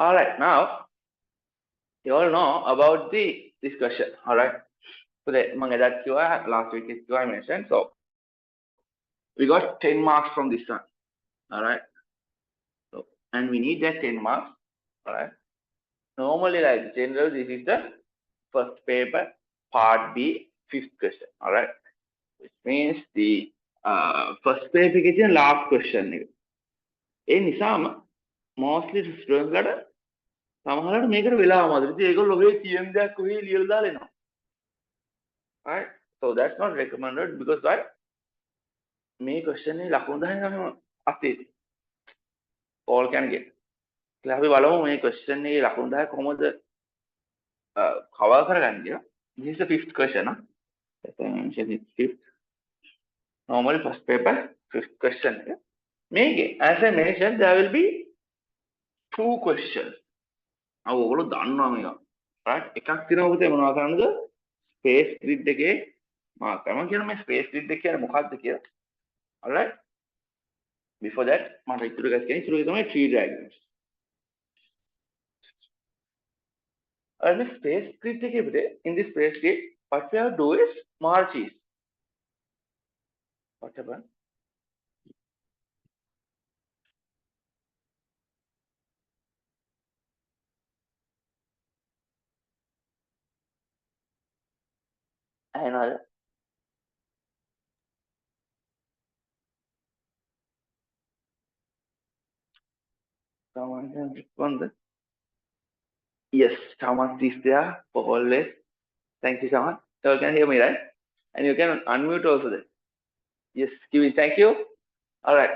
All right, now you all know about this question. All right, so that last week is I mentioned. So we got 10 marks from this one. All right, so and we need that 10 marks. All right, normally like general, this is the first paper, part B, fifth question. All right, which means the first paper is the last question. In Nisam, mostly students got සමහරවිට මේකට වෙලා අමාරුයි. ඉතින් ඒගොල්ලෝ ඔය කියන දයක් ඔය ලියලා දාලා එනවා. Right? So that's not recommended because why? මේ question එකේ ලකුණු 10 නම් අතේ. all can get. කියලා අපි බලමු මේ question එකේ ලකුණු 10 කොහොමද cover කරගන්නේ කියලා. This is the fifth question. Fifth. Normally first paper, fifth question. මේකේ as I mentioned there will be two questions. ඔයගොල්ලෝ දන්නවා මේක. right? එකක් තියෙනවා පුතේ මොනවද කරන්නද? space grid එකේ මාක් කරනවා කියන මේ space grid එක කියන්නේ මොකක්ද කියලා. all right? Before that මට ඉතුරු එකක් කියන්නේ ඉතුරු එක තමයි tree diagrams. and the space grid එකේ පුතේ in this space grid what we have to do is marches. what happened? Another someone can respond. Yes, Shaman is there for always. Thank you, Shaman. You can hear me, right? And you can unmute also there. Yes, Kiwi, thank you. All right.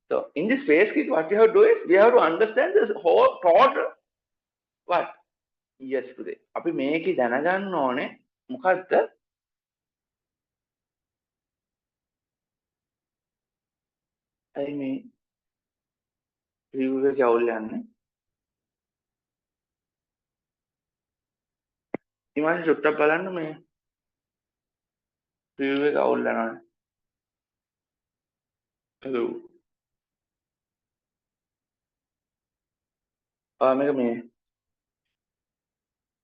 So in this phase kit, what we have to do is we have to understand this whole total. What? Yes, today. අපි මේකේ දැනගන්න ඕනේ මොකද්ද? I mean, view එක අවුල් යන්නේ. ඉතින් චුට්ටක් බලන්න මේ view එක අවුල් යනවා. Hello. මේක මේ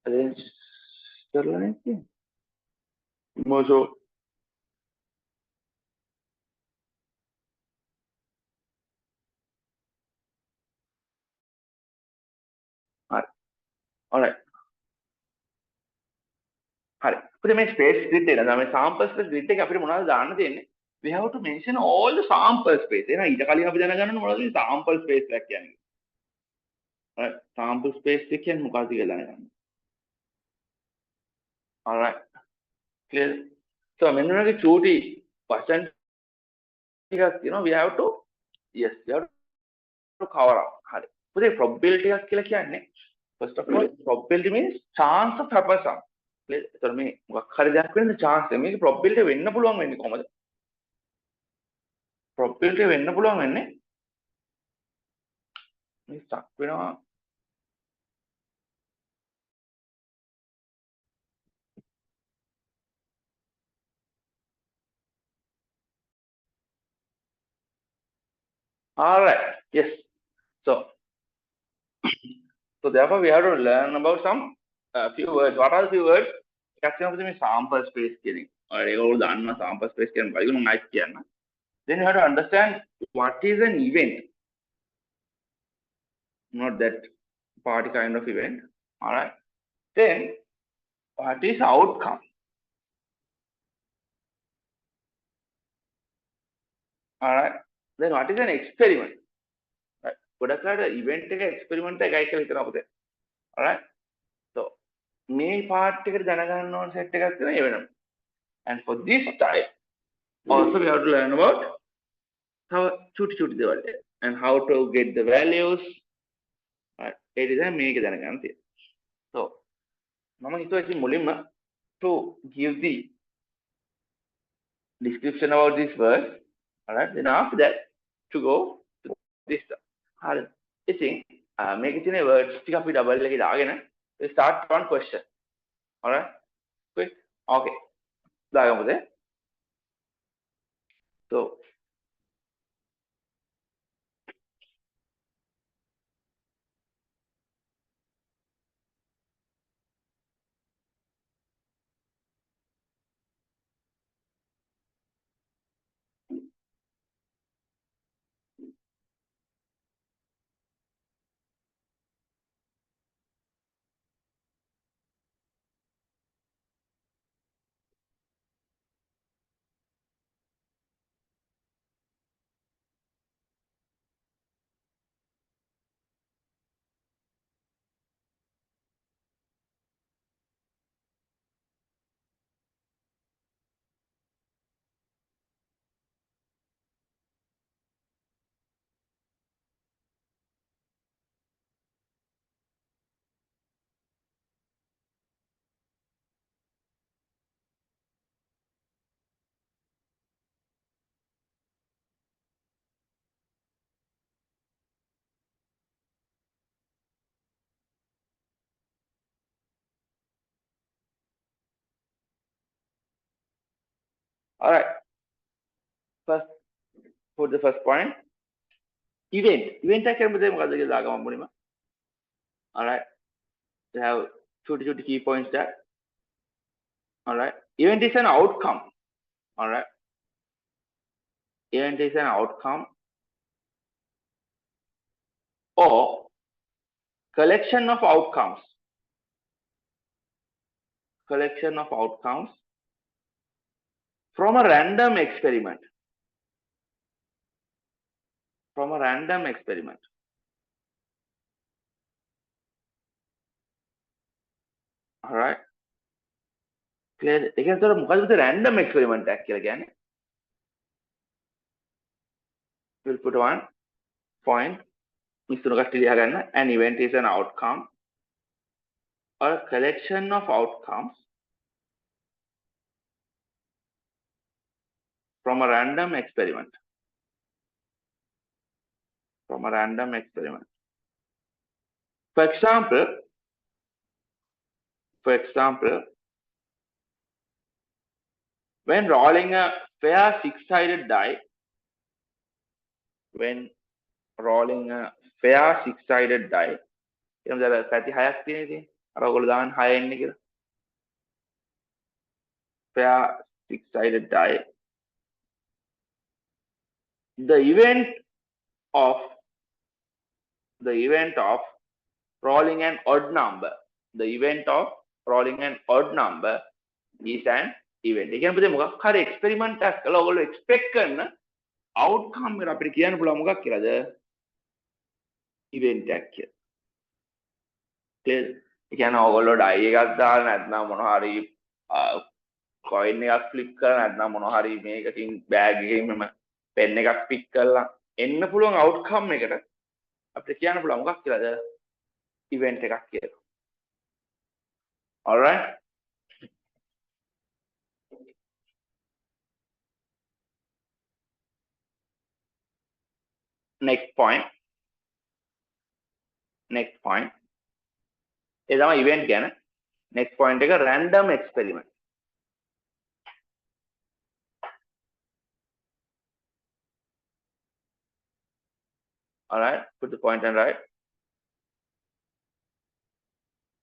arrange කරලා නැති. මොකෝ all right. හරි. අපිට මේ space grid එක තමයි sample space grid එක අපිට මොනවද දාන්න තියෙන්නේ? We have to mention all the sample space. එහෙනම් ඊට කලින් අපි දැනගන්න ඕනේ මොනවද sample space එකක් කියන්නේ. right? sample space එක කියන්නේ මොකක්ද කියලා දැනගන්න. all right. clear? so මෙන්න මේක චූටි වචන ටිකක් තියෙනවා. we have to yes we have to cover up. හරි. පුතේ probability එකක් කියලා කියන්නේ first of all probability means chance of happen some. so මේ මොකක් හරි දෙයක් වෙන්න chance එක. මේක probability වෙන්න පුළුවන් වෙන්නේ කොහමද? probability වෙන්න පුළුවන් වෙන්නේ මේ stuck වෙනවා. all right. yes. so therefore we have to learn about some few words. what are the few words? එකක් තියෙනවා මේ sample space කියන එක. ඒගොල්ලෝ දන්නවා sample space කියන්නේ මොකක්ද කියලා මම ආයෙත් කියන්න. then you have to understand what is an event. not that party kind of event. all right. then what is outcome? all right. then what is an experiment? right. ගොඩක් event එක experiment එකයි කියලා හිතනවා පුතේ. all right. so මේ part එකට දැනගන්න ඕන set එකක් තියෙනවා ඒ වෙනම. and for this type also we have to learn about how චුටි දේවල් and how to get the values. right. ඒ දෙක මේක දැනගන්න තියෙනවා. so මම හිතුවා ඉතින් මුලින්ම to give the description about this word. all right. then after that to go to this stuff. හරි. ඉතින් මේකේ තියෙන words ටික අපි double එකේ දාගෙන we start one question. all right. quick. okay. දාගමුද? so All right. First, for the first point, event. Event එක කරමුද මොකද්ද කියලා දාගමු මුලින්ම. All right. We have two key points there. All right. Event is an outcome. All right. Event is an outcome or collection of outcomes. Collection of outcomes from a random experiment. From a random experiment. All right. Clear? Again, sir, මොකද්ද random experiment එකක් කියලා කියන්නේ? We'll put one point. මිස්තුන කට්ටිය ලියා ගන්න. An event is an outcome or a collection of outcomes from a random experiment. From a random experiment. For example, when rolling a fair six-sided die, when rolling a fair six-sided die, එනම් දැන් පැති හයක් තියෙන ඉතින් අර ඔයගොල්ලෝ දාන්න 6 එන්නේ කියලා. Fair six-sided die. The event of rolling an odd number. The event of rolling an odd number is an event. ඒ කියන්නේ මොකක් හරි එක්ස්පෙරිමන්ට් එකක් කළා ඔයගොල්ලෝ එක්ස්පෙක්ට් කරන outcome එක අපිට කියන්න පුළුවන් මොකක් කියලාද? event එකක් කියලා. ඒ කියන්නේ ඔයගොල්ලෝ ඩයි එකක් දාලා නැත්නම් මොනවා හරි coin එකක් flip කරලා නැත්නම් මොනවා හරි මේකකින් bag එකකින් මෙම pen එකක් pick කරලා එන්න පුළුවන් outcome එකට අපිට කියන්න පුළුවන් මොකක් කියලාද? event එකක් කියලා. All right. Next point. ඒ තමයි event ගැන. Next point එක random experiment. All right, put the point and write.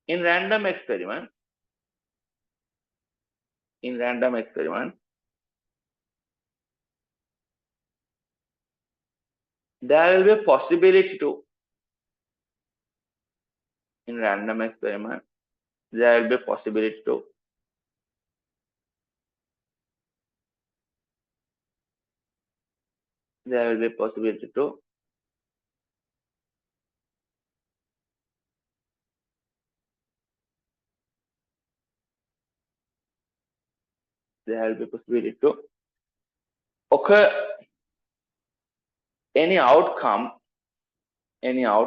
In random experiment, there will be a possibility to. In random experiment, there will be a possibility to. There will be a possibility to. There will be a possibility to occur any outcome without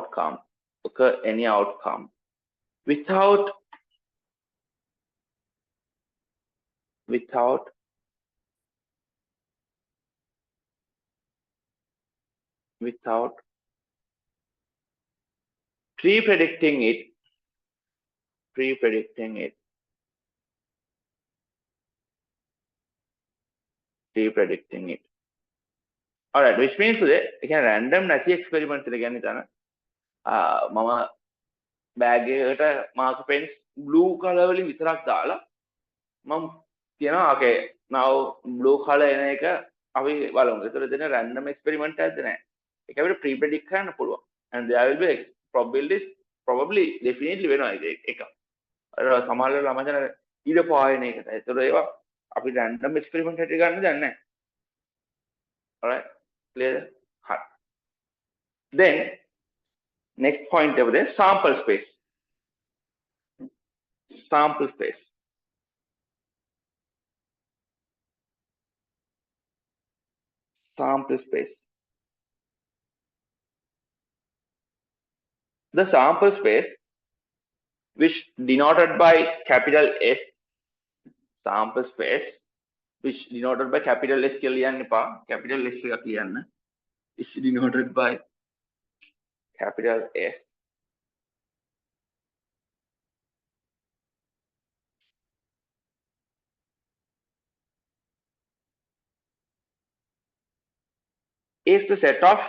pre-predicting it. All right, which means today again random නැති experiment එක ගැන හිතන්න. මම bag එකට marker pens blue color වලින් විතරක් දාලා මම කියනවා okay now blue color එන එක අපි බලමු. ඒතර දෙන random experiment එකක්ද නැහැ. ඒක අපිට pre predict කරන්න පුළුවන්. And there will be probably definitely වෙනවා ඒක. අර සමහර වෙලාවට ළමයි දැන ඊට පායන එකට. ඒතර ඒවා අපි random experiment හැටි ගන්න දන්නේ නැහැ. All right, clear? Hard. Then next point over there, sample space. The sample space, which denoted by capital S, කියලා ලියන්න එපා. capital S එකක් ලියන්න. is denoted by capital S. is the set of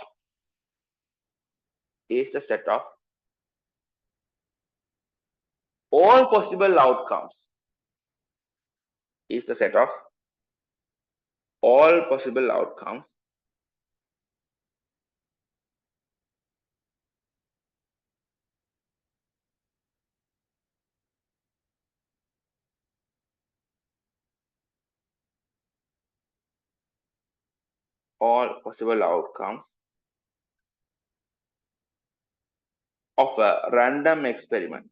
all possible outcomes. Is the set of all possible outcomes of a random experiment.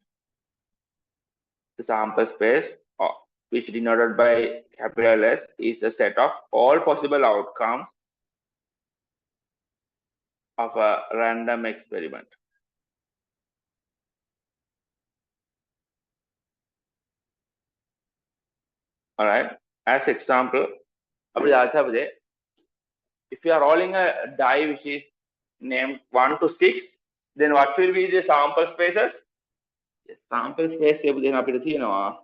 The sample space, which denoted by capital S, is the set of all possible outcomes of a random experiment. All right. As example, if you are rolling a die which is named 1 to 6, then what will be the sample spaces? The sample space then අපිට තියෙනවා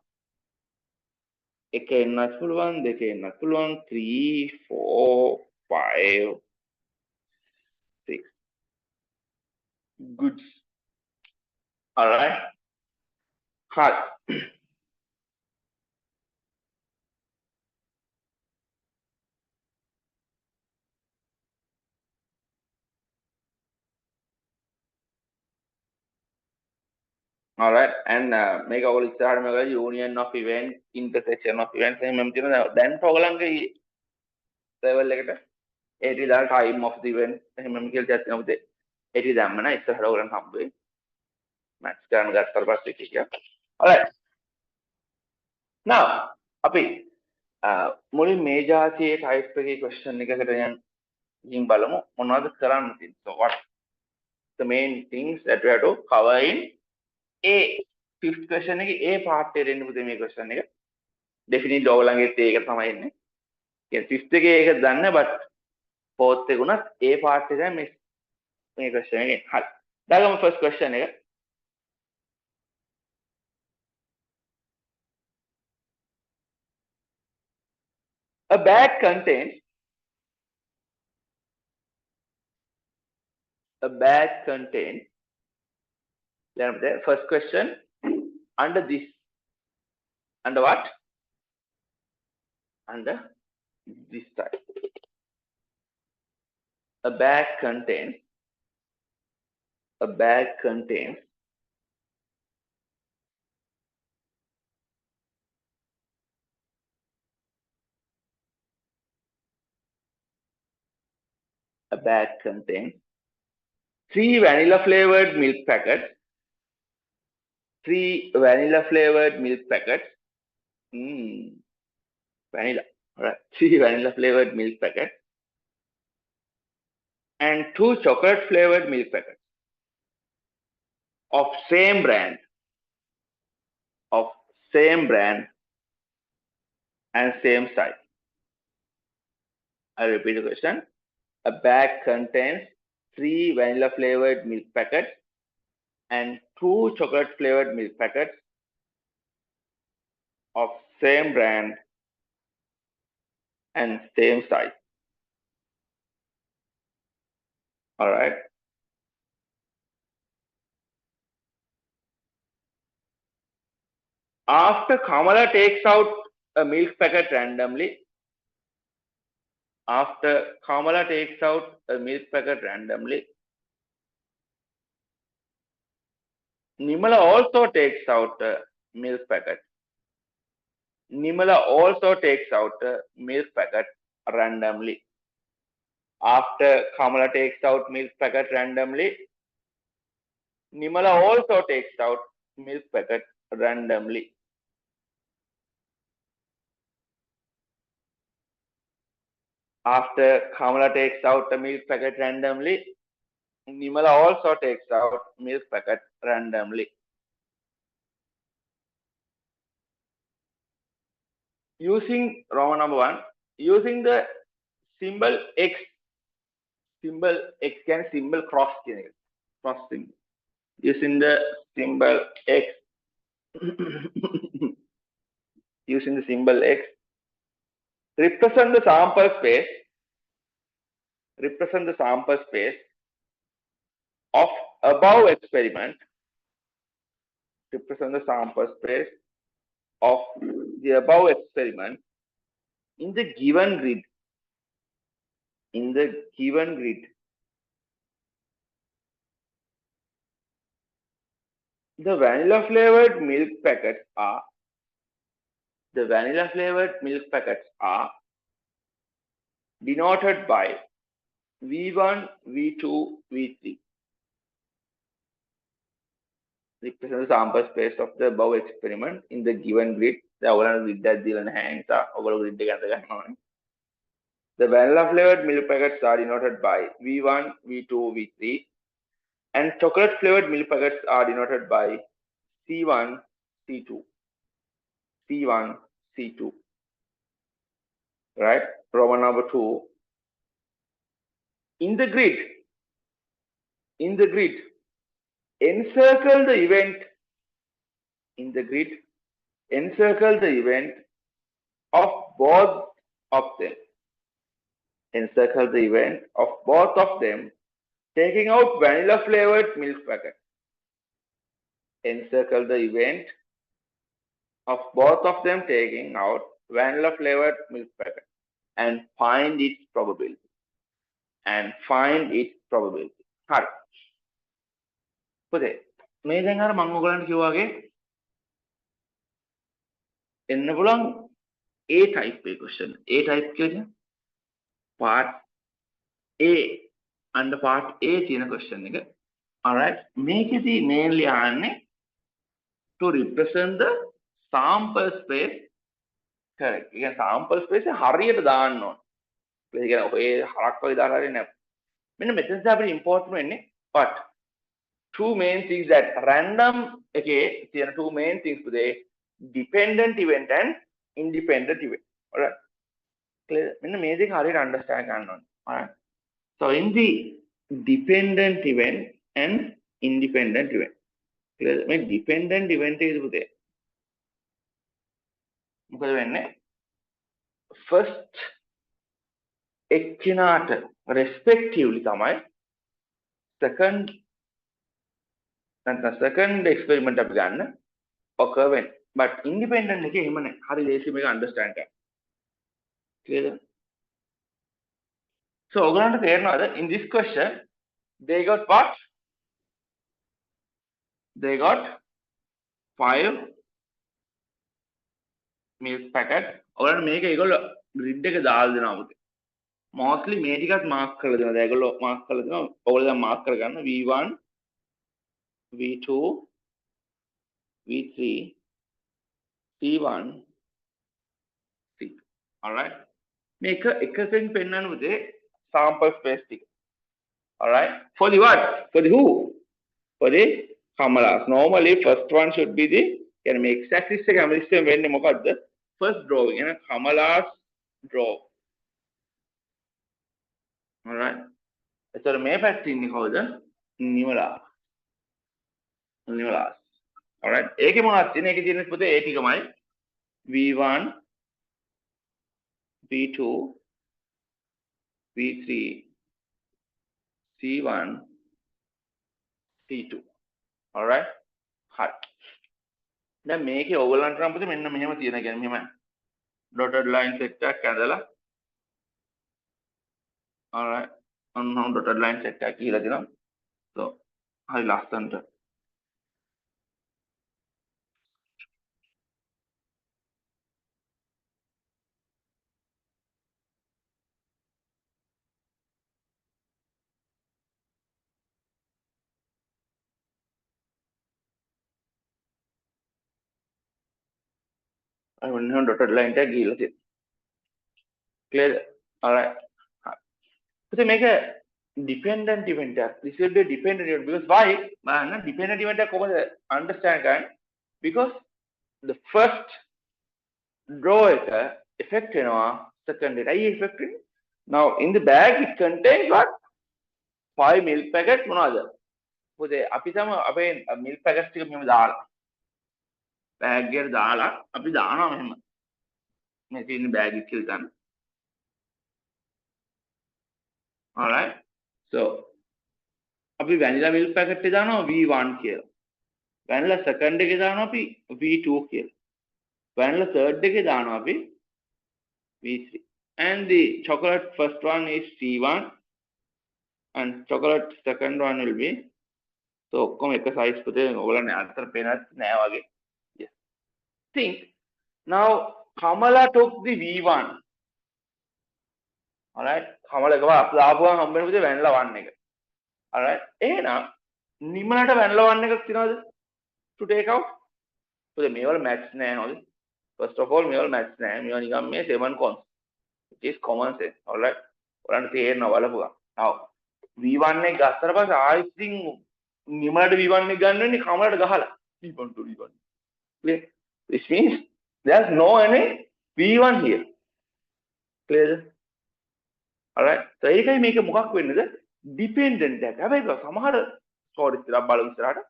1 එන්නත් පුළුවන් 2 එන්නත් පුළුවන් 3 4 5 6 goods. All right. හරි. All right, and මේක ඔයගොල්ලෝ ඉස්සරහට මේක union of events, intersection of events එහෙම තියෙනවා. දැන් ඔයගොල්ලන්ගේ level එකට ඒටි දාලා time of the event එහෙම කියලා දෙයක් තියෙනවා පුතේ. ඒටි දැම්ම නම් ඉස්සරහට ඔයගොල්ලන් හම්බ වෙයි. maths ගන්න ගත්තාට පස්සේ කිය. All right. Now අපි මුලින් මේ જાතියේ type එකේ question එකකට යන් බලමු මොනවද කරන්න තියෙන්නේ. So what the main things that we have to cover in A fifth question එකේ A part එකේ දෙන්න පුතේ මේ question එක. Definitely ඔයගොල්ලන්ගෙත් ඒක තමයි ඉන්නේ. කියන්නේ fifth එකේ ඒක දන්න but fourth එක උනත් A part එකයි මේ question එකේ. හරි. දාගමු first question එක. A bag contains first question under this. Under what? Under this type. A bag contains a bag contains three vanilla flavored milk packets. Vanilla. All right. 3 vanilla flavored milk packets and 2 chocolate flavored milk packets of same brand and same size. I repeat the question. A bag contains 3 vanilla flavored milk packets and 2 chocolate flavored milk packets of same brand and same size. All right. After Kamala takes out a milk packet randomly, Nimala also takes out a milk packet. Randomly. After Kamala takes out milk packet randomly, Nimala also takes out milk packet randomly. After Kamala takes out the milk packet randomly, Nimala also takes out milk packet randomly. Using Roman number 1, using the symbol X can symbol cross symbol. Using the symbol X, represent the sample space represent the sample space of above experiment, represent the sample space of the above experiment in the given grid. In the given grid, the vanilla flavored milk packets are denoted by V1, V2, V3. Represent the sample space of the above experiment in the given grid. The grid hands grid. The vanilla flavored milk packets are denoted by V1, V2, V3, and chocolate flavored milk packets are denoted by C1, C2. C1, C2. Right? Roman number 2. In the grid, encircle the event. In the grid, encircle the event of both of them. Encircle the event of both of them, taking out vanilla flavored milk packet. Encircle the event of both of them, taking out vanilla flavored milk packet, and find its probability. හරි. පුතේ මේ දැන් අර මම ඔයගලන්ට කිව්වා වගේ එන්න පුළුවන් A type එක question. A type කියන්නේ part A under part A තියෙන question එක. Alright. මේකෙදි mainly ආන්නේ to represent the sample space. correct. කියන්නේ sample space හරියට දාන්න ඕන. ඒ කියන්නේ ඔය හරක් වගේ දාලා හරියන්නේ නැහැ. මෙන්න මෙතනදී අපිට important වෙන්නේ but two main things that random okay තියෙන two main things today, dependent event and independent event. Alright. Clear? මෙන්න මේ දෙක හරියට understand ගන්න ඕනේ. Alright. So in the dependent event and independent event. Clear? මේ dependent event එකේදී පුතේ මොකද වෙන්නේ? First එක්කිනාට respectively තමයි second experiment අපි ගන්න occur වෙන්නේ. But independent එකේ එහෙම නැහැ. හරි ලේසි මේක understand කරන්න. Clear? So ඔයගලන්ට තේරෙනවද in this question they got what? They got 5 milk packet. ඔයගලන්ට මේක ඒගොල්ලෝ grid එක දාලා දෙනවා පුතේ. Mostly මේ ටිකත් mark කරලා දෙනවා. දැන් ඒගොල්ලෝ mark කරලා දෙනවා. ඔයගොල්ලෝ දැන් mark කරගන්න V1, V2, V3, C1, C2. Alright. මේක එකකින් පෙන්නන්න පුතේ sample space ටික. Alright. For the what? For the who? For the Kamalas. Normally first one should be the කියන්නේ මේ x axis එක හැම තිස්සෙම වෙන්නේ මොකද්ද? First drawing. එන Kamalas draw. Alright. එතකොට මේ පැත්තේ ඉන්නේ කවුද? නිමලාස්. Alright. ඒකේ මොනවද තියෙන්නේ? ඒකේ තියෙන්නේ පුතේ ඒ ටිකමයි. V1, V2, V3, C1, C2. Alright. හරි. දැන් මේකේ ඕගලන්ට නම් පුතේ මෙන්න මෙහෙම තියෙන කියන්නේ මෙහෙම dotted line set එකක් ඇඳලා alright අන්න dotted line set එකක් කියලා දෙනවා. So හරි ලස්සනට අන්න dotted line එකක් ගිහලා තියෙනවා. Clear? Alright. So make a dependent event. This will be a dependent event because why? Man, dependent event understand kan? Because the first draw effect second effect. Now in the bag it contains what? 5 milk packets. මොනවාද? පොතේ අපි තමයි අපේ milk packets ටික මෙහෙම දාලා bag එකට දාලා අපි දානවා මෙහෙම. මේ තියෙන bag එක කියලා ගන්න. alright. So අපි vanilla milk packet එක දානවා V1 කියලා. vanilla second එකේ දානවා අපි V2 කියලා. vanilla third එකේ දානවා අපි V3. And the chocolate first one is C1 and chocolate second one will be, so ඔක්කොම එක size පුතේ ඔයගොල්ලෝ අතර පේනත් නෑ වගේ. Yes. Think now Kamala took the V1. alright. Kamala ගාව දාපුවා හම්බෙන්නේ පුතේ vanilla 1 එක. alright. එහෙනම් නිමලට vanilla 1 එකක් තියනවද to take out? පුතේ මේවල match නෑ නෝද? First of all මේවල match නෑ. මේවා නිකන් මේ 7 cons. It is common sense. alright. ඔයාලට තේරෙනවා බලපුවා. now V1 එක ගත්තට පස්සේ ආයි ඉතින් නිමලට V1 එක ගන්න වෙන්නේ කමලට ගහලා V1 to V1. clear? Which means there's no any V1 here. clear? alright. so ඒකයි මේක මොකක් වෙන්නේද? dependent එකක්. හැබැයි සමහර sorry ඉතින් බලමු ඉස්සරහට.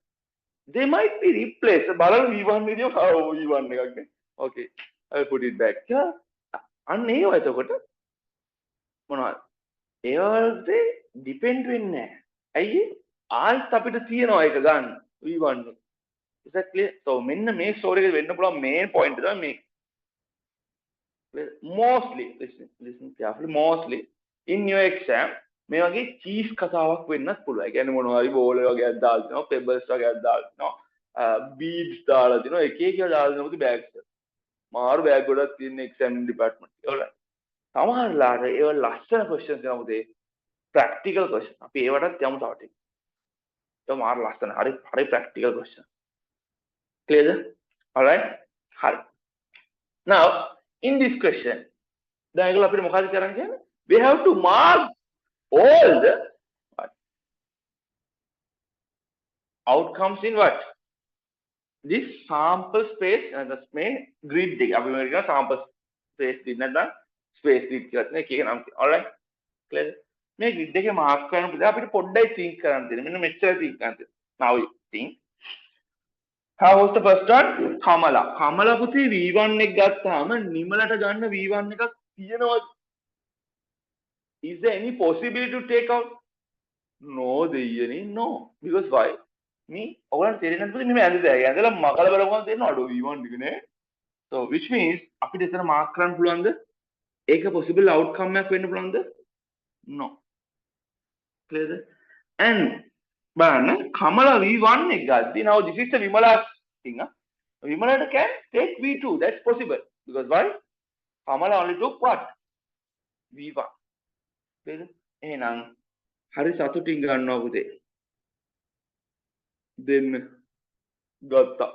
they might be replaced. බලමු V1 විදිය V1 එකක් නේ. okay. I will put it back. අන්න ඒව එතකොට මොනවද? ඒවලට depend වෙන්නේ නැහැ. ඇයි? ආල්ත් අපිට තියෙනවා ඒක ගන්න V1 එක. is that clear? so මෙන්න මේ story එකේ වෙන්න පුළුවන් main point එක තමයි මේ. mostly listen carefully, mostly in your exam මේ වගේ චීස් කතාවක් වෙන්නත් පුළුවන්. ඒ කියන්නේ මොනවා හරි බෝල් වගේක් දාලා දෙනවා, පෙබල්ස් වගේක් දාලා දෙනවා, බීඩ්ස් දාලා දෙනවා, එක එක දාලා දෙනවා පුතේ බෑග්ස් වල. මාරු බෑග් ගොඩක් තියෙන exam department. ඒවල සමහරලාට ඒව ලස්සන questions දෙනවා පුතේ. practical question. අපි ඒවටත් යමු තව ටික. ඒක මාරු ලස්සන. හරි practical question. clear? alright? හරි. now in this question දැන් ඒගොල්ලෝ අපිට මොකද කරන්න කියන්නේ? we have to mark all the outcomes in what? this sample space and the main grid එක. අපි මේක කියන sample space grid නැත්නම් space grid කියලා තියෙන එකේ නම. alright? clear? මේ grid එකේ mark කරන පුතේ අපිට පොඩ්ඩයි think කරන්න තියෙනවා. මෙන්න මෙච්චර think කරන්න තියෙනවා. now you think how was the first one? Kamala පුතේ V1 එක ගත්තාම නිමලට ගන්න V1 එකක් තියෙනවද? is there any possibility to take out? no දෙයියනේ no. because why? මේ ඔයගොල්ලන්ට තේරෙන්නේ නැද්ද මේ ඇඳලා ඇඳලා මකල බලපුවම තේරෙනවා අඩෝ V1 එක නේ. so which means අපිට එතන mark කරන්න පුළුවන්ද? ඒක possible outcome එකක් වෙන්න පුළුවන්ද? no. clear? and බලන්න Kamala V1 එක ගද්දි now this is the Vimala thing. Vimala can take V2. That's possible. because why? Kamala only took what? V1. එහෙනම් හරි සතුටින් ගන්නවා පුතේ. then ගත්තා.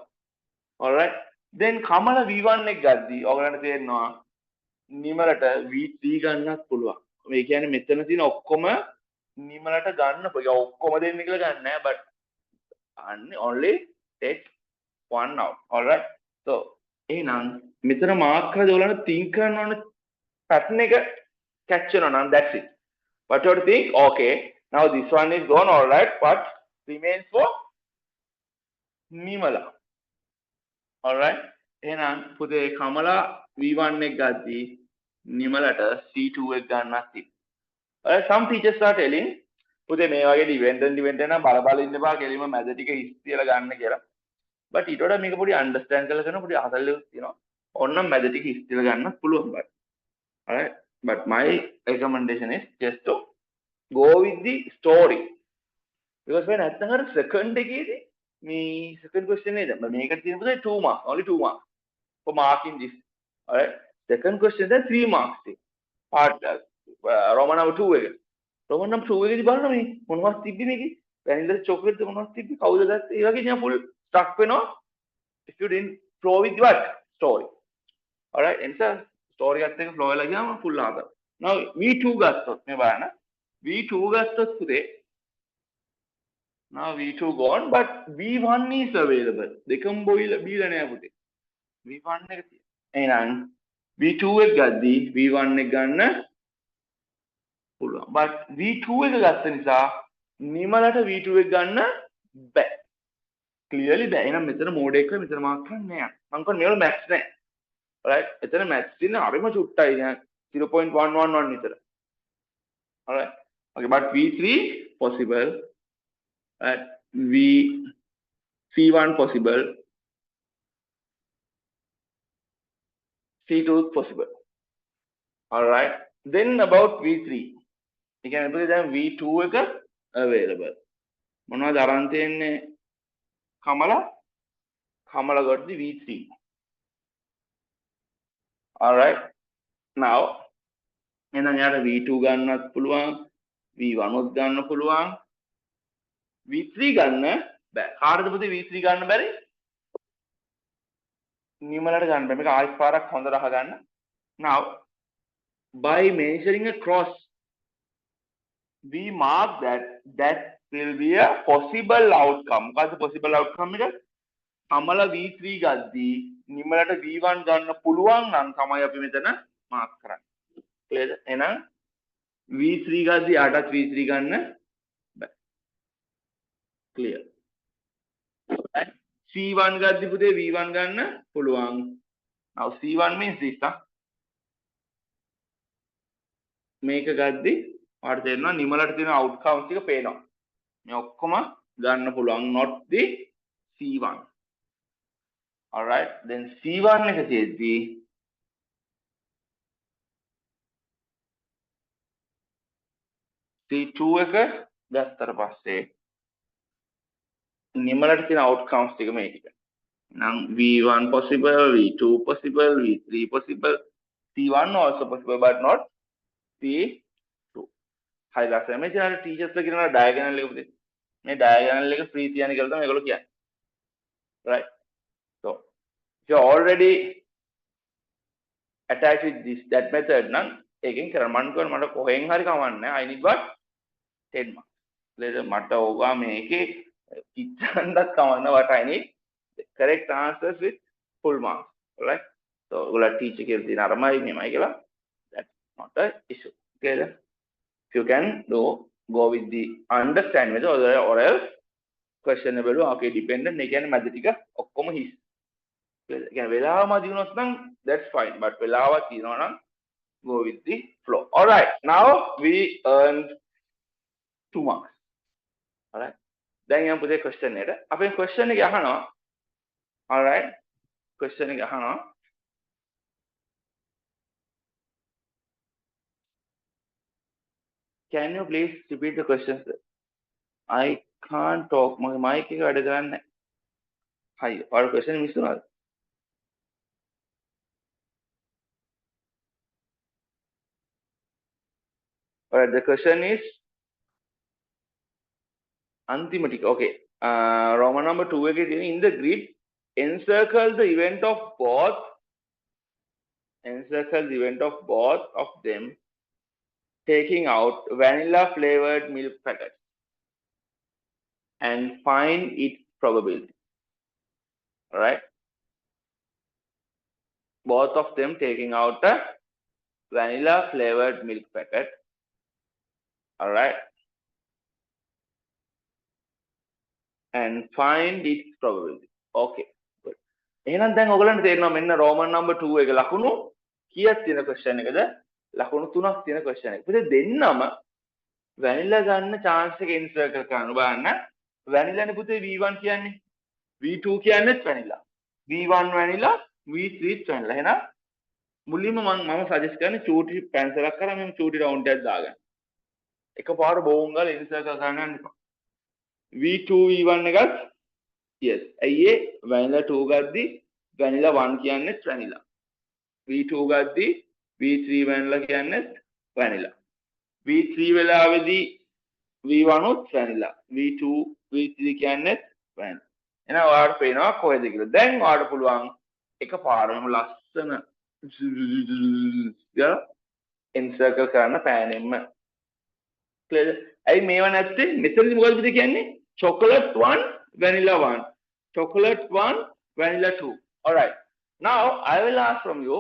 alright. then Kamala V1 එක ගද්දි ඔයගලන්ට තේරෙනවා නිමලට V3 ගන්නත් පුළුවන්. මේ කියන්නේ මෙතන තියෙන ඔක්කොම නිමලට ගන්න පුළුවන්. ඔක්කොම දෙන්න කියලා ගන්න නෑ but only take one out. alright. so එහෙනම් මෙතන මාක් කරලා ඔයගලන්ට think කරන්න ඕන pattern එක catch වෙනවා නම් that's it. What do you think? okay, now this one is gone. alright. what remains for Nimala? alright. එහෙනම් පුතේ Kamala V1 එක ගද්දි නිමලට C2 එක ගන්නත් තියෙනවා. alright. some teachers are telling පුතේ මේ වගේ dependent නම් බල ඉන්න බා කෙලිම මැද ටික හිස් තියලා ගන්න කියලා. but ඊට වඩා මේක පොඩි understand කරලා කරන පොඩි අහතල්ලුවක් තියෙනවා. ඕනනම් මැද ටික හිස් තියලා ගන්නත් පුළුවන් බා. alright. but my recommendation is just to go with the story. because when නැත්නම් අර second එකේදී මේ second question නේද මේකට තියෙන පුතේ 2 marks, only 2 marks for marking this. alright. second question then 3 marks part Roman number 2 එක. Roman number 2 එකේදී බලන්න මේ මොනවද තිබ්බි මේකේ? vanilla chocolate මොනවද තිබ්බි? කවුද ගත්තේ? ඒ වගේ නිකන් full stuck වෙනවා if you didn't flow with what? story. alright. එනිසා story එකත් එක්ක flow වෙලා ගියාම full ආදර. now V2 ගත්තොත් මේ බලන්න V2 ගත්තොත් පුතේ now V2 gone but V1 is available. දෙකම බීලා නෑ පුතේ. V1 එක තියෙනවා. එහෙනම් V2 එක ගද්දි V1 එක ගන්න පුළුවන්. but V2 එක ගත්ත නිසා නිමලට V2 එක ගන්න බෑ. clearly බෑ. එහෙනම් මෙතන මෝඩ් එක මෙතන මාක් කරන්න නෑ. මං කියන්නේ මේවල max නෑ. right. එතන max තියෙන හරිම චුට්ටයි. 0.111 විතර. alright. Okay, but V3 possible, C1 possible, C2 possible. Alright. Then about V3. You can put them V2 available. මොනවද අරන් තියෙන්නේ Kamala got the V3. Alright. Now එහෙනම් යාට V2 ගන්නත් පුළුවන්, V1 උත් ගන්න පුළුවන්, V3 ගන්න බෑ. කාටද පුතේ V3 ගන්න බැරි? නිමලට ගන්න බෑ. මේක ආයෙත් පාරක් හොඳට අහගන්න. Now by measuring a cross, we mark that will be a possible outcome. What's the possible outcome එක? කමල V3 ගද්දී නිමලට V1 ගන්න පුළුවන් නම් තමයි අපි මෙතන මාක් කරන්නේ. Clear? එහෙනම් V3 ගද්දී ආටත් V3 ගන්න බෑ. Clear? C1 ගද්දී පුතේ V1 ගන්න පුළුවන්. Now C1 means this. මේක ගද්දී ඔයාලට තේරෙනවා නිමලට තියෙන outcomes ටික පේනවා. මේ ඔක්කොම ගන්න පුළුවන්, not the C1. Alright, then C1 එක තියෙද්දී C2 එක ගත්තට පස්සේ නිමලට තියෙන outcomes ටික මේ ටික. නම් V1 possible, V2 possible, V3 possible, C1 also possible but not C2. හරි ලස්සනයි. මේ චාර ටීචර්ස් ලා කියනවා diagonal එක පුතේ. මේ diagonal එක free තියන්නේ කියලා තමයි ඒගොල්ලෝ කියන්නේ. Right? So if you already attached with that method නම් ඒකෙන් කරන්න මට කොහෙන් හරි කවන්නේ I need what 10 marks. Later මට ඕවා මේකේ කිච්චන්නත් කවන්න what I need the correct answers with full marks. Alright? So ඔයගොල්ලෝ ටීචර් කියලා තියෙන අරමයි මෙමය කියලා that's not a issue. Okay? If you can go with the understand method or else questionable okay dependent ඒ කියන්නේ මැද ටික ඔක්කොම හිස්. again වෙලාව මදි වුණොත් නම් that's fine but වෙලාවක් තියෙනවා නම් go with the flow. All right, now we earned 2 marks. All right, then යමු පුතේ question එකට. අපි question එක අහනවා. All right, question එක අහනවා. Can you please repeat the questions? I can't talk. මගේ mic එක වැඩ කරන්නේ නැහැ. හරි, ඔයාලා question miss වුණාද? Alright, the question is antimatic. Okay. Roman number 2 again in the grid, encircle the event of both of them taking out vanilla flavored milk packets and find its probability. Alright. Both of them taking out a vanilla flavored milk packet. Alright. And find its probability. Okay. Good. එහෙනම් දැන් ඔයගලන්ට තේරෙනවා මෙන්න Roman number 2 එක ලකුණු කීයක් තියෙන question එකද? ලකුණු 3ක් තියෙන question එක. ඉතින් දෙන්නම vanilla ගන්න chance එක encircle කරන්න බලන්න. vanilla නේ පුතේ V1 කියන්නේ. V2 කියන්නේත් vanilla. V1 vanilla, V3 vanilla. එහෙනම් මුලින්ම මම suggest කරන්නේ චූටි pencil එකක් කරා මම චූටි round එකක් දාගන්න. එකපාර බෝන් ගාලා encircle කරන්න යන්න එපා. V2 V1 එකත් yes. ඇයි ඒ vanilla 2 ගද්දි vanilla 1 කියන්නේත් vanilla. V2 ගද්දි V3 vanilla කියන්නේත් vanilla. V3 වෙලාවේදී V1 උත් vanilla. V2 V3 කියන්නේත් vanilla. එහෙනම් ඔයාලට පේනවා කොහෙද කියලා. දැන් ඔයාලට පුළුවන් එකපාරම ලස්සන ගාලා encircle කරන්න පෑනෙන්න. clear? ඇයි මේව නැත්තේ? මෙතනදි මොකද කියන්නේ? chocolate 1 vanilla 1, chocolate 1 vanilla 2. All right, now I will ask from you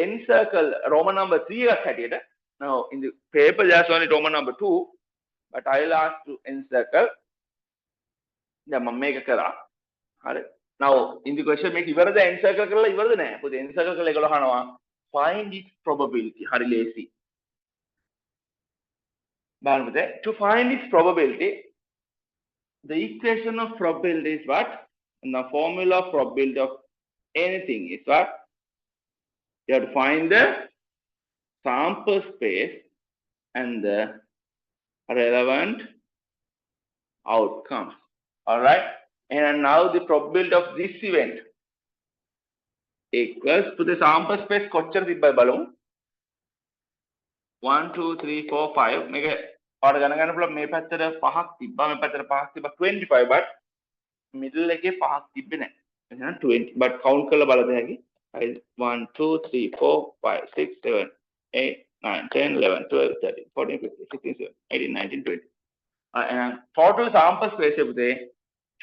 encircle Roman number 3 එකක් හැටියට. Now in the paper there's only Roman number 2 but I will ask to encircle. දැන් මම මේක කරා. හරි. Now in the question මේක ඉවරද encircle කරලා ඉවරද නෑ. පොතේ encircle කරලා ඒගොල්ලෝ අහනවා find its probability. හරි ලේසි. To find its probability, the equation of probability is what? And the formula of probability of anything is what? You have to find the sample space and the relevant outcomes. Alright? And now the probability of this event equals to the sample space කොච්චර තිබ්බයි බලමු. 1 2 3 4 5 මේක ඔයාලට ගණන් ගන්න පුළුවන් මේ පැත්තට 5ක් තිබ්බා මේ පැත්තට 5ක් තිබ්බා 25 but middle එකේ 5ක් තිබ්බේ නැහැ. එහෙනම් 20 but count කරලා බලද හැකි. 1 2 3 4 5 6 7 8 9 10 11 12 13 14 15 16 17 18 19 20. And total sample space පුතේ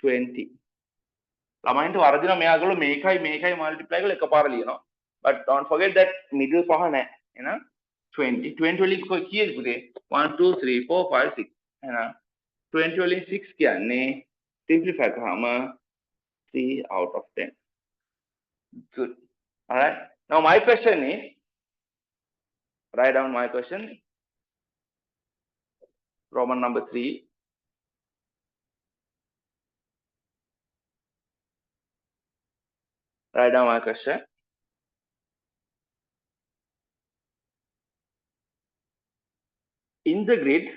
20. ළමයින්ට වරදිනවා මෙයාගොල්ලෝ මේකයි multiply කරලා එකපාර ලියනවා. But don't forget that middle පහ නැහැ. එහෙනම් 20 වලින් කීයද පුතේ 1 2 3 4 5 6 එහෙනම් 20 වලින් 6 කියන්නේ simplify කරාම 3 out of 10. Good. All right. Now my question is, write down my question. Roman number 3. Write down my question. In the grid,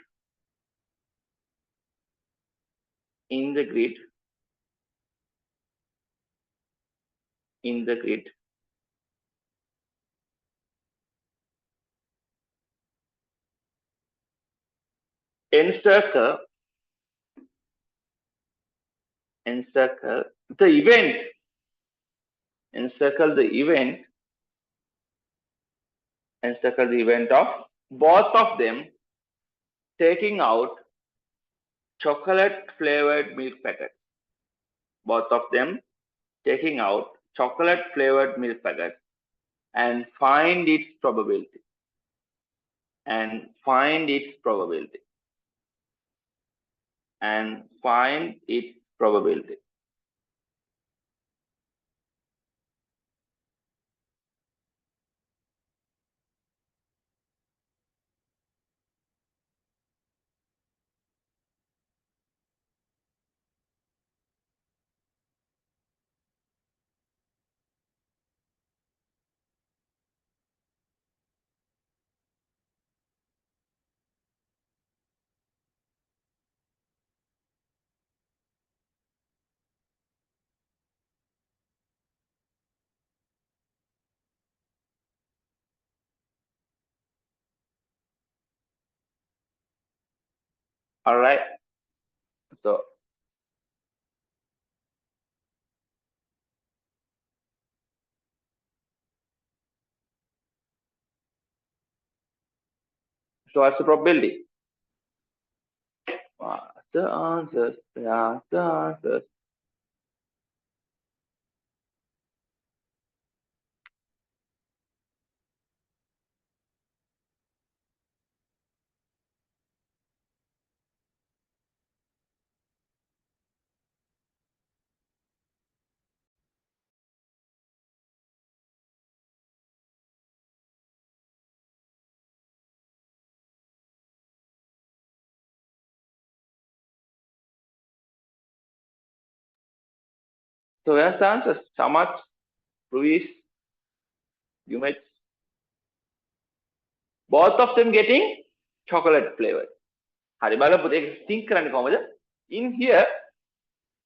encircle the event, encircle the event of both of them taking out chocolate flavored milk packet. Both of them taking out chocolate flavored milk packet and find its probability. And find its probability. All right. So what's the probability? The answers. So where's the answers? Samat, Ruiz, Umech. Both of them getting chocolate flavored. Hari bala puthe think කරන්නේ කොහමද? In here,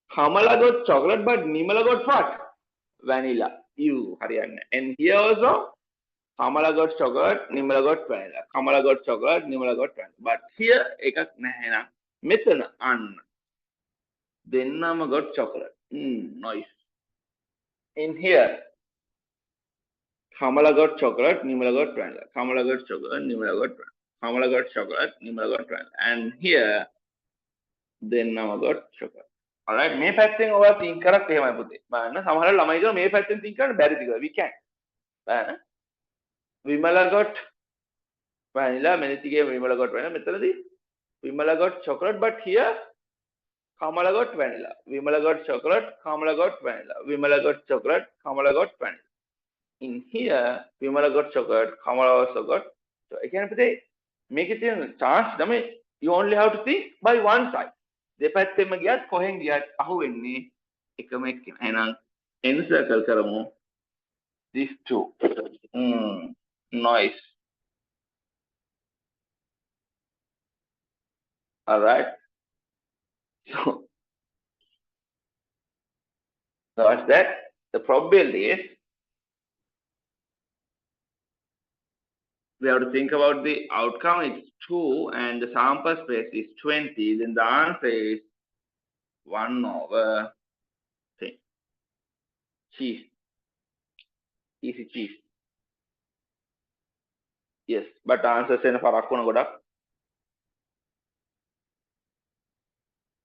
Kamala got chocolate, but Nimala got what? Vanilla. You හරියන්නේ. And here also, Kamala got chocolate, Nimala got vanilla. Kamala got chocolate, Nimala got vanilla. But here එකක් නැහැ නං. මෙතන අන්න. දෙන්නම got chocolate. Nice. In here, Kamala got chocolate, Nimala got vanilla. Kamala got chocolate, Nimala got vanilla. Kamala got chocolate, Nimala got vanilla. And here, දෙන්නම got chocolate. Alright, මේ පැත්තෙන් ඔයා think කරත් එහෙමයි පුතේ. බලන්න සමහර ළමයි කියනවා මේ පැත්තෙන් think කරන්න බැරිද කියලා. We can. බලන්න. Vimala got vanilla, මෙනිතිගේ Vimala got vanilla. මෙතනදී Vimala got chocolate, but here Kamala got vanilla. Vimala got chocolate, Kamala got vanilla. Vimala got chocolate, Kamala got vanilla. In here, Vimala got chocolate, Kamala also got. So, I can put මේකේ තියෙන chance තමයි You only have to think by one side. දෙපැත්තෙම ගියත් කොහෙන් ගියත් අහුවෙන්නේ එකම එක්කෙනා. එහෙනම් encircle කරමු these two. Noise. All right. So what's that? The probability is we have to think about the outcome is 2 and the sample space is 20. Then the answer is 1/10. Cheese. Easy cheese. Yes, but answer is for Akuna.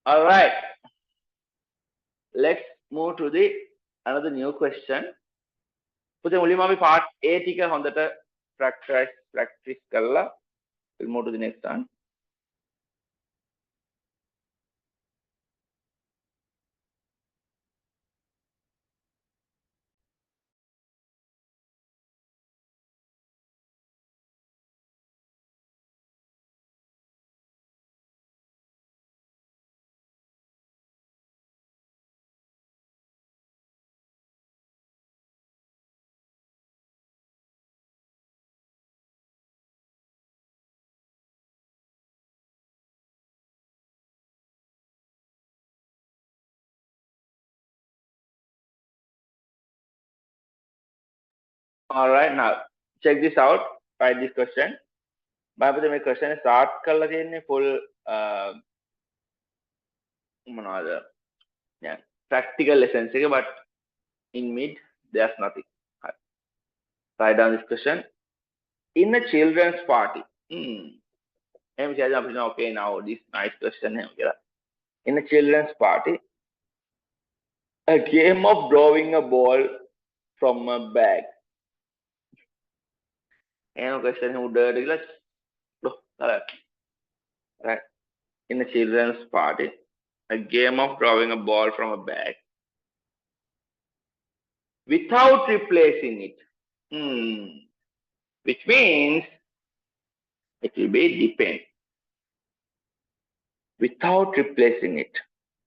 All right. Let's move to the another new question. පුතේ මුලින්ම අපි part A ටික හොඳට practice කරලා we'll move to the next one. All right, now check this out. Write this question. But my question is start කරලා තියෙන්නේ full මොනවාද? Yeah, practical lessons එක, but in mid there's nothing. Right. Write down this question. In a children's party. Okay, now this nice question. In a children's party, a game of drawing a ball from a bag. And question who did it? Right. In a children's party, a game of drawing a ball from a bag without replacing it. Which means it will be depend. Without replacing it.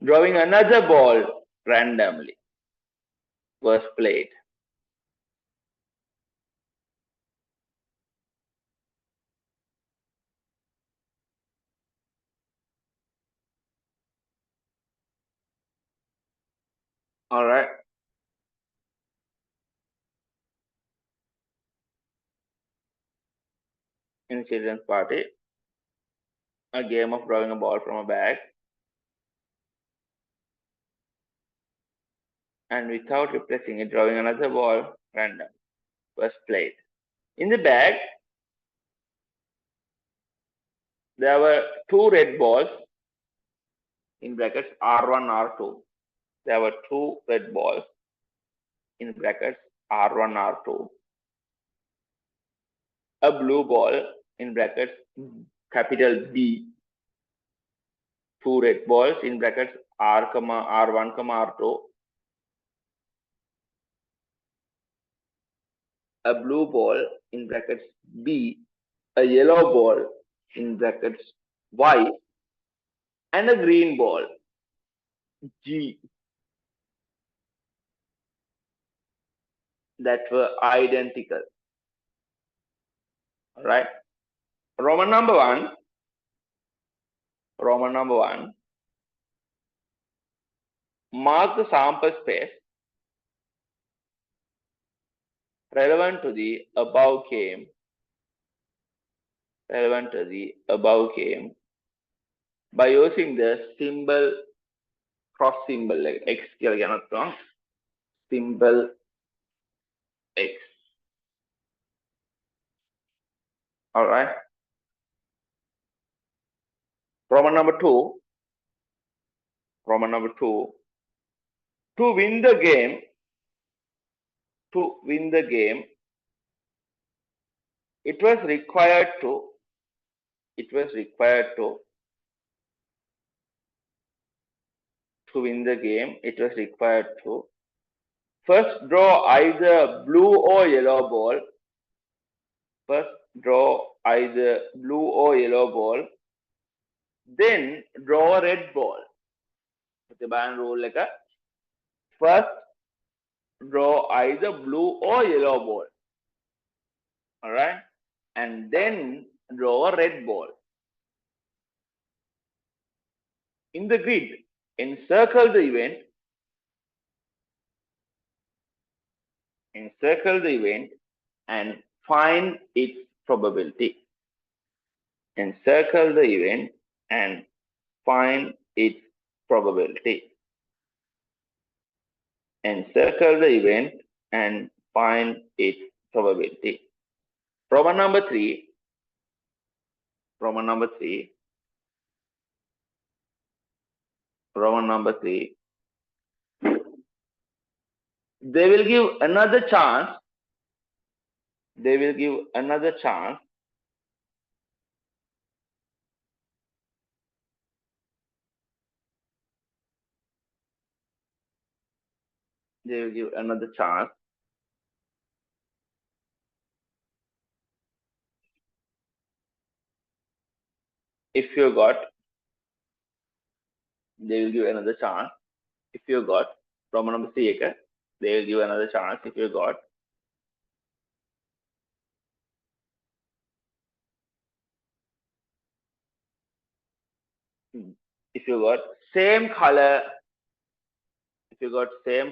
Drawing another ball randomly was played. All right. In a children's party, a game of drawing a ball from a bag and without replacing it, drawing another ball random was played. In the bag, there were two red balls in brackets R1, R2. There were two red balls in brackets R1, R2. A blue ball in brackets capital B. Two red balls in brackets R, R1, R2. A blue ball in brackets B. A yellow ball in brackets Y. And a green ball G. That were identical. All right. Roman number one. Mark the sample space relevant to the above game. By using the symbol, cross symbol, like X, symbol X. All right. Roman number two. To win the game, it was required to win the game, it was required to first draw either blue or yellow ball. then draw a red ball. The band rule like a first draw either blue or yellow ball. Alright? And then draw a red ball. In the grid, encircle the event, and find its probability. Encircle the event and find its probability. Encircle the event and find its probability. Problem number 3. Problem number 3. They will give another chance. They will give another chance. They will give another chance. If you got, they will give another chance. If you got, problem number 3, they will give another chance if you got. If you got same color, if you got same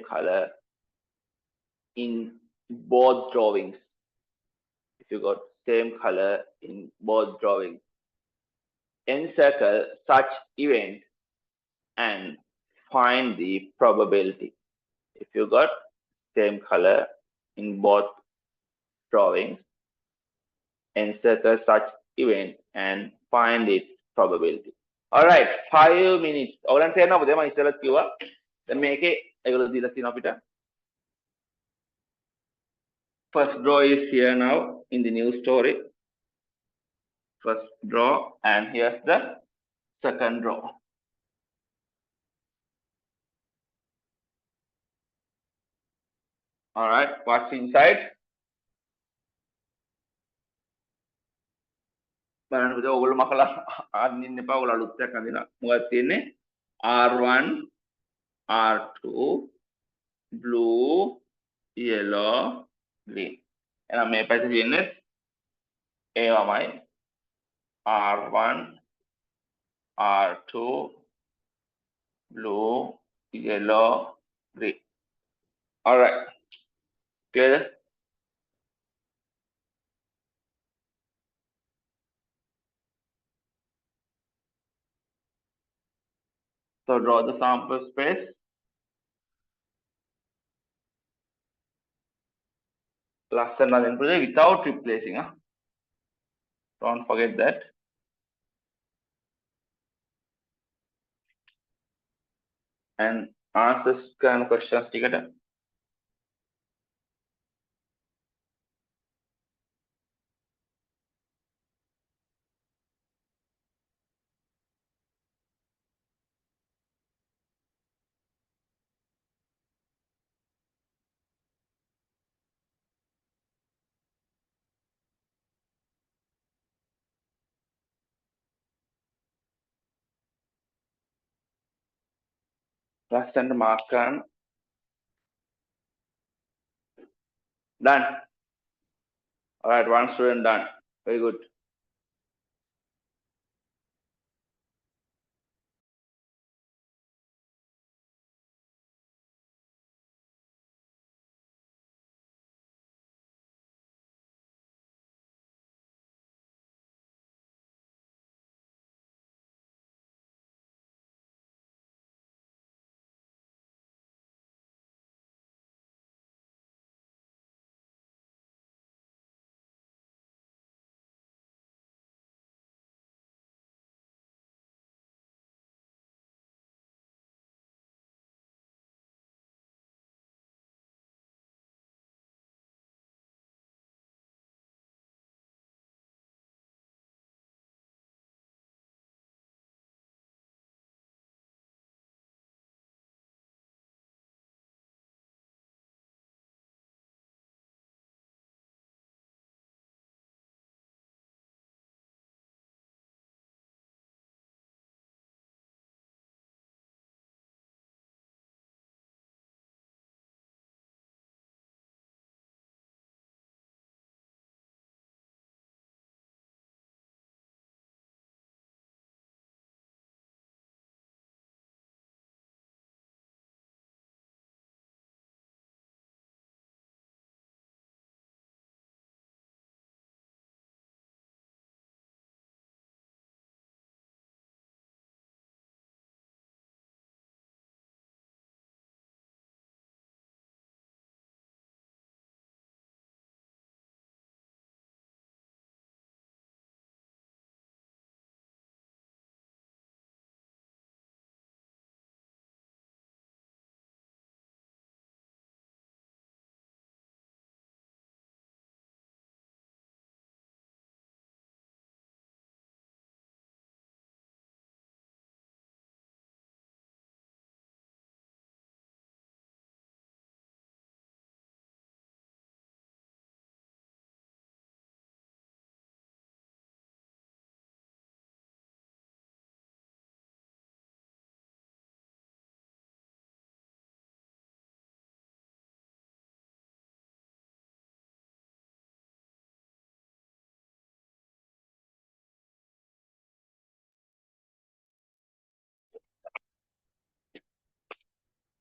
color in both drawings, encircle such event and find the probability. If you got same color in both drawings, encircle such event and find its probability. Alright, 5 minutes. ඔයගලන්ට තේරෙනවද මම ඉස්සෙල්ලා කිව්වා. දැන් මේකේ ඒගොල්ලෝ දීලා තියෙනවා අපිට. First draw is here now in the new story. First draw, and here's the second draw. Alright, what's inside? බලන්න පුතේ ඔයගොල්ලෝ මකලා අදින්න එපා. ඔයගොල්ලෝ අලුත් එකක් අදිනවා. මොකක්ද තියෙන්නේ? R1, R2, blue, yellow, green. එහෙනම් මේ පැත්තේ තියෙන්නේ ඒවමයි. R1, R2, blue, yellow, green. Alright, clear? So draw the sample space. Last and without replacing. Don't forget that. And answer this kind of questions together. Last and mark and done. Alright, one student done. Very good.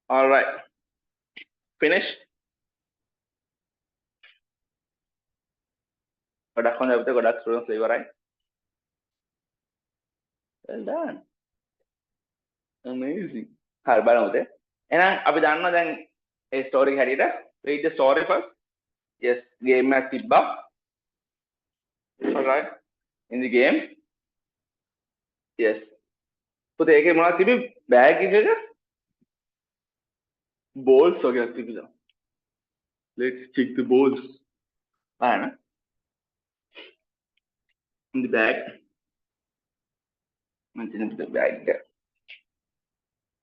All right. Finish. ගොඩක් හොඳයි අපිට ගොඩක් students ඉවරයි. Well done. Amazing. හරි බලමු උදේ. එහෙනම් අපි දන්නවා දැන් ඒ ස්ටෝරි එක හැටියට read the story first. Yes, game එකක් තිබ්බා. All right. In the game. Yes. පුතේ ඒකේ මොනවද තිබි බෑග් එකක balls වගේක් තිබිලා. Let's check the balls. බලන්න. In the bag. Mention the bag there.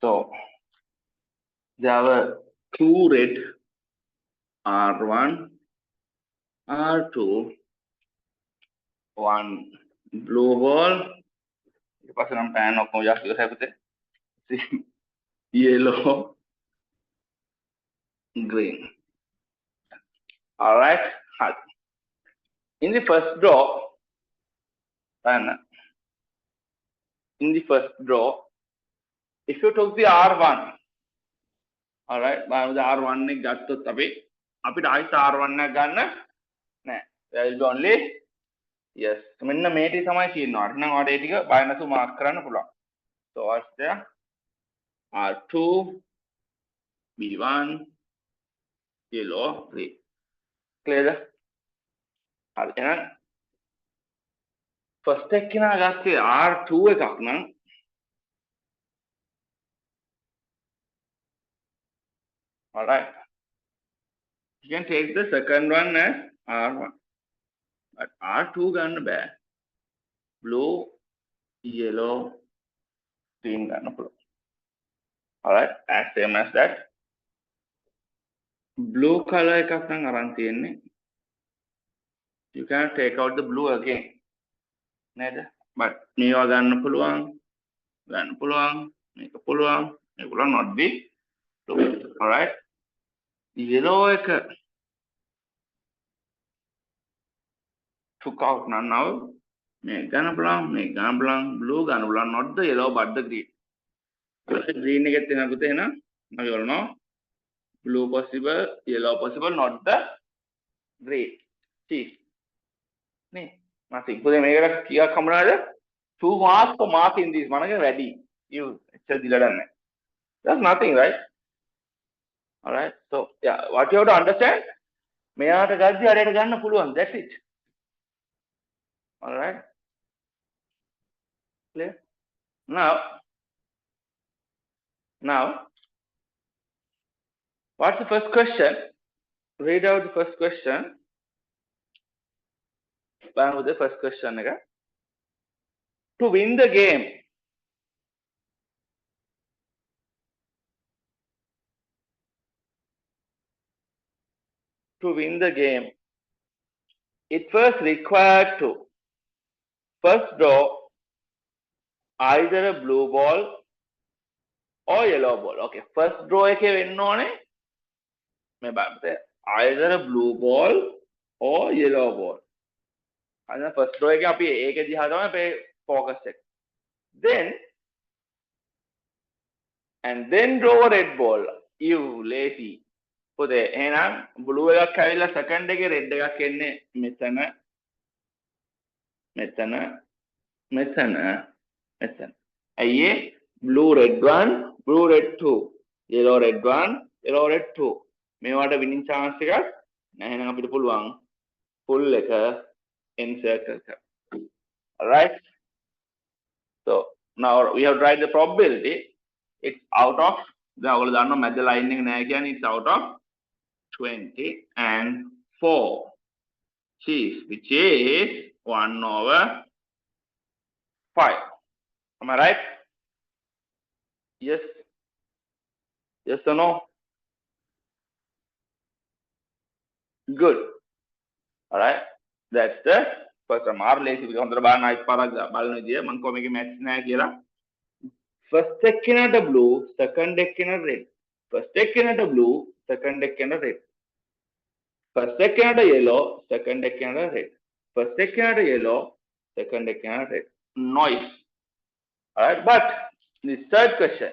So there were two red R1, R2, one blue ball. Lepas nam pan of moja sila saya putih. Yellow, green. All right. In the first draw, in the first draw, if you took the R1, all right, by the R1 ni gatto tapi, api dah R1 na ganna, nah, there will be only yes. Menna meti samai sih no, arna order itu by na tu mark kerana pula. So what's there? R2, B1, yellow, green. Clear? Hal ini first step kena agak R2 ekak nang. All right. You can take the second one as R1. But R2 ganna bad. Blue, yellow, green ganna pula. All right. As same as that. Blue color ekak nang aran tiyenne. You can take out the blue again. Neda. But මේවා ගන්න පුළුවන්. මේක පුළුවන්. not be blue. All right. Yellow එක took out now. Make gonna belong, blue gonna belong, not the yellow but the green. Green එක තියෙන පුතේ එහෙනම් now you all know blue possible, yellow possible, not the green. See. Nee, nothing. පුතේ මේකට කීයක් හම්බුණාද? 2 marks for marking this. මනක වැඩි. You එච්චර දිලා නැහැ. That's nothing, right? All right. So yeah, what you have to understand, මෙයාට ගද්දි අරයට ගන්න පුළුවන්. That's it. All right. Clear? Now, what's the first question? Read out the first question. Bang with the first question again. To win the game, it first required to first draw either a blue ball or yellow ball. Okay, first draw එකේ වෙන්න ඕනේ මේ බලන්න either a blue ball or yellow ball. අන්න first draw එකේ අපි ඒක දිහා තමයි අපේ focus එක. Then draw a red ball. You lazy. පුතේ එහෙනම් blue එකක් ඇවිල්ලා second එකේ red එකක් එන්නේ මෙතන. අයියේ blue red 1, blue red 2, yellow red 1, yellow red 2. මේවට winning chance එකක් නැහැ. එහෙනම් අපිට පුළුවන් full එක encircle එක. All right. So now we have tried the probability. It's out of the ඔයගොල්ලෝ දන්නවා මැද line එක නැහැ කියන්නේ it's out of 20 and 4. Which is 1/5. Am I right? Yes. Yes or no? Good. All right. That's the first one. Mar lazy because හොඳට බලන්න අයිත් පාරක් බලන විදිය මම කො මේකේ මැච් නැහැ කියලා. First එකේනට blue, second එකේනට red. First එකේනට blue, second එකේනට red. First එකේනට yellow, second එකේනට red. First එකේනට yellow, second එකේනට red. Noise. All right. But the third question.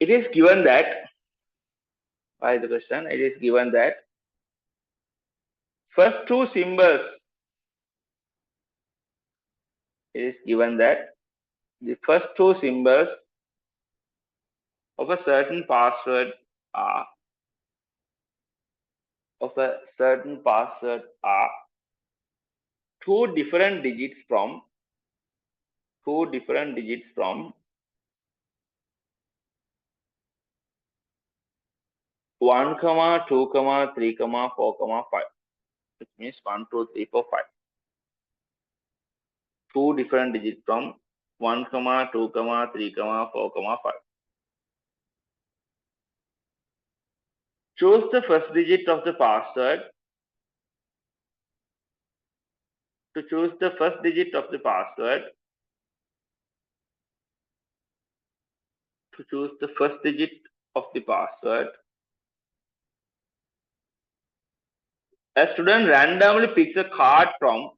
it is given that, by the question, it is given that first two symbols, it is given that the first two symbols of a certain password are two different digits from 1, 2, 3, 4, 5. Which means 1, 2, 3, 4, 5. Two different digits from 1, 2, 3, 4, 5. Choose the first digit of the password. To choose the first digit of the password, a student randomly picks a card from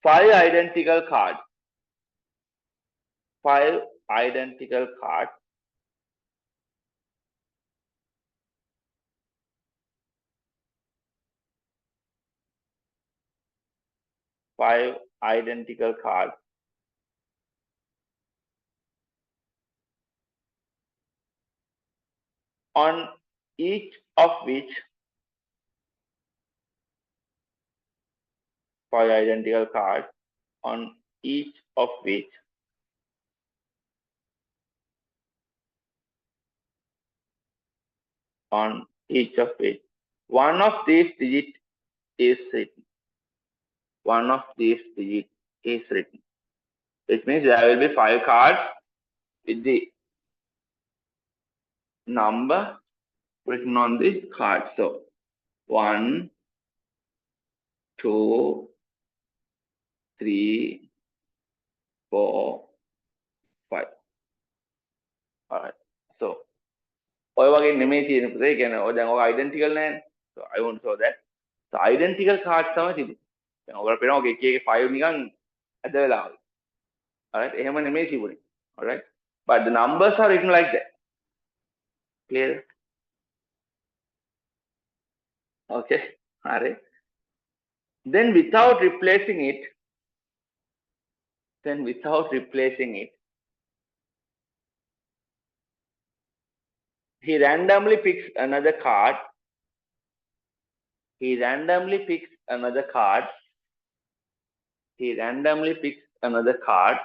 5 identical cards. 5 identical cards. On each of which 5 identical cards, on each of which one of these digits is written. Which means there will be 5 cards with the number written on the card. So 1, 2, 3, 4, 5. Alright. So ඔය වගේ නෙමෙයි තියෙන පුතේ. ඒ කියන්නේ ඔය දැන් ඔය identical නෑනේ. So I won't show that. So identical cards තමයි තිබුණේ. දැන් ඔයගොල්ලෝ පේනවා ඔගේ එක එක 5 නිකන් ඇද වෙලා වගේ. Alright. එහෙම නෙමෙයි තිබුණේ. Alright. But the numbers are written like that. Clear? Okay. Alright. Then without replacing it, he randomly picks another card. He randomly picks another card.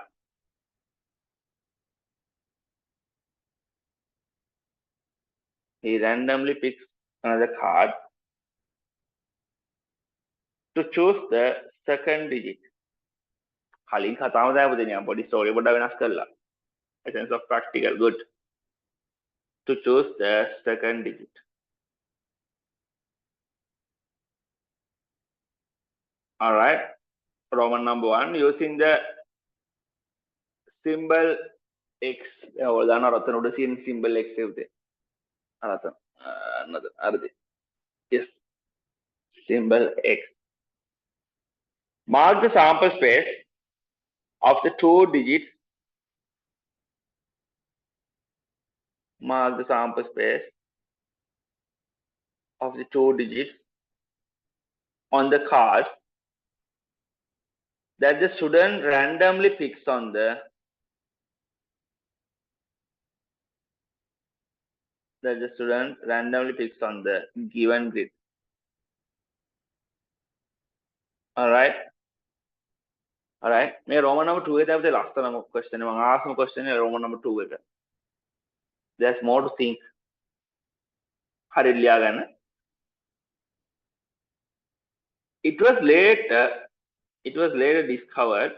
To choose the second digit. කලින් කතාව දාපු දෙනියම් පොඩි story පොඩ්ඩක් වෙනස් කරලා. Essence of practical. Good. To choose the second digit. All right. Roman number 1 using the symbol X. ඔයාලා රතන උඩ තියෙන symbol X එවුතේ. Ratana. අරද. Yes. Symbol X. Mark the sample space of the two digits. Mark the sample space of the two digits on the card that the student randomly picks on the given grid. Alright. මේ Roman number 2 එකේ තමයි ලස්සනම question එක. මම ආසම question එක Roman number 2 එක. There's more to think. හරි ලියා ගන්න. It was later discovered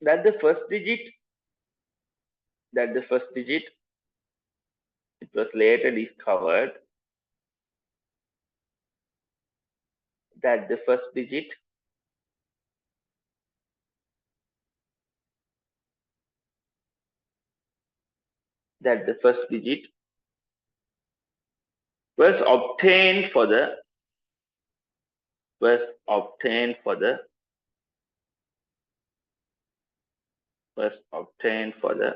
that the first digit that the first digit was obtained for the was obtained for the was obtained for the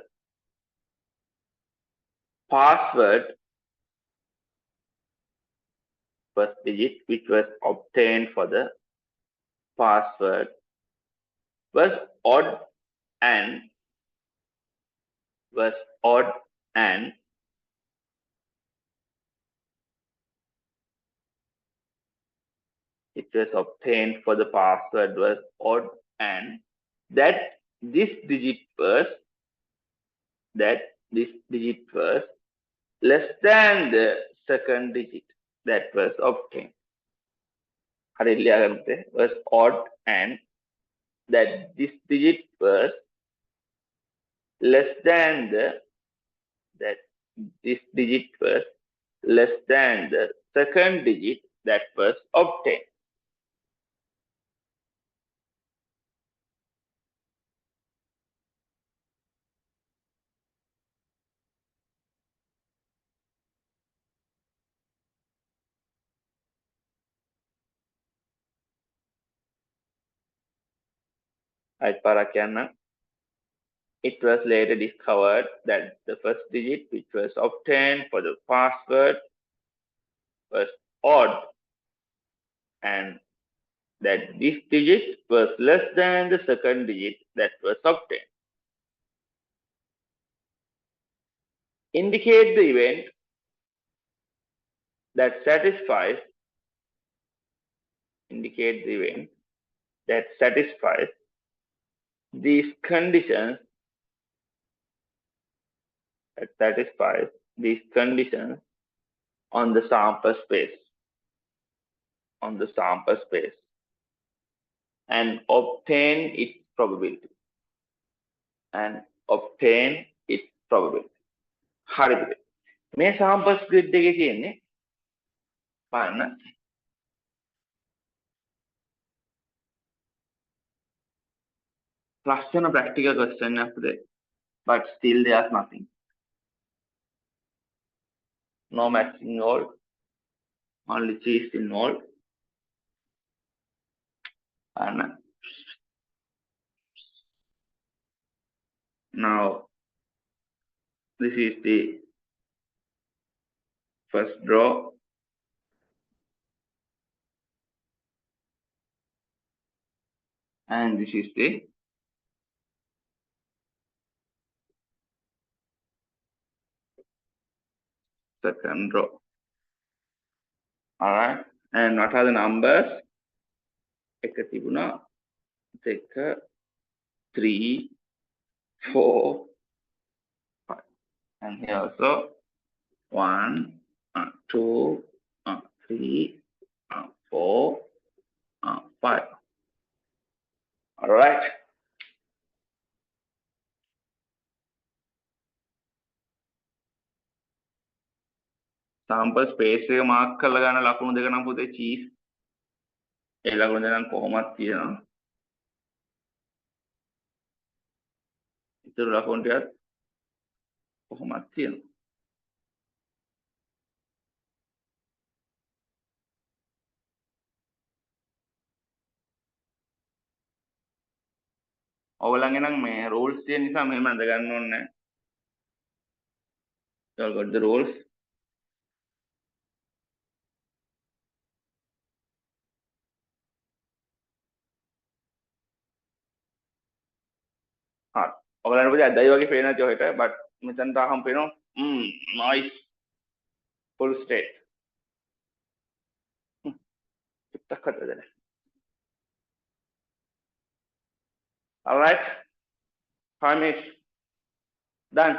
password first digit which was obtained for the password was odd and was odd and it was obtained for the password was odd and that this digit was that this digit was less than the second digit that was obtained. Was odd and that this digit was less than that this digit was less than the second digit that was obtained. It was later discovered that the first digit which was obtained for the password was odd and that this digit was less than the second digit that was obtained. Indicate the event that satisfies these conditions on the sample space and obtain its probability හරිද මේ sample split එකේ තියෙන්නේ බලන්න ලස්සන practical question එකක් පුතේ but still there's nothing no maths involved only cheese involved and now this is the first draw and this is the second row. Alright, and what are the numbers? එක තිබුණා 3 4 5 and here also 1 2 3 4 5. Alright. Sample space එක mark කරලා ගන්න ලකුණු දෙක නම් පුතේ cheese. ඒ ලකුණු දෙක නම් කොහොමද තියෙනවා. ඉතුරු ලකුණු ටිකත් කොහොමද තියෙනවා. ඔයගොල්ලන්ගේ නම් මේ rules තියෙන නිසා මෙහෙම අඳ ගන්න ඕනේ නැහැ. You all got the rules. ඔයගොල්ලන්ට පුතේ අදයි වගේ පේන නැති ඔහෙට but මෙතන තාම පේනවා nice full state. චුට්ටක් හදලා දෙන්න. All right. Finish. Done.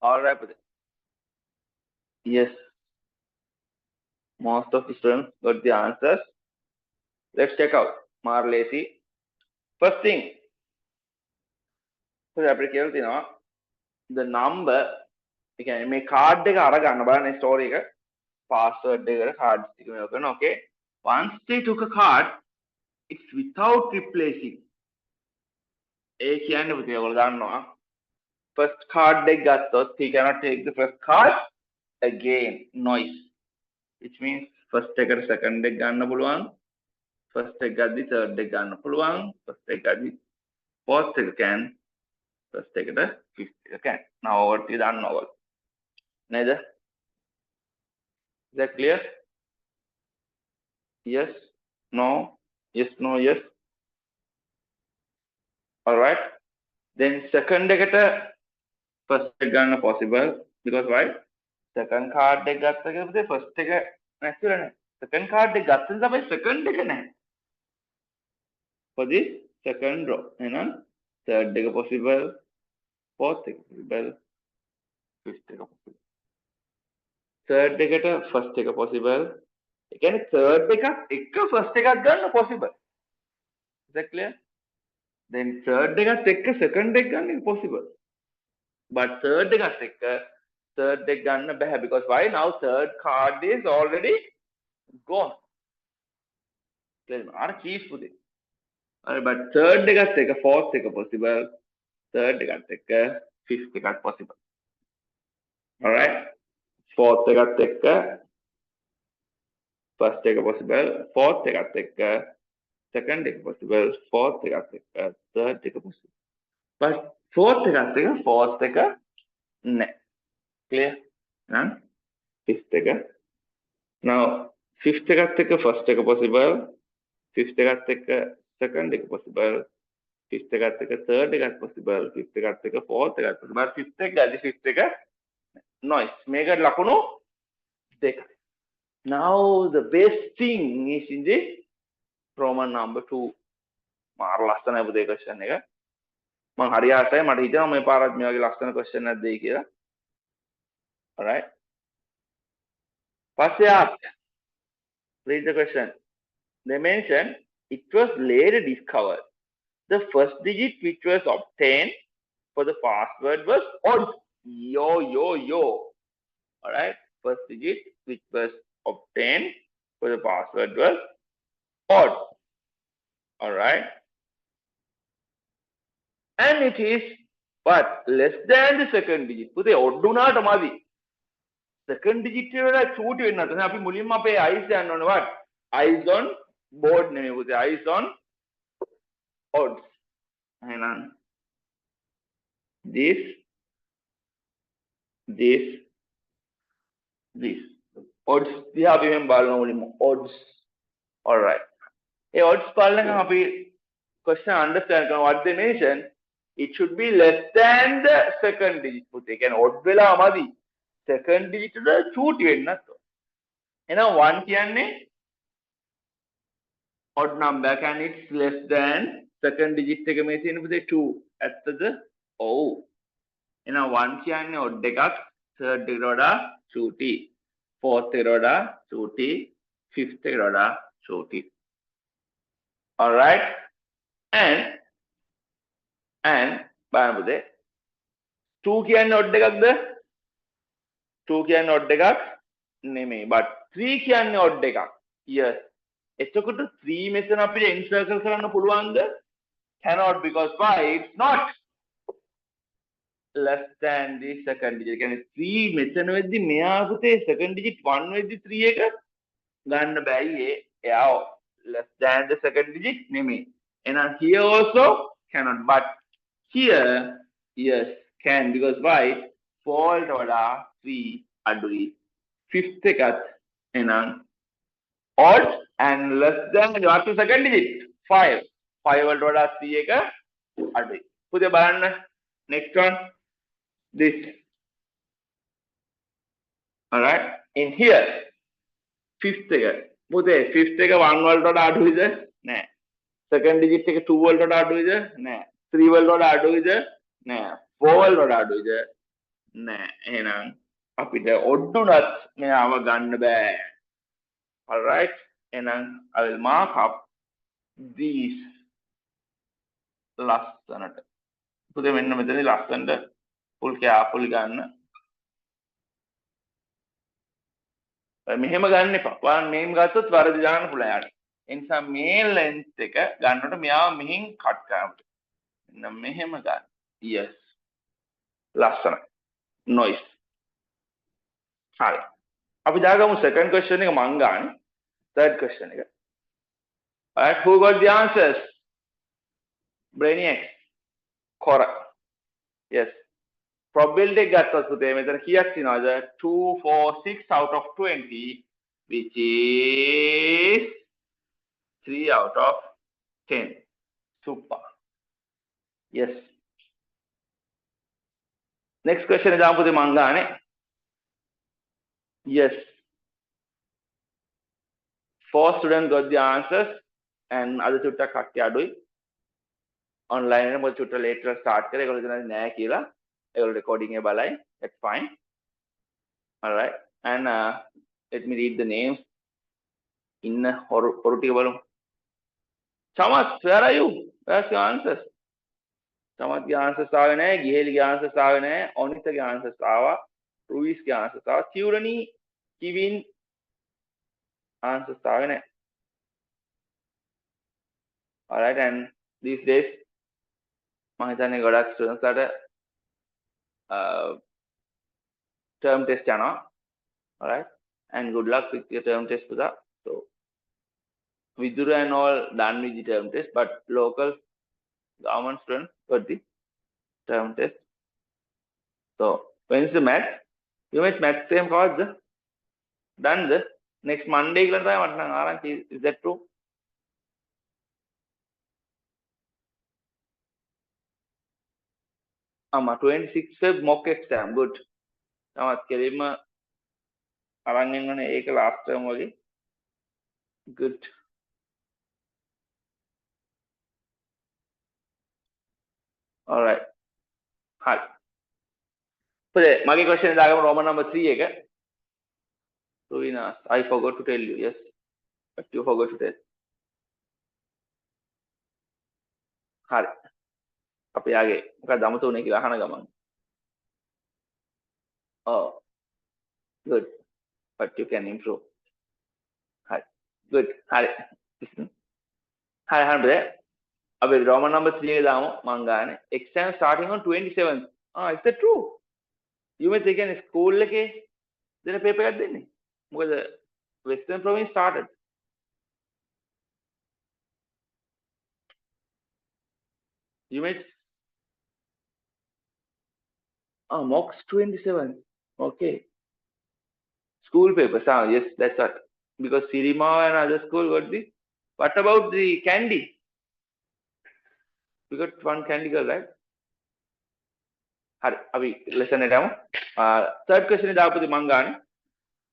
All right. Yes. Most of the students got the answers. Let's check out. Marlesi. First thing. So the number. Okay, මේ card එක අරගන්න බලන්න story එක password එක card ටික මේක කරන okay. Once they took a card, it's without replacing. ඒ කියන්නේ පුතේ ඔයගොල්ලෝ දන්නවා. First card එක ගත්තොත් he cannot take the first card again. Noise. Which means first එකට second එක ගන්න පුළුවන්. First එක ගද්දි third එක ගන්න පුළුවන්. First එක ගද්දි fourth එක can. First එකට fifth එක can. Now over to දන්න ඕගොල්ලෝ. නේද? Is that clear? Yes, no, yes, no, yes. All right. Then second එකට first එක ගන්න possible because why? Second card එක ගත්ත කෙනෙකුට first එක නැතිවලා නැහැ. Second card එක ගත්තද තමයි second එක නැහැ. For this second row. එහෙනම් third එක possible, fourth එක possible, fifth එක possible. Third එකට first එක possible. ඒ කියන්නේ third එකත් එක්ක first එකක් ගන්න possible. Is that clear? Then third එකත් එක්ක second එක ගන්න possible. But third එකත් එක්ක third එක ගන්න බෑ because why? Now third card is already gone. අර keys පුතේ. But third එකත් එක්ක fourth එක possible. Third එකත් එක්ක fifth එකත් possible. All right. Fourth එකත් එක්ක first එක possible. Fourth එකත් එක්ක second එක possible. Fourth එකත් එක්ක third එක possible. But fourth එකත් එක්ක fourth එක නැහැ. Clear? Fifth එක. Now fifth එකත් එක්ක first එක possible. Fifth එකත් එක්ක second එක possible. Fifth එකත් එක්ක third එකත් possible. Fifth එකත් එක්ක fourth එකත් possible. But fifth එක ගාදී fifth එක noise. මේකට ලකුණු දෙක. Now the best thing is in the Roman number 2. මාර ලස්සනයි පුතේ question එක. මම හරියටයි මට හිතෙනවා මේ පාරත් මේ වගේ ලස්සන question එකක් දෙයි කියලා. All right. පස්සේ read the question. They mentioned it was later discovered the first digit which was obtained for the password was odd. Yo. All right. First digit which was obtained for the password was odd. All right. And it is what? Less than the second digit. පුතේ odd උනාට මදි. Second digit වල චූටි වෙන්න නැත්නම් අපි මුලින්ම අපේ eyes යන්න ඕනේ what? Eyes on board නෙමෙයි පුතේ. Eyes on odds. එහෙනම් this odds දිහා අපි මෙහෙම බලන මුලින්ම odds. All right. ඒ odds බලනකම් අපි question understand කරනවා what they mention. It should be less than the second digit. පුතේ කියන්නේ odd වෙලා මදි. Second digit වල චූටි වෙන්නත් ඕන. එහෙනම් 1 කියන්නේ odd number and it's less than second digit එක මේ තියෙන පුතේ 2. ඇත්තද? ඔව්. එහෙනම් 1 කියන්නේ odd එකක්, third එකට වඩා චූටි, fourth එකට වඩා චූටි, fifth එකට වඩා චූටි. All right. And බලන්න පුතේ 2 කියන්නේ odd එකක්ද? 2 කියන්නේ odd එකක් නෙමෙයි. But 3 කියන්නේ odd එකක්. Yes. එතකොට 3 මෙතන අපිට encircle කරන්න පුළුවන්ද? Cannot because why? It's not less than the second digit. කියන්නේ 3 මෙතන වෙද්දි මෙයා පුතේ second digit 1 වෙද්දි 3 එක ගන්න බැයි එයා less than the second digit නෙමෙයි. එහෙනම් here also cannot but here yes can because why? 4 වලට වඩා 3 අඩුයි. fifth එකත් එහෙනම් odd and less than what is second digit? 5. 5 වලට වඩා 3 එක අඩුයි. පුතේ බලන්න next one this. All right. In here fifth එක පුතේ fifth එක 1 වලට වඩා අඩුයිද? නෑ. second digit එක 2 වලට වඩා අඩුයිද? නෑ. 3 වලට වඩා අඩුයිද? නෑ. 4 වලට වඩා අඩුයිද? නෑ. එහෙනම් අපිට ඔඩ්ඩුනත් මෙයාව ගන්න බෑ. Alright. එහෙනම් I will mark up these ලස්සනට. පුතේ මෙන්න මෙතනදී ලස්සනට full careful ගන්න. මෙහෙම ගන්න එපා. ඔයාලා මෙහෙම ගත්තොත් වරදි දාන්න පුළුවන් යාට. ඒ නිසා මේ length එක ගන්නකොට මෙයාව මෙහින් cut කරන්න. මෙන්න මෙහෙම ගන්න. Yes. ලස්සනයි. Noise. හරි. අපි දාගමු second question එක මං ගන්න. Third question එක. Alright, who got the answers? Brainiac. Correct. Yes. Probability ගත්තොත් පුතේ මෙතන කීයක් තියෙනවද? 2, 4, 6 out of 20, which is 3 out of 10. Super. Yes. Next question is පුතේ මං ගානේ. Yes. 4 students got the answers and other චුට්ටක් කට්ටිය අඩුයි. Online එකේ මොකද චුට්ට later start කරේ ඒගොල්ලෝ දෙනා නෑ කියලා. ඒගොල්ලෝ recording එක බලයි. That's fine. All right. And let me read the names. ඉන්න හොරු ටික බලමු. Chamath, where are you? Where's your answers? Chamathගේ answers ආවේ නැහැ. ගිහෙලිගේ answers ආවේ නැහැ. ඔනිතගේ answers ආවා. රුයිස්ගේ answers ආවා. තියුරණී, කිවින් answers ආවේ නැහැ. All right. And these days මම හිතන්නේ ගොඩක් students ලාට term test යනවා. All right. And good luck with your term test පුතා. So Vidura and all done with the term test, but local government students got the term test. So when is the math? You made math same cards? Done the next Monday කියලා තමයි මට නම් ආරංචි. Is that true? ආமா 26 Feb mock exam. Good. තමත් කෙලින්ම අරන් එන්නනේ ඒක last term වගේ. Good. All right. Hi. පුතේ මගේ question දාගමු Roman number 3 එක. Ruinas, I forgot to tell you. Yes. But you forgot to tell. හරි. අපි යාගේ මොකක්ද අමුතු උනේ කියලා අහන ගමන්. Oh. Good. But you can improve. Hi. Good. හරි. හරි හරි. අපි Roman number 3 එක දාමු මං ගානේ. Exam starting on 27th. Is that true? You may think in school එකේ දෙන paper එකක් දෙන්නේ. මොකද Western province started. You may mocks 27th. Okay. School papers. Yes, that's what. Because Sirima and other school got this. What about the candy? We got one candy girl, right? Abhi, listen it down. Third question is Dapati Mangani.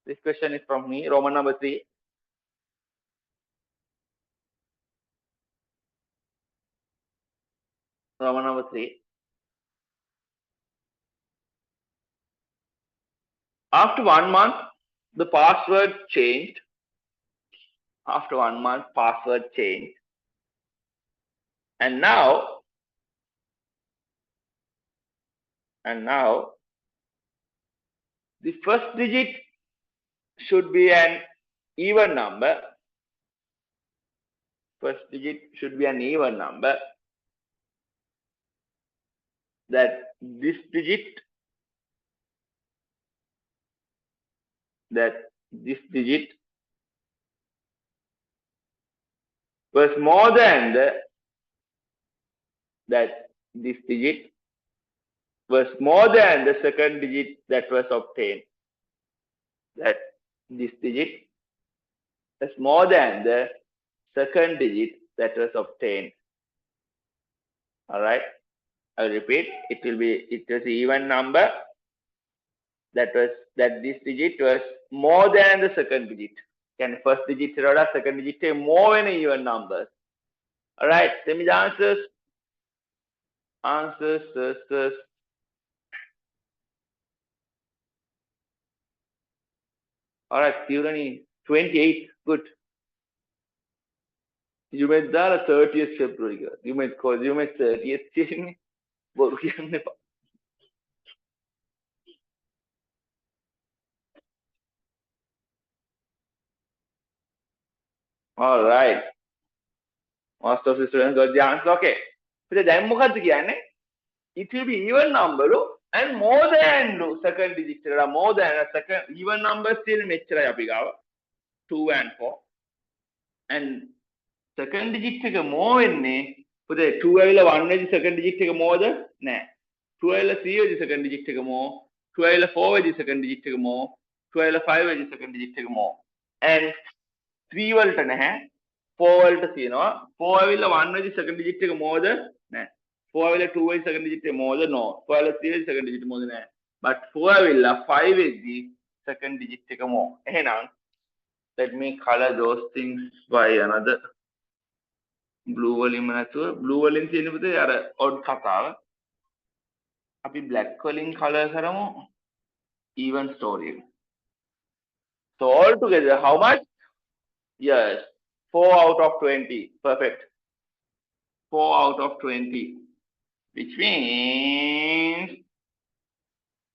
This question is from me, Roman number 3. Roman number 3. After 1 month, the password changed. After 1 month, password changed. And now, the first digit should be an even number. First digit should be an even number. That this digit was more than the second digit that was obtained. That this digit was more than the second digit that was obtained. All right. I'll repeat. It was an even number. That this digit was more than the second digit. Can first digit second digit more than even numbers. All right. Tell me the answers. Answers. All right, Purani, 28. Good. You made that 30th February. You made 30th. All right. Most of the students got the answer. Okay. So then it will be even number and more than second digit. More than a second even number still mecha 2 and 4. And second digit එක more වෙන්නේ පුතේ 2 ඇවිල්ලා 1 වෙදි second digit එක moreද නෑ 2 ඇවිල්ලා 3 වෙදි second digit එක more 2 ඇවිල්ලා 4 වෙදි second digit එක more 2 ඇවිල්ලා 5 වෙදි second digit එක more and 3 වලට නැහැ 4 වලට තියෙනවා 4 ඇවිල්ලා 1 වෙදි second digit එක moreද නෑ 4 ඇවිල්ලා 2 වෙදි second digit එක moreද no 4 ඇවිල්ලා 3 වෙදි second digit moreද නෑ but 4 ඇවිල්ලා 5 වෙදි second digit එක more එහෙනම් let me color those things by another blue වලින්ම නැතුව blue වලින් තියෙන පුතේ අර odd කතාව අපි black වලින් color කරමු even story so all together how much yes 4 out of 20 perfect 4 out of 20 which means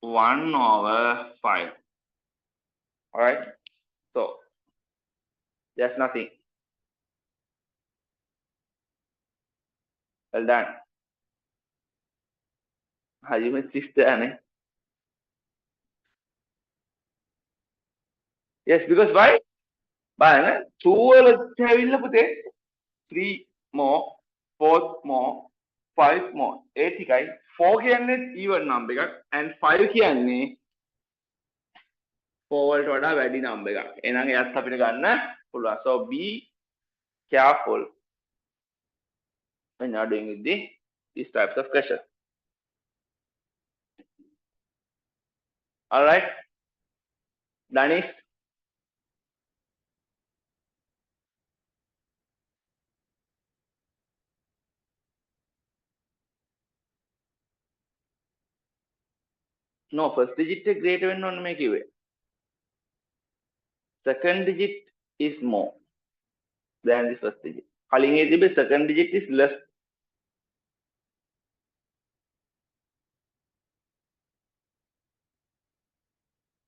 1 over 5 all right so there's nothing well done you missed there yes because why බලන්න 2 වලට ඇවිල්ලා පුතේ 3 more 4 more 5 more ඒ ටිකයි 4 කියන්නේ even number එකක් and 5 කියන්නේ 4 වලට වඩා වැඩි number එකක්. එහෙනම් එයත් අපිට ගන්න පුළුවන්. So be careful when you are doing with these types of questions. All right, Danish. No, first digit is greater than one make it. Second digit is more than the first digit. The second digit is less.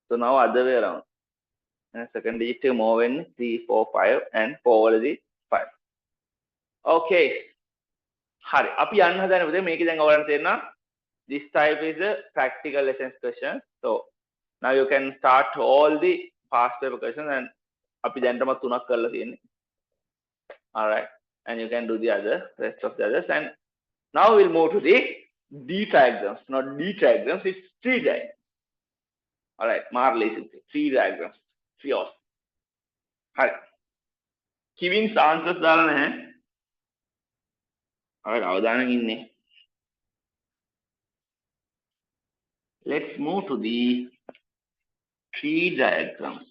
So now other way around. And second digit is more than 3, 4, 5 and 4 already 5. Okay. Hari. අපි යන්න හදන පුතේ මේක දැන් ඔයාලට තේරෙනවා this type is a practical lessons question. So now you can start all the past paper questions and අපි දැන්ටම තුනක් කරලා තියෙන්නේ. All right, and you can do the rest of the others. And now we'll move to the D diagrams. Not D diagrams, it's tree diagrams. All right, Marley, tree diagrams. Three of. All right. Giving answers දාලා නැහැ. All right, අවදානම් ඉන්නේ. Let's move to the tree diagrams.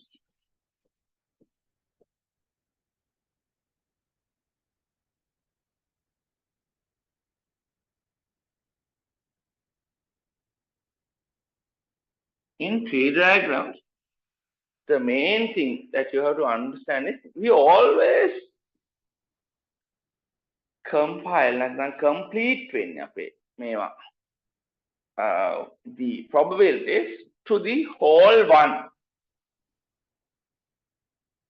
In tree diagrams, the main thing that you have to understand is we always compile නැත්නම් complete වෙන්නේ අපේ මේවා the probabilities to the whole one.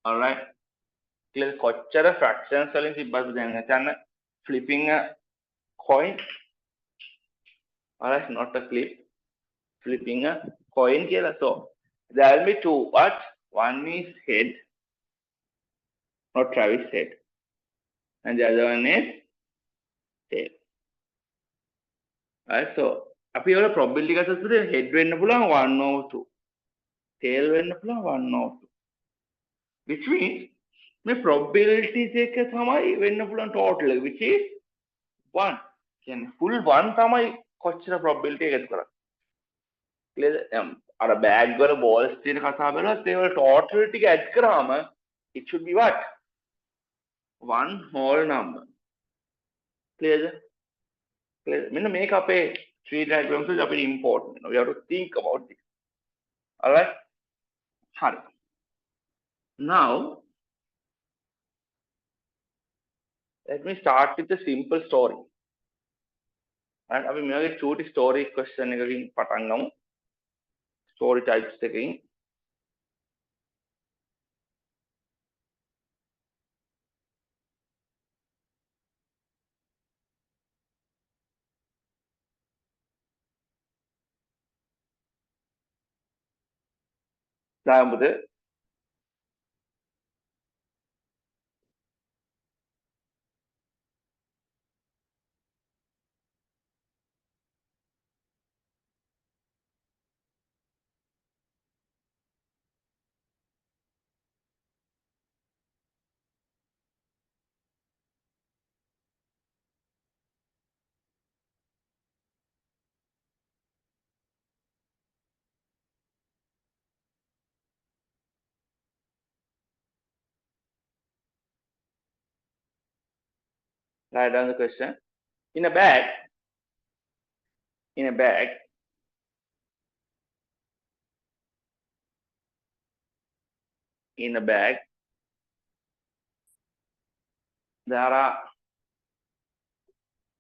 All right, කොච්චර fractions වලින් තිබ්බද දැන් හිතන්න flipping a coin. All right, not a clip, flipping a coin කියලා. So there will be two. What? One is head, not Travis head, and the other one is tail. All right, so අපි වල probability ගත්තොත් head වෙන්න පුළුවන් 1 over 2, tail වෙන්න පුළුවන් 1 over 2, which means මේ probabilities එක තමයි වෙන්න පුළුවන් total එක, which is 1. කියන්නේ full 1 තමයි කොච්චර probability එකද කරන්නේ. clear? අර bag වල balls තියෙන කතාව බලුවත් ඒ වල total ටික add කරාම it should be what? One whole number. Clear? Clear? මෙන්න මේක අපේ tree diagrams අපිට important. We have to think about this. All right? හරි. Now, let me start with a simple story. And අපි මේගේ චූටි story question එකකින් පටන් ගමු. Story types එකකින්. උදාහරණයක් write down the question. In a bag, in a bag, in a bag, there are,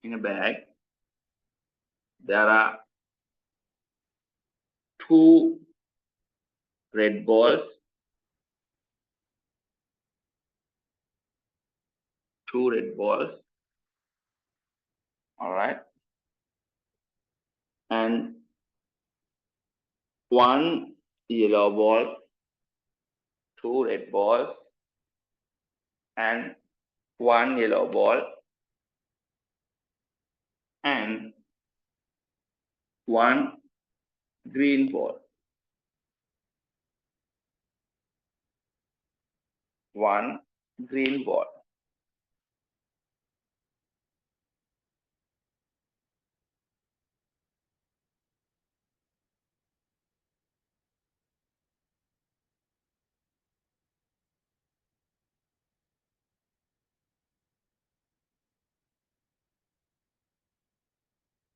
in a bag, there are 2 red balls, 2 red balls, all right, and 1 yellow ball, 2 red balls, and 1 yellow ball, and 1 green ball. 1 green ball.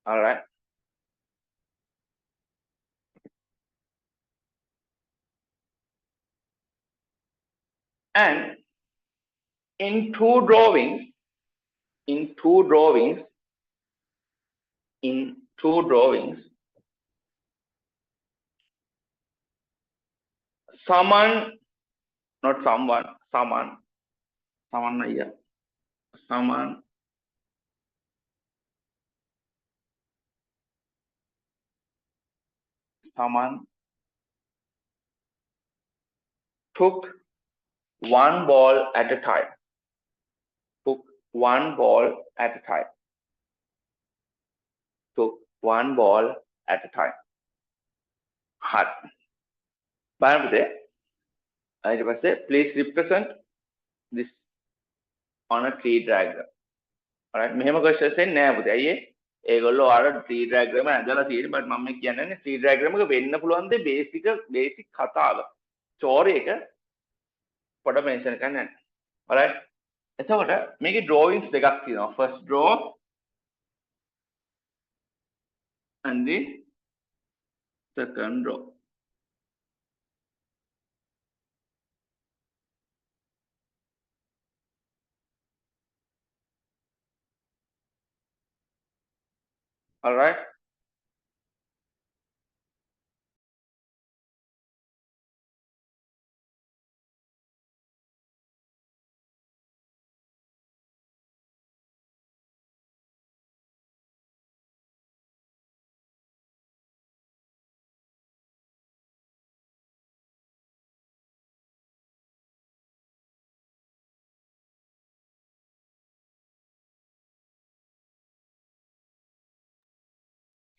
All right. And in 2 drawings, in 2 drawings, in 2 drawings, someone, not someone, someone, someone here, someone took 1 ball at a time. Took 1 ball at a time. Took 1 ball at a time. Hard. Please represent this on a tree diagram. Alright, මෙහෙම questions එන්නේ නෑ පුතේ. අයියේ ඒගොල්ලෝ අර tree diagram ඇඳලා තියෙන්නේ but මම කියන්නේ tree diagram එක වෙන්න පුළුවන් දේ basic කතාව. story එක පොඩ mention කරන්න යන්න. alright. එතකොට මේකේ drawings දෙකක් තියෙනවා. first draw and the second draw. alright.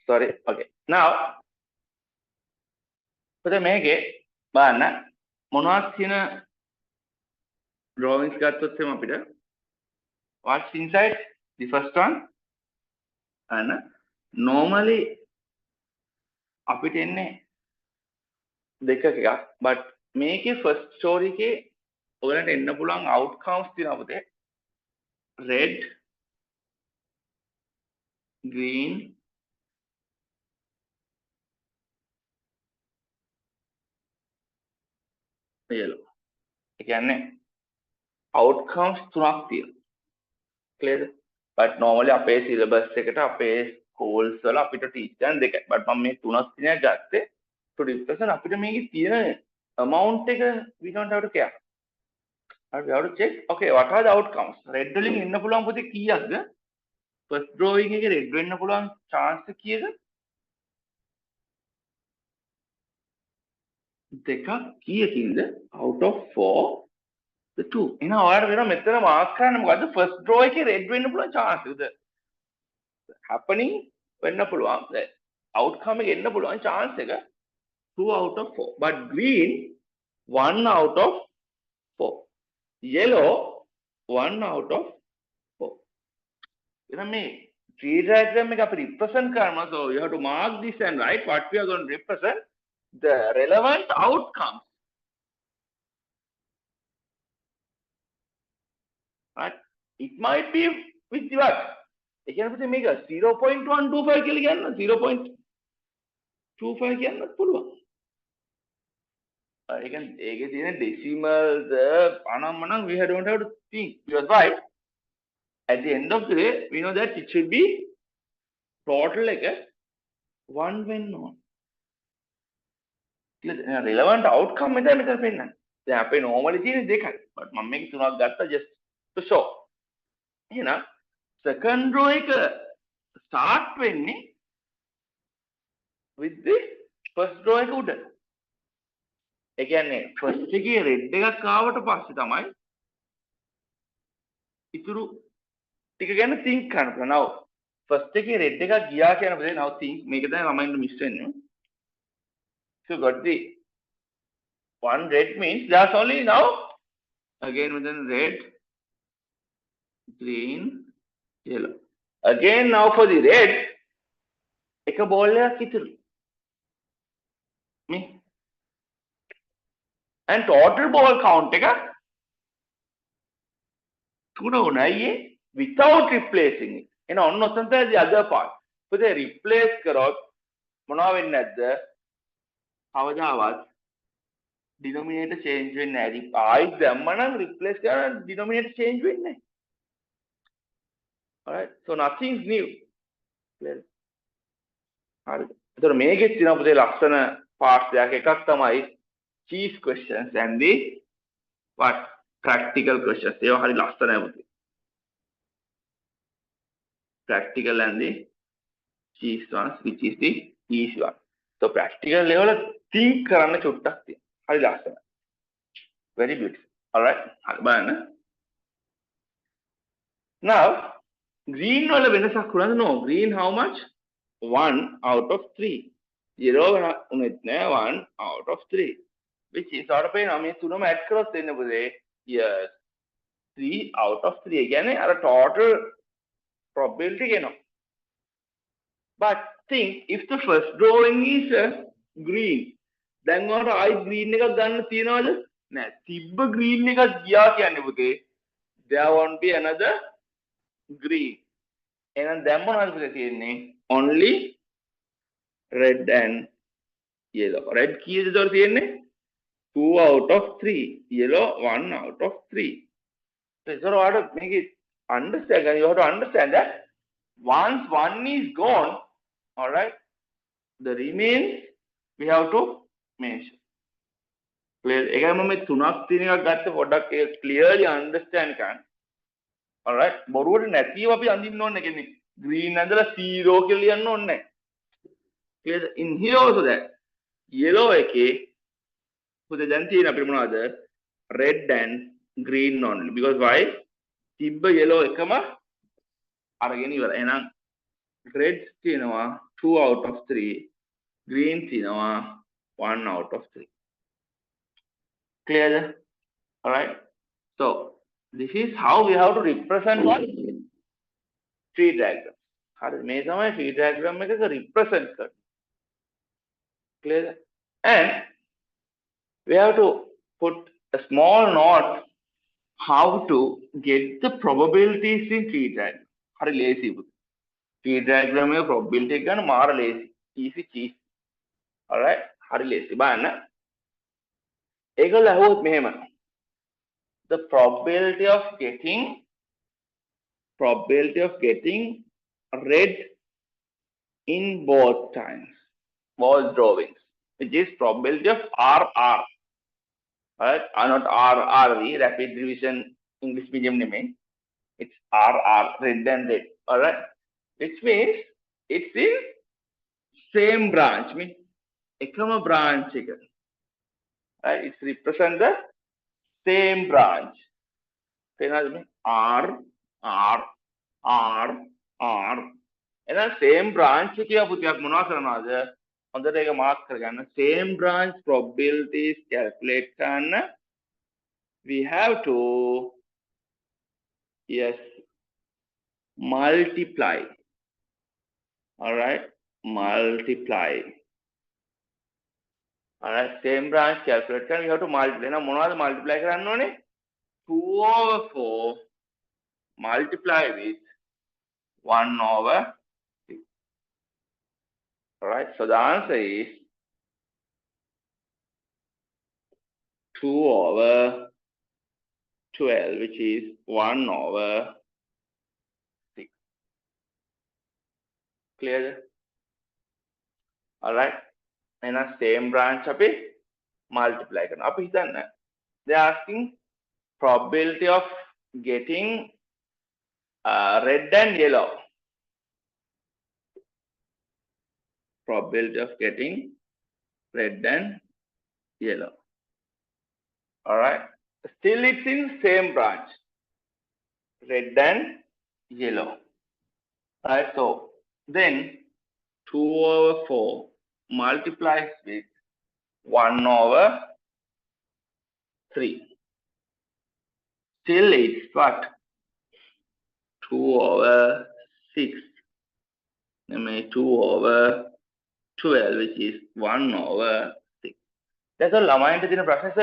Sorry. Okay. Now, පුතේ මේකේ බලන්න මොනවද කියන drawings ගත්තොත් එම අපිට what's inside the first one and normally අපිට එන්නේ දෙකක් but මේකේ first story එකේ ඔයගලන්ට එන්න පුළුවන් outcomes තියෙනවා පුතේ red green yellow ඒ කියන්නේ outcomes තුනක් තියෙනවා. clear? but normally අපේ syllabus එකට අපේ schools වල අපිට teach කරන දෙකයි. but මම මේ තුනක් දිනක් ගත්තේ to discussion අපිට මේකේ තියෙන amount එක we don't have to care. we have to check okay what are the outcomes. red වලින් එන්න පුළුවන් පොතේ කීයක්ද? first drawing එකේ red වෙන්න පුළුවන් chance කීයද? දෙකක් කීයකින්ද? out of 4 the 2. එහෙනම් ඔයාලට වෙනවා මෙතන මාක් කරන්න මොකද්ද? first draw එකේ red වෙන්න පුළුවන් chance උද happening වෙන්න පුළුවන්. outcome එක එන්න පුළුවන් chance එක 2 out of 4. but green 1 out of 4. yellow 1 out of 4. එහෙනම් මේ tree diagram එක අපි represent කරනවා. so you have to mark this and write what we are going to represent the relevant outcomes. right? it might be with what? ඒ කියන්නේ අපිට මේක 0.125 කියලා කියන්න 0.25 කියන්න පුළුවන්. ඒ කියන්නේ ඒකේ තියෙන decimals අනම්මනම් we don't have to think. Because why? At the end of the day we know that it should be total එක 1 වෙන්න ඕන. relevant outcome එක මෙතන පෙන්නන්නේ. දැන් අපේ normally තියෙන දෙකයි. but මම මේක තුනක් ගත්තා just to show. එහෙනම් second row එක start වෙන්නේ with the first row එක උඩ. ඒ කියන්නේ first එකේ red එකක් ආවට පස්සේ තමයි ඉතුරු ටික ගැන think කරන්න පුළුවන්. now first එකේ red එකක් ගියා කියන පදේ now think මේක තමයි ළමයින්ට miss වෙන්නේ. so got the one red means there's only now again within red, green, yellow. again now for the red එක ball එකක් ඉතුරු. මේ and total ball count එක 3 උනායි without replacing it. එන ඔන්න ඔතන තමයි the other part. පුතේ replace කරොත් මොනවා වෙන්නේ නැද්ද? කවදාවත් denominator change වෙන්නේ නැහැ. ආයි දැම්මනම් replace කරන denominator change වෙන්නේ නැහැ. alright so nothing is new. clear? හරි. ඒතර මේකෙත් තියෙනවා පුතේ ලක්ෂණ පාස් දෙකක්. එකක් තමයි cheese questions and the what practical questions. ඒවා හරි ලස්සනයි පුතේ. practical and the cheese ones which is the easy one. so practical level think කරන්න චුට්ටක් තියෙනවා. හරි ලස්සනයි. very beautiful. alright හරි බලන්න. now green වල වෙනසක් උනද? no green how much? 1 out of 3. 0 උනෙත් නෑ 1 out of 3. which is ඔයාලට පේනවා මේ තුනම add කරොත් එන්න පුතේ yes 3 out of 3. ඒ කියන්නේ අර total probability එනවා. but think if the first drawing is green දැන් ඔයාලට ආයි green එකක් ගන්න තියනවද? නෑ. තිබ්බ green එකක් ගියා කියන්නේ පුතේ there won't be another green. එහෙනම් දැන් මොනවද පුතේ තියෙන්නේ? only red and yellow. red කීයද ඒතර තියෙන්නේ? 2 out of 3. yellow 1 out of 3. so what make it understand? You have to understand that once one is gone, all right, the remains we have to mention. clear? එකයි මම මේ තුනක් තියෙන එකක් ගත්ත පොඩ්ඩක් ඒක clearly understand කරන්න. all right බොරුවට නැතිව අපි අඳින්න ඕනේ කියන්නේ green ඇඳලා 0 කියලා ලියන්න ඕනේ නැහැ. clear? in here also that yellow එකේ පුතේ දැන් තියෙන අපිට මොනවද? red and green only. because why? තිබ්බ yellow එකම අරගෙන ඉවරයි. එහෙනම් red තියෙනවා 2 out of 3. green තියෙනවා 1 out of 3. clear? all right so this is how we have to represent one tree diagram. හරි මේ තමයි tree diagram එකක represent කරන්නේ. clear? and we have to put a small note how to get the probabilities in tree diagram. හරි ලේසි පුතේ. tree diagram එකේ probability එක ගන්න මාර ලේසි. easy cheese. all right හරි ලේසි. බලන්න. ඒකල අහුවොත් මෙහෙම. the probability of getting red in both drawings, which is probability of RR. Right? Not RRE, rapid revision English medium name. It's RR, red and red. Alright? Which means it's in same branch. Means ekama branch. Right? It's represent the same branch. R, R, R, R. And then same branch on the mark same branch probabilities calculate we have to multiply. Alright, multiply. Alright, same branch calculate we have to multiply. Now multiply 2/4 multiply with 1/6. Alright, so the answer is 2/12, which is 1/6. Clear? Alright, and a same branch multiply. They are asking probability of getting red and yellow. Probability of getting red and yellow. Alright. Still it's in same branch. Red and yellow. Alright, so then 2/4 multiplies with 1/3. Still it's what? 2/6. 2/12, which is 1/6. That's all. Lamai in process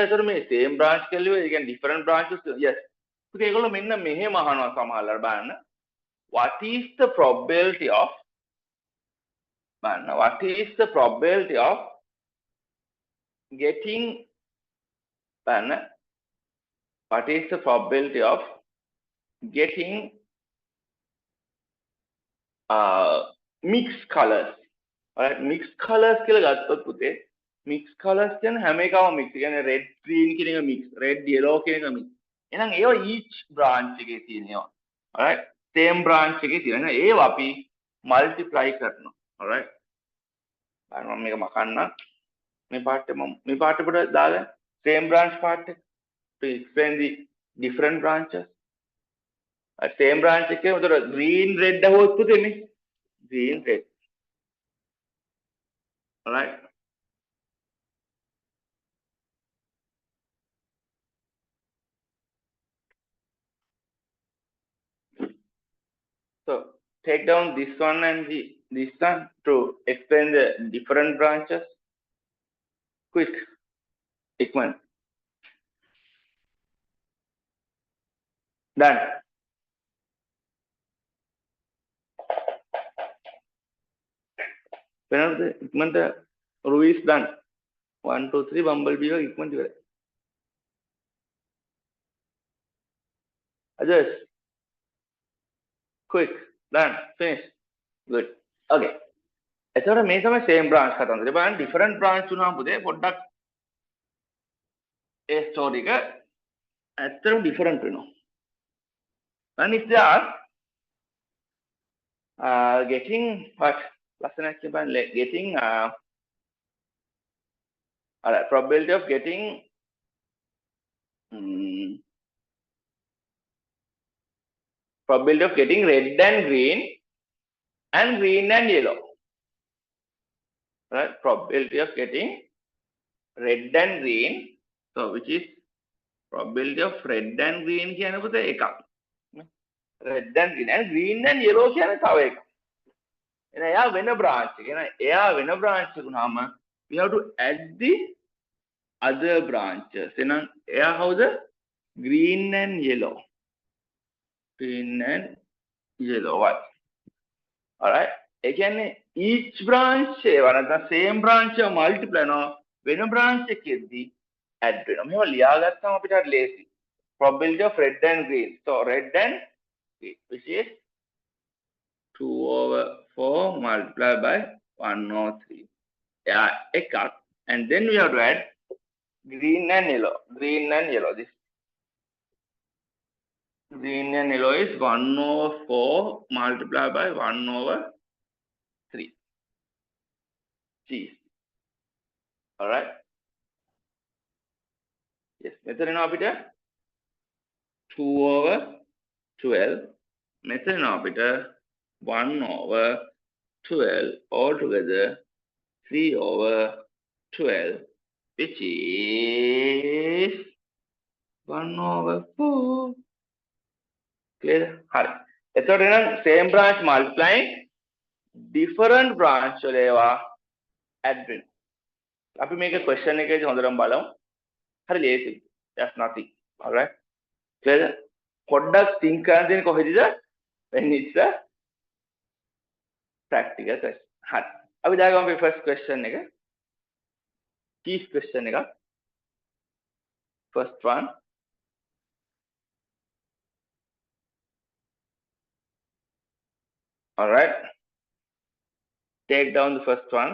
same branch you can different branches. Yes. What is the probability of getting mixed colors? Alright, mixed colors mixed colors can have mix. Red, green mix, red, yellow mix. Each branch alright, same branch multiply alright. Same branch part to explain the different branches. Same branch green, red, green, red. Alright. So take down this one and this one to explain the different branches. Quick. Ikman. Done. When Ikman the RRE is done. 1, 2, 3 bumblebee Ikman. Adjust. Quick. Done. Finish. Good. Okay. It's not a same branch. Different branch product a story. It's different. And if they are getting what? Getting probability of getting red and green and yellow. Right? Probability of getting red and green. So which is probability of red and green red and green and yellow when a branch we have to add the other branches. How the green and yellow. What? Alright. Again, each branch the same branch multiply when a branch add lazy. probability of red and green. So red and green, which is 2/4 multiplied by 1/3. Yeah, a cut. And then we have to add green and yellow. Green and yellow. This green and yellow is 1/4 multiplied by 1/3. Cheese. Alright. Yes. මෙතන එනවා අපිට 2/12. මෙතන එනවා අපිට 1/12 altogether 3/12, which is 1/4. Clear? හරි. එතකොට එහෙනම් same branch multiplying different branch වල ඒවා add වෙනවා. අපි මේක question එකේදී හොඳටම බලමු. හරි ලේසියි. That's nothing. All right? Clear? පොඩ්ඩක් think කරන්න තියෙන කොහෙදද? When it's a practical question. හරි. අපි දාගමු අපේ first question එක. Chief question එක. First one. All right. Take down the first one.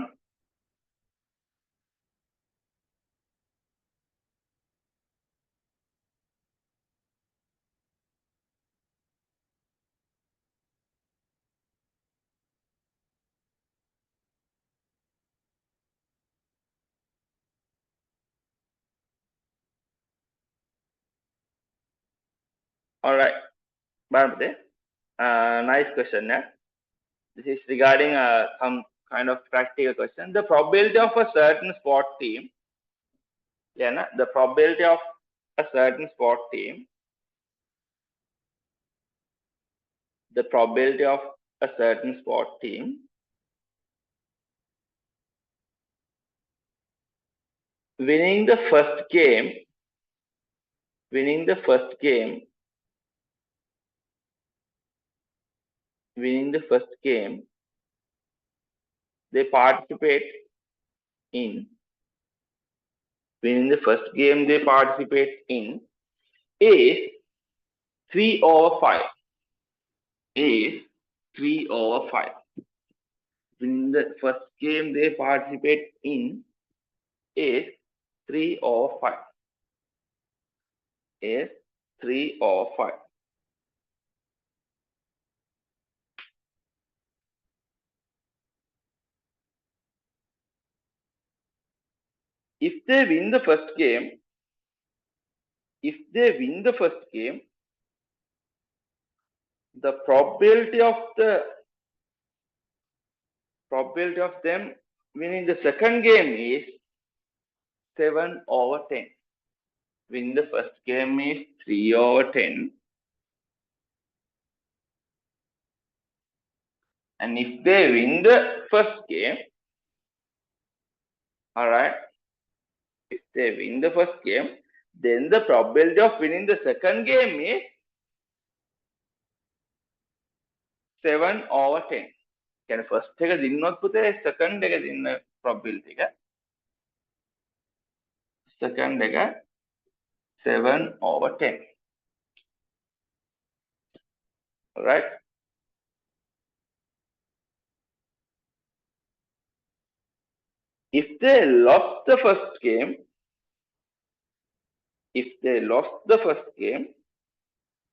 All right. Nice question. Yeah? This is regarding some kind of practical question. The probability of a certain sport team. Yeah, the probability of a certain sport team. The probability of a certain sport team winning the first game. Winning the first game they participate in. Winning the first game they participate in is 3/5. Is 3/5. Winning the first game they participate in is 3/5. Is 3/5. If they win the first game, the probability of them winning the second game is 7/10. Win the first game is 3/10. And if they win the first game, all right, if they win the first game, then the probability of winning the second game is 7/10. Can first එක දින්නොත් පුතේ second එක දින්න probability එක. Second එක 7/10. All right. If they lost the first game,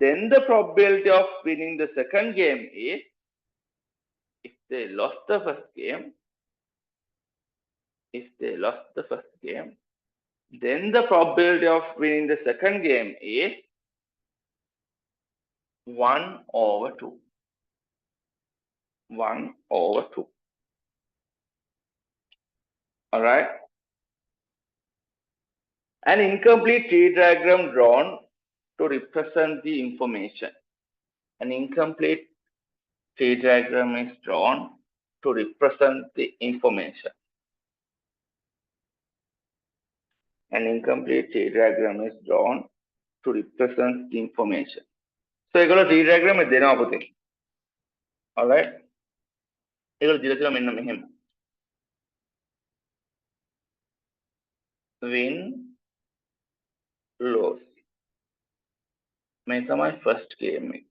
then the probability of winning the second game is, if they lost the first game, then the probability of winning the second game is 1/2. 1/2. All right. An incomplete tree diagram drawn to represent the information. An incomplete tree diagram is drawn to represent the information. An incomplete tree diagram is drawn to represent the information. So, ඒගොල්ලෝ tree diagram එක දෙනවා පුතේ. All right. ඒගොල්ලෝ දීලා තියෙනවා මෙන්න මෙහෙම. Win, lose. මේ තමයි first game එක.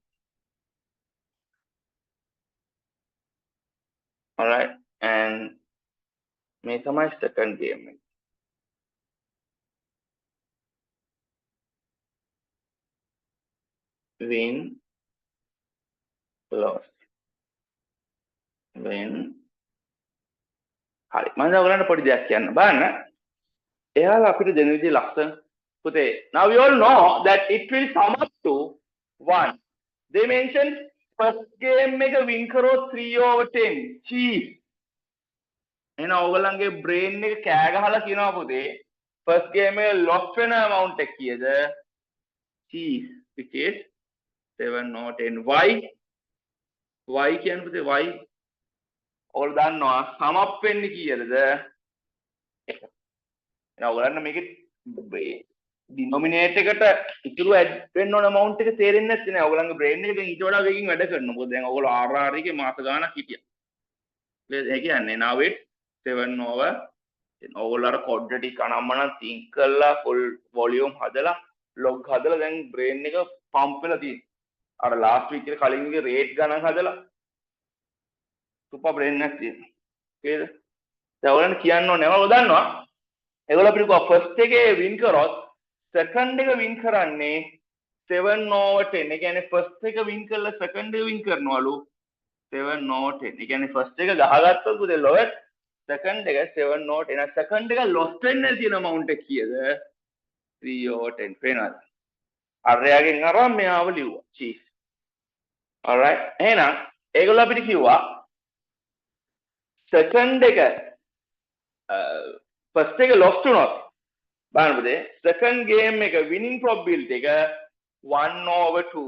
Alright, and මේ තමයි second game එක. Win, loss, win. හරි. මම දැන් ඔයගලන්ට පොඩි දෙයක් කියන්න. බලන්න. එයාලා අපිට දෙන විදිහ ලක්ෂණ පුතේ. Now you all know that it will sum up to 1. They mentioned first game එක win කරොත් 3/10. Cheese. එහෙනම් ඔයගලන්ගේ brain එක කෑ ගහලා කියනවා පුතේ first game එක loss වෙන amount එක කීයද? Cheese. Which is 7/10. Why? Why කියන්නේ පුතේ why? ඔයගොල්ලෝ දන්නවා sum up වෙන්නේ කීයද? එහෙනම් ඔයගලන්ට මේකේ denominator එකට ඉතුරු add වෙන්න ඕන amount එක තේරෙන්නේ නැත්නම් නෑ. ඔයගලන්ගේ brain එක දැන් ඊට වඩා වෙගින් වැඩ කරනවා. මොකද දැන් ඔයගොල්ලෝ RRE එකේ මාස ගාණක් හිටියා. ඒ කියන්නේ now it 7/10. ඔයගොල්ලෝ අර quadratic අනම්මනම් think කරලා full volume හදලා log හදලා දැන් brain එක pump වෙලා තියෙනවා. අර last week එකේ කලින් එකේ rate ගණන් හදලා super brain එකක් තියෙනවා. හරිද? දැන් ඔයගලන්ට කියන්න ඕනේ ඔයගොල්ලෝ දන්නවා ඒගොල්ලෝ අපිට කිව්වා first එකේ win කරොත් second එක win කරන්නේ 7/10. ඒ කියන්නේ first එක win කරලා second එක win කරනවලු 7/10. ඒ කියන්නේ first එක ගහගත්තොත් පුතේ lowest second එක 7/10. එහෙනම් second එක loss වෙන්න තියෙන amount එක කීයද? 3/10 වෙනවද? අරයාගෙන් අරන් මෙයාව ලිව්වා. cheese. alright. එහෙනම් ඒගොල්ලෝ අපිට කිව්වා second එක first එක loss වුණොත් බලන්න පුතේ second game එක winning probability එක 1/2.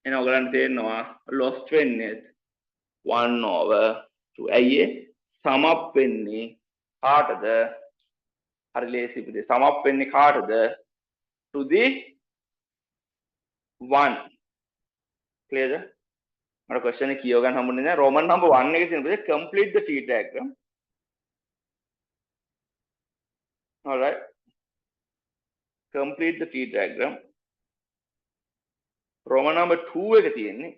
එහෙනම් ඔයගලන්ට තේරෙනවා loss වෙන්නේ 1/2. ඇයි ඒ sum up වෙන්නේ කාටද? හරි ලේසි පුතේ. sum up වෙන්නේ කාටද? to the 1. clearද? මට question එක කියව ගන්න හම්බුනේ නැහැ. Roman number 1 එකේ තියෙන පුතේ complete the T diagram. alright, complete the T diagram. Roman number 2 එක තියෙන්නේ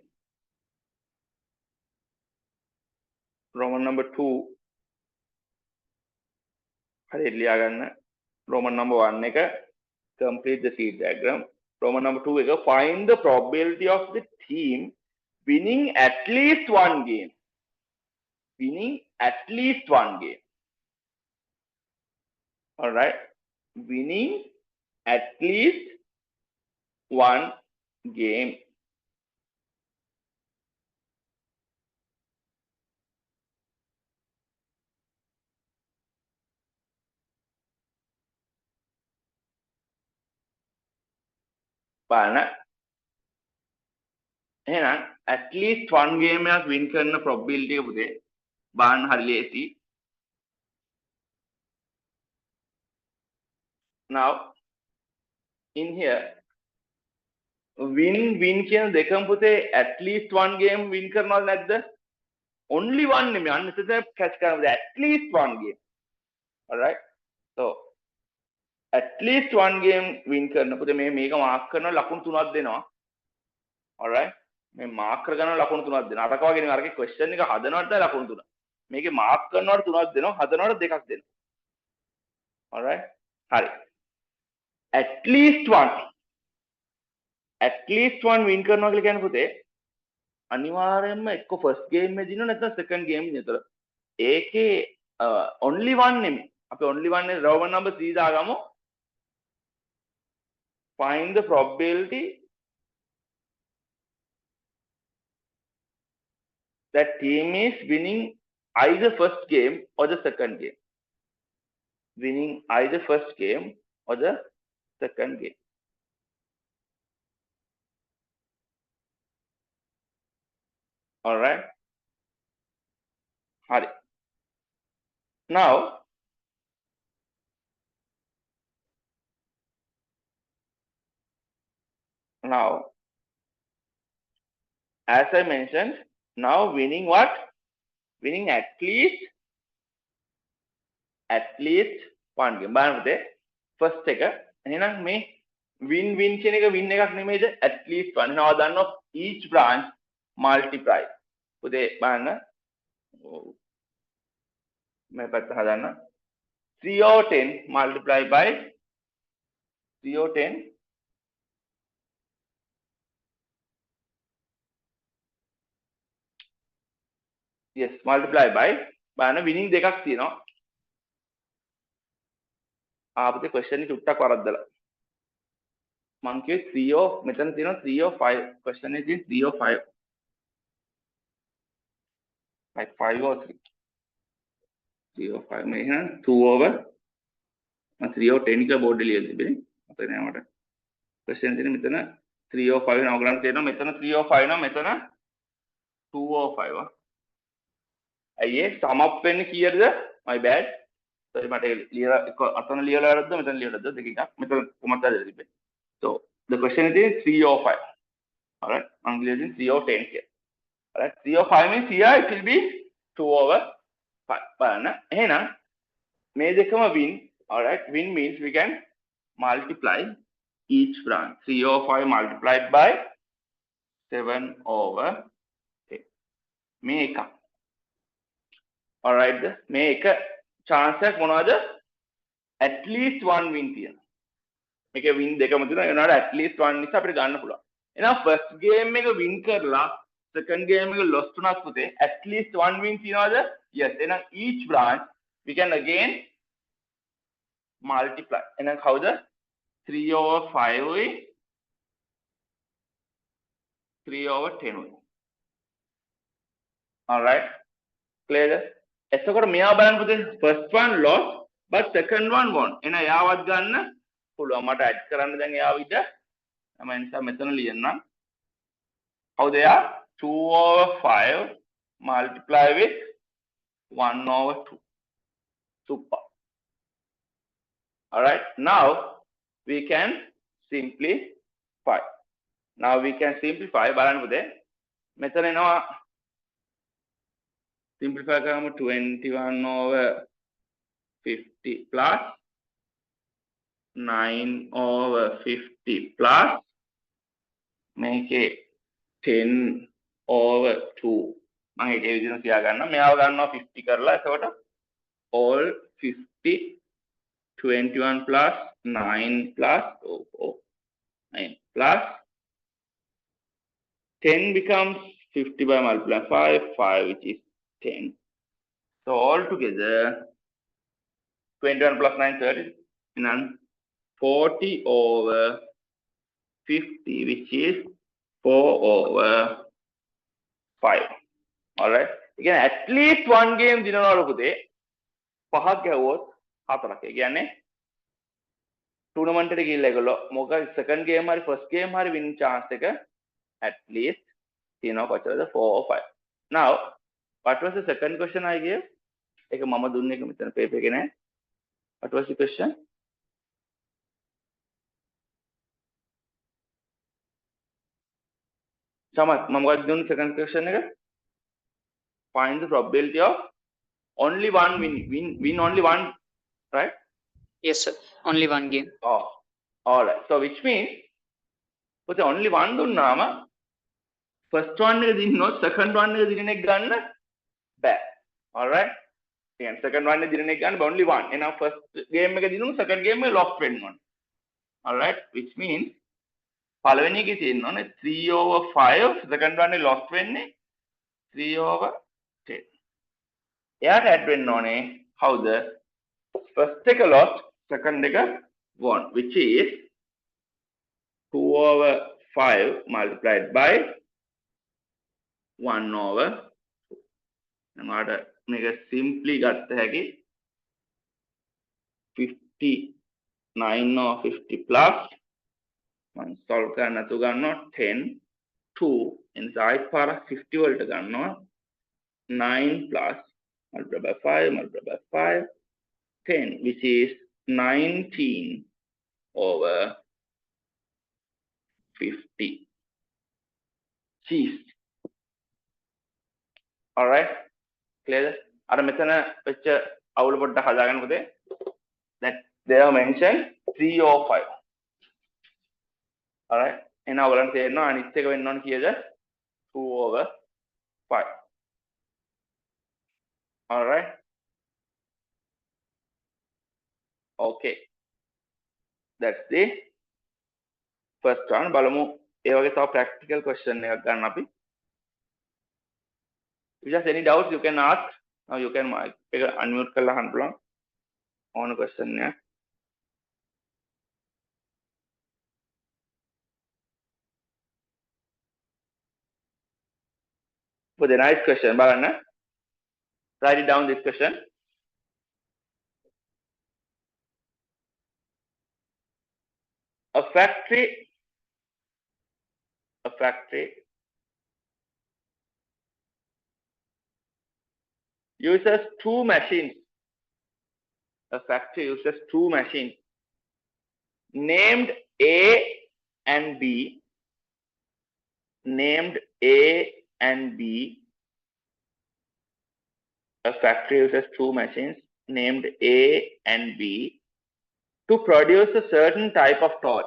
Roman number 2 හරි ලියා ගන්න. Roman number 1 එක complete the T diagram. Roman number 2 එක find the probability of the team winning at least one game. Winning at least one game. alright, winning at least one game. බලන්න එහෙනම් at least one game එකක් win කරන probability එක පුතේ බලන්න හරි ලේසි. now in here win කියන දෙකම පුතේ at least one game win කරනවද නැද්ද? only one නෙමෙයි අන්න එතන catch කරගන්න at least one game. alright, so at least one game win කරන පුතේ මේක මාක් කරනවා ලකුණු 3ක් දෙනවා. alright, මේ මාක් කරගන්න ලකුණු 3ක් දෙනවා. අරක වගේ නෙමෙයි අරගේ question එක හදනවට ලකුණු 3. මේකේ මාක් කරනවට 3ක් දෙනවා, හදනවට 2ක් දෙනවා. alright, හරි. at least one win කරනවා කියලා කියන්නේ පුතේ අනිවාර්යයෙන්ම එක්ක first game එකේ දිනන නැත්නම් second game එකේ දිනතර. ඒකේ only one නෙමෙයි. අපි only one නේ Roman number 3 දාගමු. find the probability that team is winning either first game or the second game. Winning either first game or the second game. alright, හරි. now as I mentioned, now winning what? Winning at least one game. බලන්න පුතේ first එක එහෙනම් මේ win කියන එක win එකක් නෙමෙයිද at least one එනවා දන්නවා each branch multiply පුතේ බලන්න මේ පැත්ත හදන්න 3 over 10 multiply by 3 over 10 yes multiply by බලන්න winning දෙකක් තියෙනවා ආපුතේ question එක චුට්ටක් වරද්දලා මං කිව්වේ 3 of මෙතන තියෙනවා 3 of 5 question එකේ 3 of 5 like 5 or 3 3 of 5 මේ එහෙනම් 2 over 3 over 10 කියලා බෝඩ් එක ලියලා තිබෙන්නේ අපේ නෑ මට question තියෙන මෙතන 3 over 5 වෙනවා ඔයගලන්ට තේරෙනවා මෙතන 3 over 5 නම් මෙතන 2 over 5 අයියේ sum up වෙන්නේ කීයද my bad sorry මට ලියලා අතන ලියලා වැරද්ද මෙතන ලියලා වැරද්ද දෙක එකක් මෙතන කොහොමද තිබෙන්නේ so the question is 3 over 5 all right I'm using 3 over 10 here all right 3 over 5 means here it will be 2 over 5 බලන්න එහෙනම් මේ දෙකම win all right win means we can multiply each branch 3 over 5 multiplied by 7 over 10 මේ එක all right මේ එක chance එකක් මොනවද at least one win තියෙනවා මේකේ win දෙකම තියෙනවා ඒ වුණාට at least one නිසා අපිට ගන්න පුළුවන් එහෙනම් first game එක win කරලා second game එක lost වුණත් පුතේ at least one win තියනවාද yes එහෙනම් each branch we can again multiply එහෙනම් කවුද 3 over 5 උයි 3 over 10 උයි all right clear එතකොට මෙයා බලන්න පුතේ first one lost but second one won එහෙනම් එයාවත් ගන්න පුළුවන් මට ඇඩ් කරන්න දැන් එයා විදිහ මම නිසා මෙතන ලියන්නම් how they are 2 over 5 multiply with 1 over 2 super all right now we can simplify බලන්න පුතේ මෙතන එනවා simplify කරාම 21 over 50 plus 9 over 50 plus මේකේ 10 over 2 මම ඒකේ විදිහට තියා ගන්නවා මෙයාව ගන්නවා 50 කරලා එතකොට all 50 21 plus 9 plus 9 plus 10 becomes 50 by multiply 5 which is 10 so all together 21 plus 9 30 and 40 over 50 which is 4 over 5 all right again at least one game දිනනවලු පුතේ පහක් ගැවුවොත් හතරක් ඒ කියන්නේ ටූර්නමන්ට් එකට ගිහිල්ලා ඒගොල්ලෝ මොකද second game හරි first game හරි win chance එක at least තියෙනවා කොච්චරද 4 or 5 now what was the second question I gave ඒක මම දුන්නේ එක මෙතන paper එකේ නෑ what was the question Samat, mom got done second question again. Find the probability of only one win only one, right? Yes, sir. Only one game. Oh, all right. So which means, but only one do nama. First one is in no, second one is in a gun. Bad. All right. And second one is in a gun, but only one. And now first game is second game is lost one. All right. Which means. පළවෙනි එකේ තියෙනවනේ 3 over 5 second one එක lost වෙන්නේ 3 over 10 එයාට add වෙන්න ඕනේ howද first එක lost second එක won which is 2 over 5 multiplied by 1 over 2 නමාට මේක simply ගත්ත හැකි 59 or 50 plus man solve කරන්න තු ගන්නවා 10 2 inside පාර 50 වලට ගන්නවා 9 plus multiplied by 5 multiplied by 5 10 which is 19 over 50 cheese all right clear අර මෙතන වෙච්ච අවුල පොඩ්ඩක් හදාගන්න පුතේ that they are mentioned 3 or 5 alright එහෙනම් ඔයගලන්ට තේරෙනවා අනිත් එක වෙන්න ඕන කීයද 2/5 alright okay that's the first one බලමු ඒ වගේ තව practical question එකක් ගන්න අපි if you have any doubts you can ask now you can එක unmute කරලා අහන්න පුළුවන් ඕන question එක for the nice question බලන්න write it down this question a factory uses two machines named A and B a factory uses two machines named A and B to produce a certain type of toy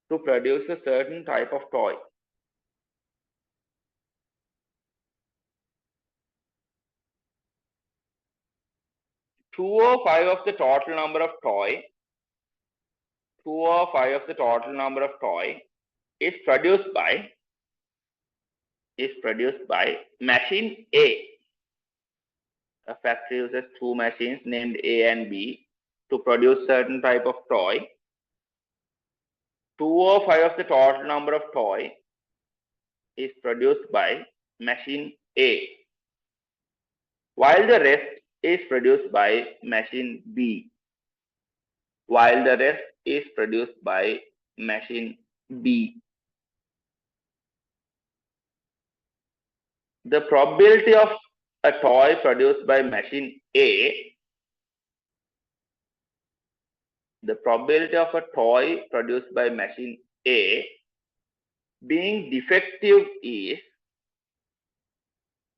to produce a certain type of toy. 2/5 of the total number of toy, 2/5 of the total number of toy is produced by machine A. A factory uses two machines named A and B to produce certain type of toy. 2/5 of the total number of toy is produced by machine A, while the rest is produced by machine B. While the rest is produced by machine B. The probability of a toy produced by machine A, the probability of a toy produced by machine A being defective is,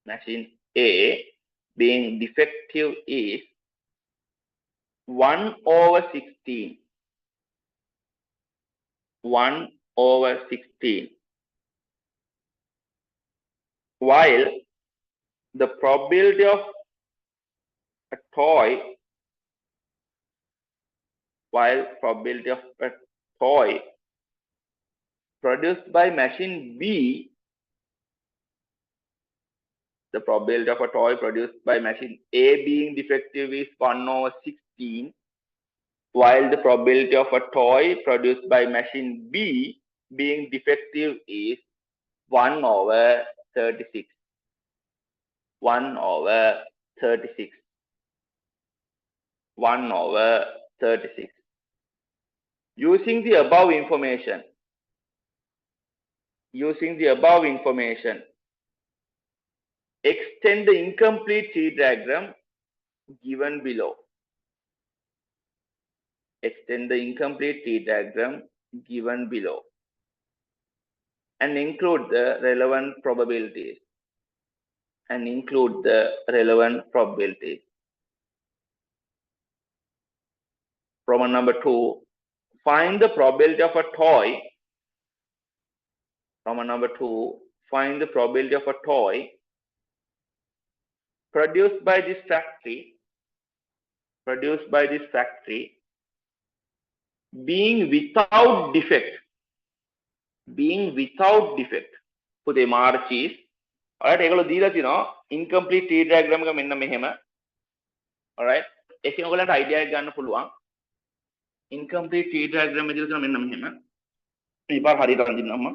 machine A being defective is 1/16. 1/16. While the probability of a toy produced by machine B, the probability of a toy produced by machine A being defective is 1/16, while the probability of a toy produced by machine B being defective is 1/36. 1/36. 1/36. Using the above information, extend the incomplete tree diagram given below. Extend the incomplete tree diagram given below and include the relevant probabilities. Problem number 2. Find the probability of a toy. Problem number 2. Find the probability of a toy produced by this factory being without defect. පුතේ මාර්චීස් alright ඒගොල්ලෝ දීලා තිනවා incomplete tree diagram එක මෙන්න මෙහෙම alright ඒකෙන් ඔයගලන්ට idea එක ගන්න පුළුවන් incomplete tree diagram එක දීලා තිනවා මෙන්න මෙහෙම මේ පාර හරියට අඳින්නම් මම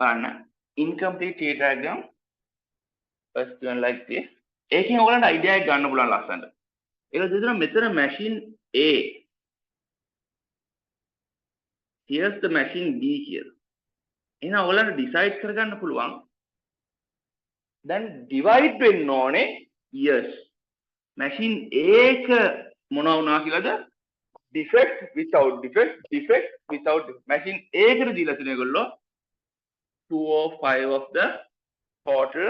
බලන්න incomplete tree diagram first one like this ඒකෙන් ඔයගලන්ට idea එක ගන්න පුළුවන් ලස්සනට ඒක දෙදෙනා මෙතන machine A, here's the machine B here. එහෙනම් ඔයගලන්ට decide කරගන්න පුළුවන් දැන් divide වෙන්න ඕනේ years. machine A එක මොනවා වුණා කියලාද defect without defect. machine A එකට දීලා තියෙන ඒගොල්ලෝ 2/5 of the total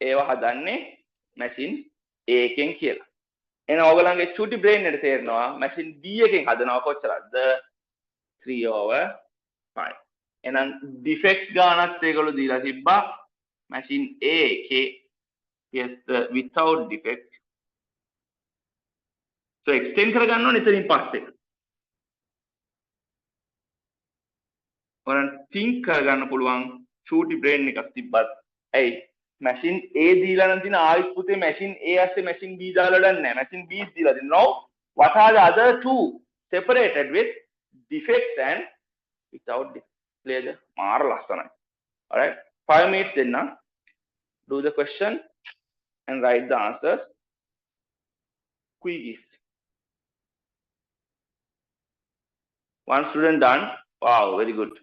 ඒව හදන්නේ machine එකෙන් කියලා. එහෙනම් ඕගලන්ගේ චුටි බ්‍රේන් එකට තේරෙනවා මැෂින් B එකෙන් හදනවා කොච්චරද 3/5. එහෙනම් ඩිෆෙක්ට් ගානත් ඒගොල්ලෝ දීලා තිබ්බා machine A එකේ yes without defect. So extend කරගන්න ඕනේ එතනින් පස්සේ. ඔයාලට think කරගන්න පුළුවන් චූටි brain එකක් තිබ්බත් ඇයි machine A දීලා නම් තියෙන ආයිත් පුතේ machine A ඇස්සේ machine B දාලා වැඩක් නැහැ. machine B දීලා තියෙනවා. Now what are the other two separated with defects and without defects? Clear? මාර ලස්සනයි. Alright, 5 minutes දෙන්න. Do the question and write the answers. Quiz. One student done. Wow, very good.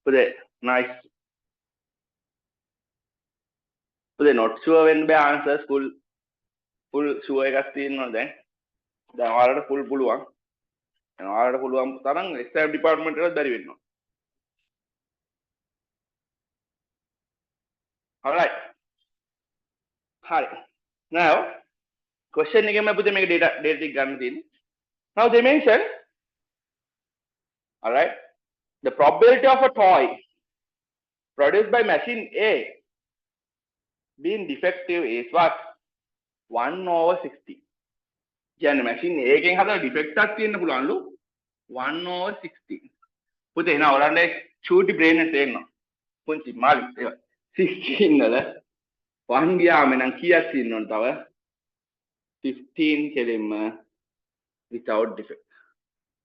පුතේ nice පුතේ not sure වෙන්න බෑ answers full sure එකක් තියෙනවා දැන් ඔයාලට full පුළුවන් ඔයාලට පුළුවන් තරම් exam department එකට බැරි වෙනවා alright හරි now question එකෙන් මම පුතේ මේක data ටික ගන්න තියෙන්නේ now they mention alright the probability of a toy produced by machine A being defective is what 1/60 කියන්නේ machine A එකෙන් හදලා defect එකක් තියෙන්න පුළුවන්ලු 1/60 පුතේ එහෙනම් ඔයාලට චූටි brain එක තේරෙනවා පුංචි මාළි 16 වල 1 ගියාම නම් කීයක් තියෙනවද තව 15 කෙලින්ම without defect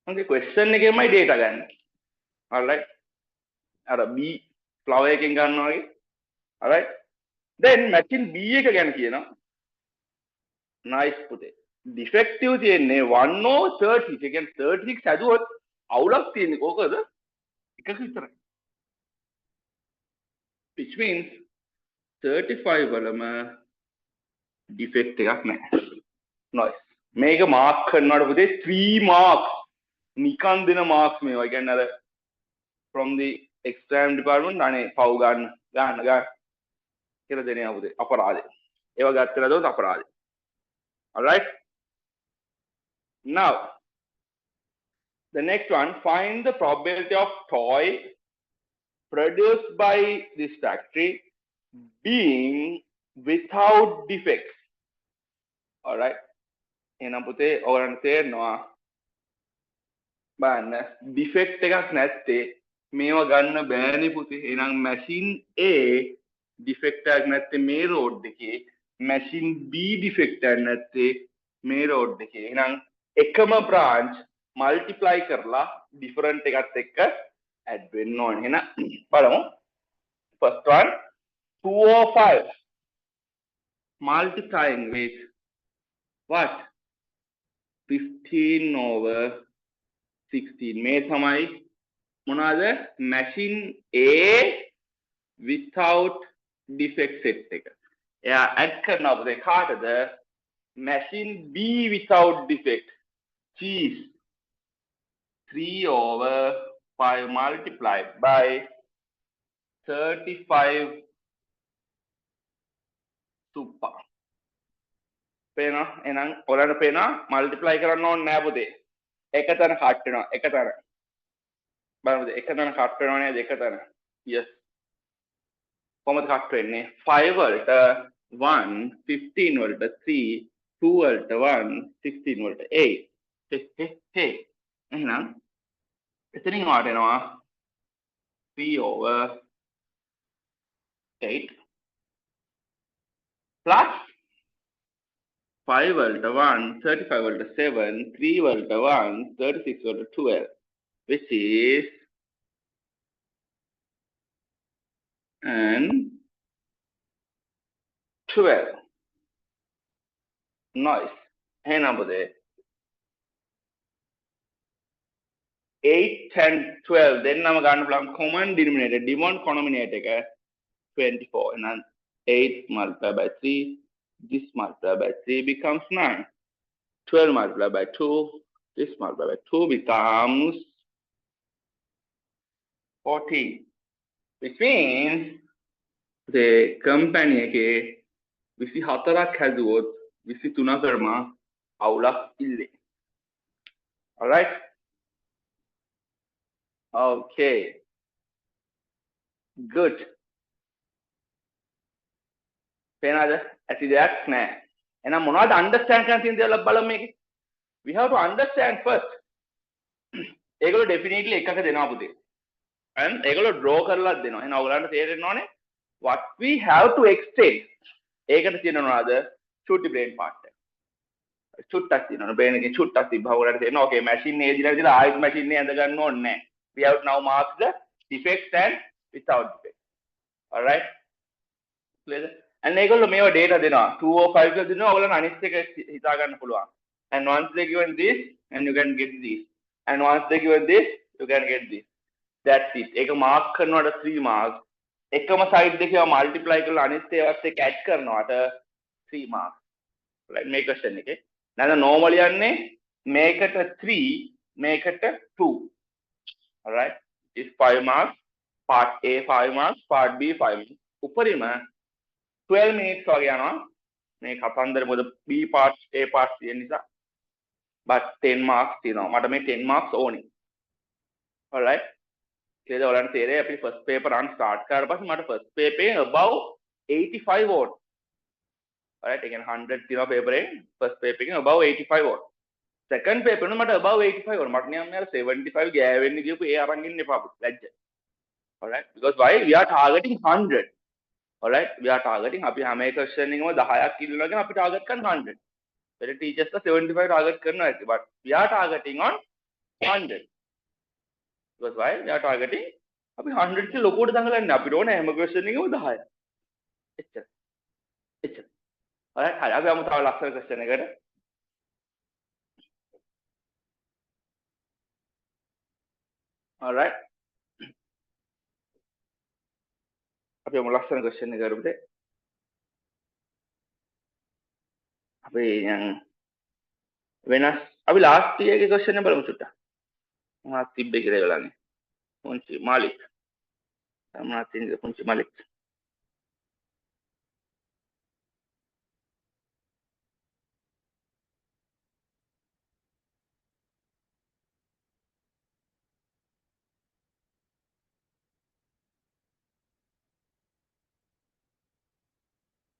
okay question එකෙන්මයි data ගන්න alright අර B flower එකෙන් ගන්නවා වගේ alright then machine B එක ගැන කියනවා nice පුතේ defective තියෙන්නේ 1/30 ඒ කියන්නේ 36 හැදුවොත් අවුලක් තියෙන්නේ කොකද එකක විතරයි which means 35 වලම defect එකක් නැහැ nice මේක mark කරනවාට පුතේ 3 marks නිකන් දෙන marks මේවා කියන්නේ අර from the exam department අනේ පව් ගන්න කියලා දෙනවා පුතේ අපරාධේ ඒවා ගත්තලා දොත් අපරාධේ alright now the next one find the probability of toy produced by this factory being without defects alright එහෙනම් පුතේ ඔයාලන්ට තේරෙනවා බලන්න defect එකක් නැත්තේ මේවා ගන්න බෑනේ පුතේ එහෙනම් machine A defect එකක් නැත්තේ මේ road එකේ machine B defect එකක් නැත්තේ මේ road එකේ එහෙනම් එකම branch multiply කරලා different එකත් එක්ක add වෙන්න ඕනේ එහෙනම් බලමු first one 205 multiplying with what 15/16 මේ තමයි මොනවාද machine A without defect set එක එයා add කරනවා පුතේ කාටද machine B without defect cheese 3/5 multiplied by 35 super පේනවා එහෙනම් ඔයාලට පේනවා multiply කරන්න ඕනේ නෑ පුතේ එකතන කට් වෙනවා එකතන බලන්න පුතේ එකතන කට් වෙනවා නේද එකතන yes කොහොමද කට් වෙන්නේ 5 වලට 1 15 වලට 3 2 වලට 1 16 වලට 8 හේ එහෙනම් එතනින් වාට එනවා 3/8 plus 5 වලට 1 35 වලට 7 3 වලට 1 36 වලට 12 which is and 12 nice එහෙනම් පුතේ 8 and 12 දෙන්නම ගන්න පුළුවන් common denominator denominator එක 24 එහෙනම් 8 multiplied by 3 this multiplied by 3 becomes 9 12 multiplied by 2 this multiplied by 2 becomes 14 which means the company එකේ 24ක් හැදුවොත් 23කටම අවුලක් ඉල්ලේ alright okay good පේනවද ඇති දෙයක් නෑ එහෙනම් මොනවද understand කරන්න තියෙන දේවල් බලමු මේකේ we have to understand first ඒගොල්ලෝ definitely එකක දෙනවා පුතේ and ඒගොල්ලෝ draw කරලා දෙනවා එහෙනම් ඔයගලන්ට තේරෙන්න ඕනේ what we have to extend ඒකට තියෙනවද චුට්ටි brain part එක චුට්ටක් තියෙනවා brain එකේ චුට්ටක් තිබ්බා ඔයගලන්ට තේරෙනවා okay machine A දිලා ආයෙත් machine A ඇඳ ගන්න ඕනේ නෑ we have to now mark the defect and without defect alright clear and ඒගොල්ලෝ මේව data දෙනවා 205 කියලා දෙනවා ඔයගලන්ට අනිත් එක හිතා ගන්න පුළුවන් and once they given this and you can get this and once they given this you can get this that's it. එක මාක් කරනවට 3 marks. එකම side දෙකේව multiply කරලා අනිත් ඒවාත් එක්ක add කරනවට 3 marks. right මේ question එකේ. නැත්නම් normally යන්නේ මේකට 3 මේකට 2. all right is 5 marks. part A 5 marks, part B 5 marks. උපරිම 12 minutes වගේ යනවා. මේ කතන්දර මොකද B part A part තියෙන නිසා. but 10 marks තියෙනවා. මට මේ 10 marks ඕනේ. all right කියලා ඔයාලන්ට තේරෙයි අපි first paper run start කරලා පස්සේ මට first paper එකෙන් above 85 ඕන. all right ඒ කියන්නේ 100 තියෙනවා paper එකෙන් first paper එකෙන් above 85 ඕන. second paper එක මට above 85 ඕන. මට නිකන් මෙයාලා 75 ගෑවෙන්න ගියපු ඒ අරන් ඉන්න එපා පුත්. ලැජ්ජ. all right because why we are targeting 100. all right we are targeting අපි හැම question එකම 10ක් ඉල්ලනවාගෙන අපි target කරන 100. but teachers 75 target කරනවා ඇති but we are targeting on 100. because why we are targeting අපි 100 ක ලොකුවට දඟලන්නේ අපිට ඕනේ හැම question එකම 10. එච්චර. all right හරි අපි අමු තව ලස්සන question එකකට. all right අපි අමු ලස්සන question එක කරුපුතේ. අපි වෙනස් අපි last year එකේ question එක බලමු චුට්ටක්. මොනවද තිබ්බේ කියලා බලන්නේ. පුංචි මාලික්. මොනවද තියෙන්නේ පුංචි මාලික්.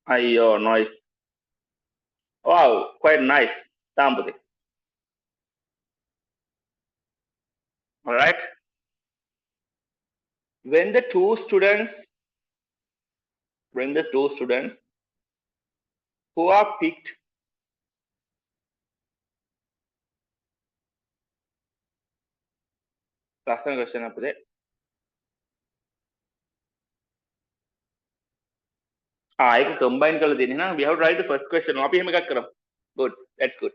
අයියෝ noise. wow quite nice. තාම්පුතේ. all right when the two students who are picked ලස්සන question අපිට. ඒක combine කරලා දෙන්නේ නේද? we have to write the first question. අපි එහෙම එකක් කරමු. good that's good.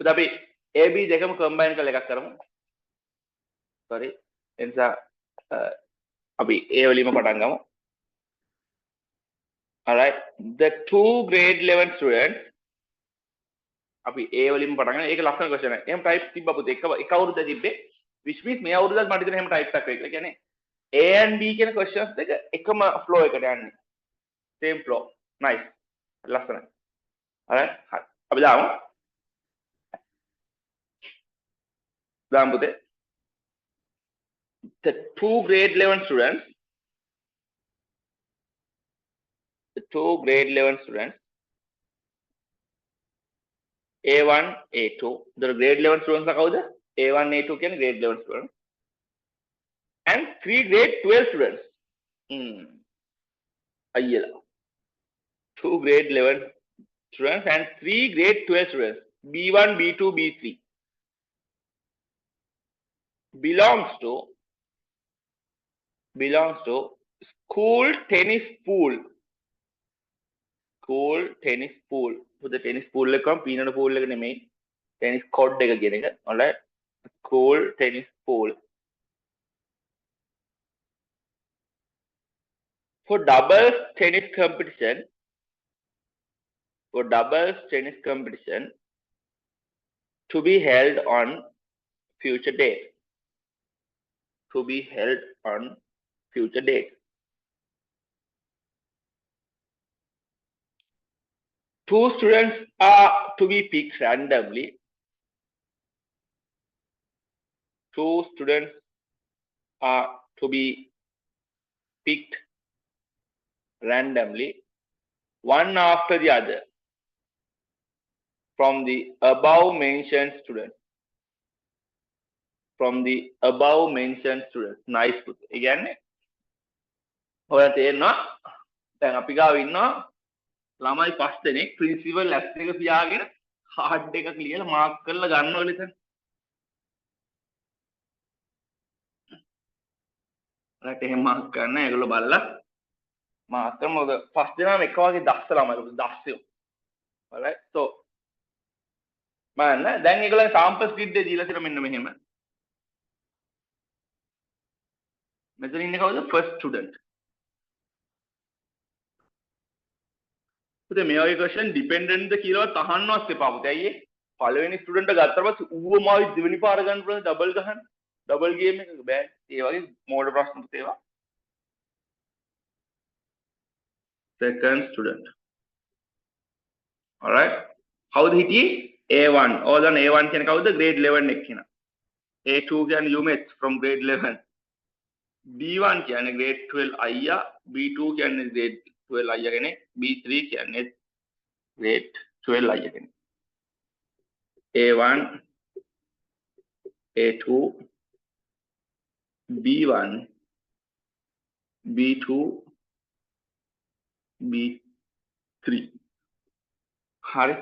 පුතා අපි A B දෙකම combine කරලා එකක් කරමු. sorry එනිසා අපි A වලින්ම පටන් ගමු. all right the two grade 11 students අපි A වලින්ම පටන් ගමු. ඒක ලස්සන question එකක්. එහෙම type තිබ්බා පුතේ. එක අවුරුද්ද තිබ්බේ. which means මේ අවුරුද්දත් මට හිතෙනවා එහෙම type එකක් වෙයි කියලා. කියන්නේ A and B කියන questions දෙක එකම flow එකට යන්නේ. same flow. nice. ලස්සනයි. all right හරි. අපි දාමු. දාමු පුතේ. the two grade 11 students A1 A2 the grade 11 students කවුද A1 A2 කියන්නේ grade 11 students and 3 grade 12 students අයියලා 2 grade 11 students and 3 grade 12 students B1 B2 B3 belongs to school tennis pool the tennis pool එකම පීනන pool එක නෙමෙයි tennis court එක කියන එක alright school tennis pool for doubles tennis competition to be held on future date two students are to be picked randomly. One after the other from the above mentioned students. nice පුත. ඒ කියන්නේ ඔයාලට තේරෙනවා දැන් අපි ගාව ඉන්නවා ළමයි 5 දෙනෙක් principal lab එක පියාගෙන කාඩ් එකක් ලියලා මාක් කරලා ගන්නවලු එතන. රට එහෙම මාක් කරන්න ඒගොල්ලෝ බලලා මාක් කරන මොකද 5 දෙනාම එක වගේ දක්ෂ ළමයි දක්ෂයෝ. alright so මම දැන් ඒගොල්ලන් සාම්පල් ස්ක්‍රිප්ට් එක දීලා තියෙනවා මෙන්න මෙහෙම. මෙතන ඉන්නේ කවුද? first student. පුතේ මේ වගේ question dependent ද කියලාවත් අහන්නවත් එපා පුතේ. ඇයි ඒ? පළවෙනි ස්ටුඩන්ට් ගත්තා පස්සේ ඌවමයි දෙවෙනි පාර ගන්න පුළුවන් ඩබල් ගහන්න. ඩබල් ගේම් එකක බෑ. ඒ වගේ මෝඩ ප්‍රශ්න පුතේ ඒවා. second student. Alright. කවුද හිටියේ? A1. ඕදන් A1 කියන්නේ කවුද? grade 11 එක්කෙනා. A2 කියන්නේ UMath from grade 11. B1 කියන්නේ grade 12 අයියා. B2 කියන්නේ grade 12 අයියා කෙනෙක්. B3 කියන්නේ grade 12 අයියා කෙනෙක්. A1 A2 B1 B2 B3 හරි.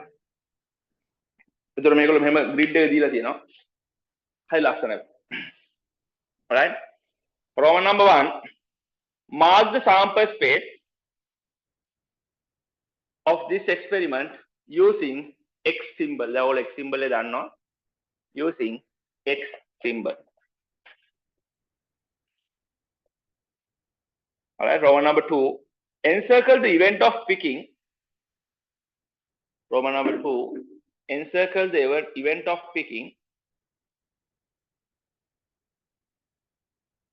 එතකොට මේගොල්ලෝ මෙහෙම grid එක දීලා තියෙනවා. හරි ලස්සනයි. Alright. Roman number 1. Mark the sample space of this experiment using X symbol. The whole X symbol is done now. Using X symbol. Alright. Roman number 2. Encircle the event of picking. Roman number 2. Encircle the event of picking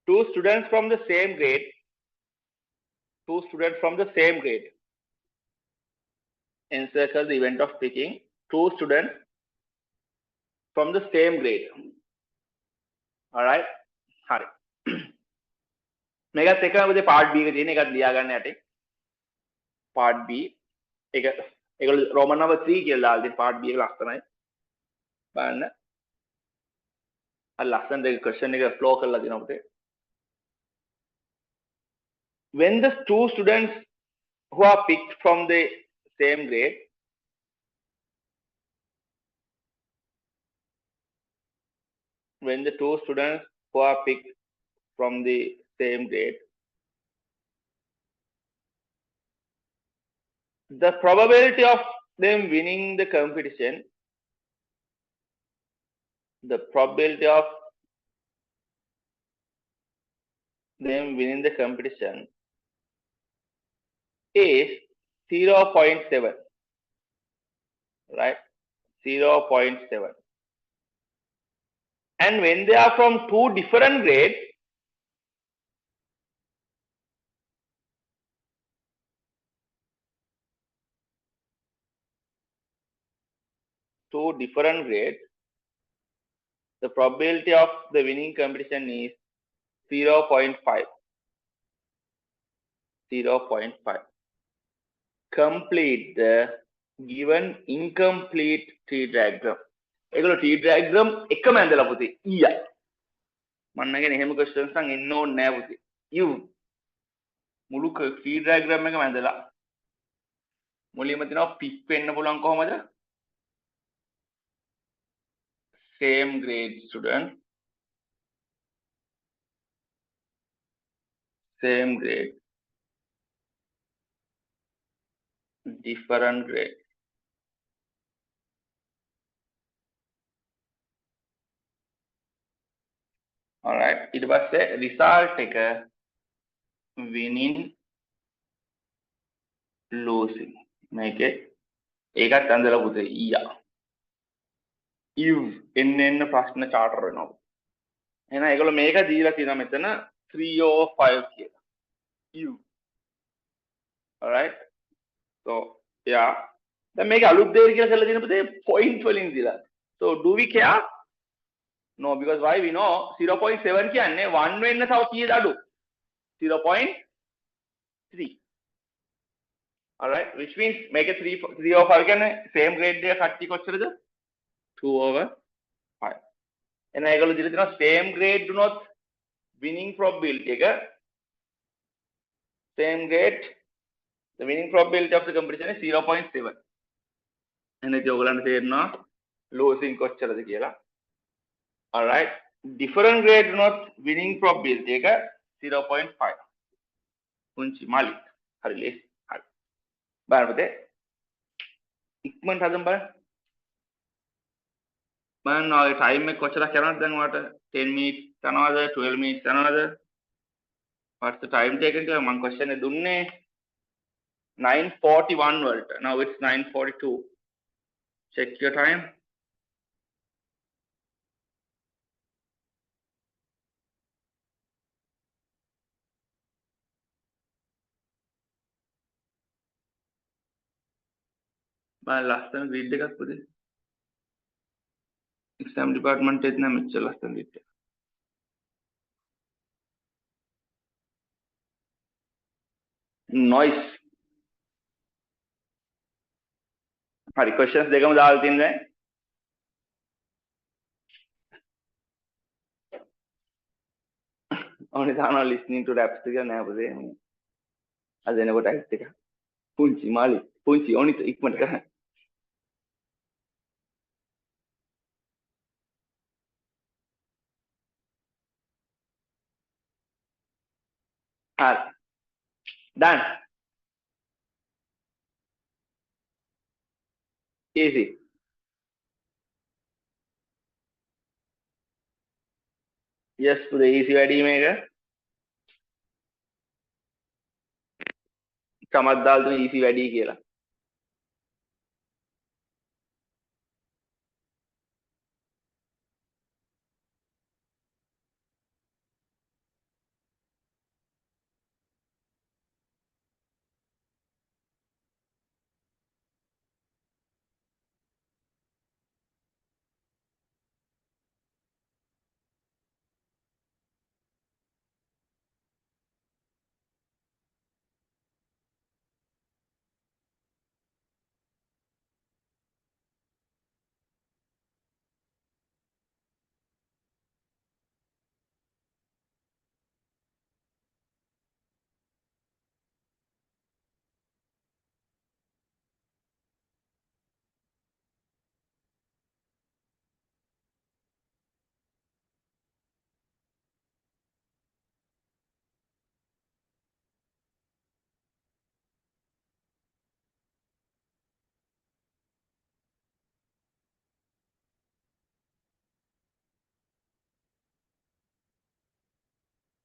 two students from the same grade. Two students from the same grade. Encircle the event of picking two students from the same grade. Alright. Hari. මේකත් එකම පුතේ part B එක තියෙන එකත් ලියා ගන්න යටි. part B ඒක Roman number 3 කියලා දාලා තියෙන part B එක ලස්සනයි. බලන්න. අර ලස්සන දෙක question එක flow කරලා දෙනවා පුතේ. When the two students who are picked from the same grade when the two students who are picked from the same grade, the probability of them winning the competition, the probability of them winning the competition is 0.7, right? 0.7. And when they are from two different grades, the probability of the winning competition is 0.5. 0.5. Complete the given incomplete tree diagram. ඒගොල්ලෝ tree diagram එකම ඇඳලා පුතේ ඊයයි. මම නැගෙන එහෙම questions නම් එන්න ඕනේ නෑ පුතේ. you මුළු tree diagram එකම ඇඳලා මුලින්ම තියෙනවා pick වෙන්න පුළුවන් කොහමද? same grade student, same grade, different grade. Alright, ඊට පස්සේ result එක winning losing මේකේ ඒකත් ඇඳලා පුතේ ඊයා. if එන්න ප්‍රශ්න charter වෙනවා. එහෙනම් ඒගොල්ලෝ මේක දීලා තියෙනවා මෙතන 305 කියලා. if. Alright. So yeah. දැන් මේක අලුත් දෙයක් කියලා කරලා තියෙන පුතේ point වලින් දීලා. So do we care? No, because why we know 0.7 කියන්නේ 1 වෙන්න තව කීයද අඩු? 0.3. Alright, which means make it 3/5 කියන්නේ same grade එක කට්ටිය කොච්චරද? 2/5. එහෙනම් ඒගොල්ලෝ දීලා තියෙනවා same grade දුනොත් winning probability එක same grade the winning probability of the competition is 0.7. එහෙනම් ඉතින් ඔයගලන්ට තේරෙනවා losing කොච්චරද කියලා. Alright, different grade දුනොත් winning probability එක 0.5. පුංචි මාලි. හරි ලේසි. හරි. බලන්න පුතේ. ඉක්මනට හදමු බලන්න. බලන්න ඔය time එක කොච්චරක් යනවද දැන් ඔයාලට 10 minutes යනවද 12 minutes යනවද what's the time taken කියලා මම question එක දුන්නේ 9:41 වලට. Now it's 9:42. Check your time. මම ලස්සන grid එකක් පුතේ. exam department එකේ නම් මෙච්චර ලස්සන grid එකක්. noise. හරි questions දෙකම දාලා තින්නේ. ඕනේ දානවා listening to raps එක නෑ පුතේ. අද එනකොට ඇයිත් එක. පුංචි මාළි පුංචි ඕනිට ඉක්මනට කරන්න. හරි. done. easy. yes පුතේ easy වැඩි මේක. සමත් දාලා තුන easy වැඩි කියලා.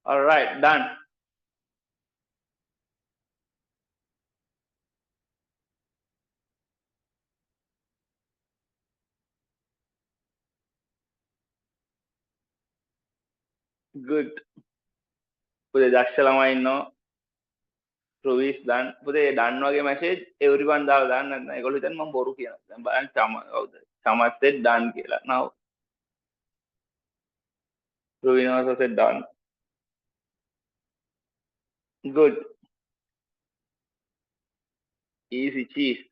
all right done. good. පුතේ දක්ෂ ළමයි ඉන්නවා. provis done. පුතේ done වගේ message everyone දාලා දාන්න නැත්නම් ඒගොල්ලෝ හිතන්නේ මම බොරු කියනවා. දැන් බලන්න කවුද? සමත් said done කියලා. now provin also said done. good. easy cheese.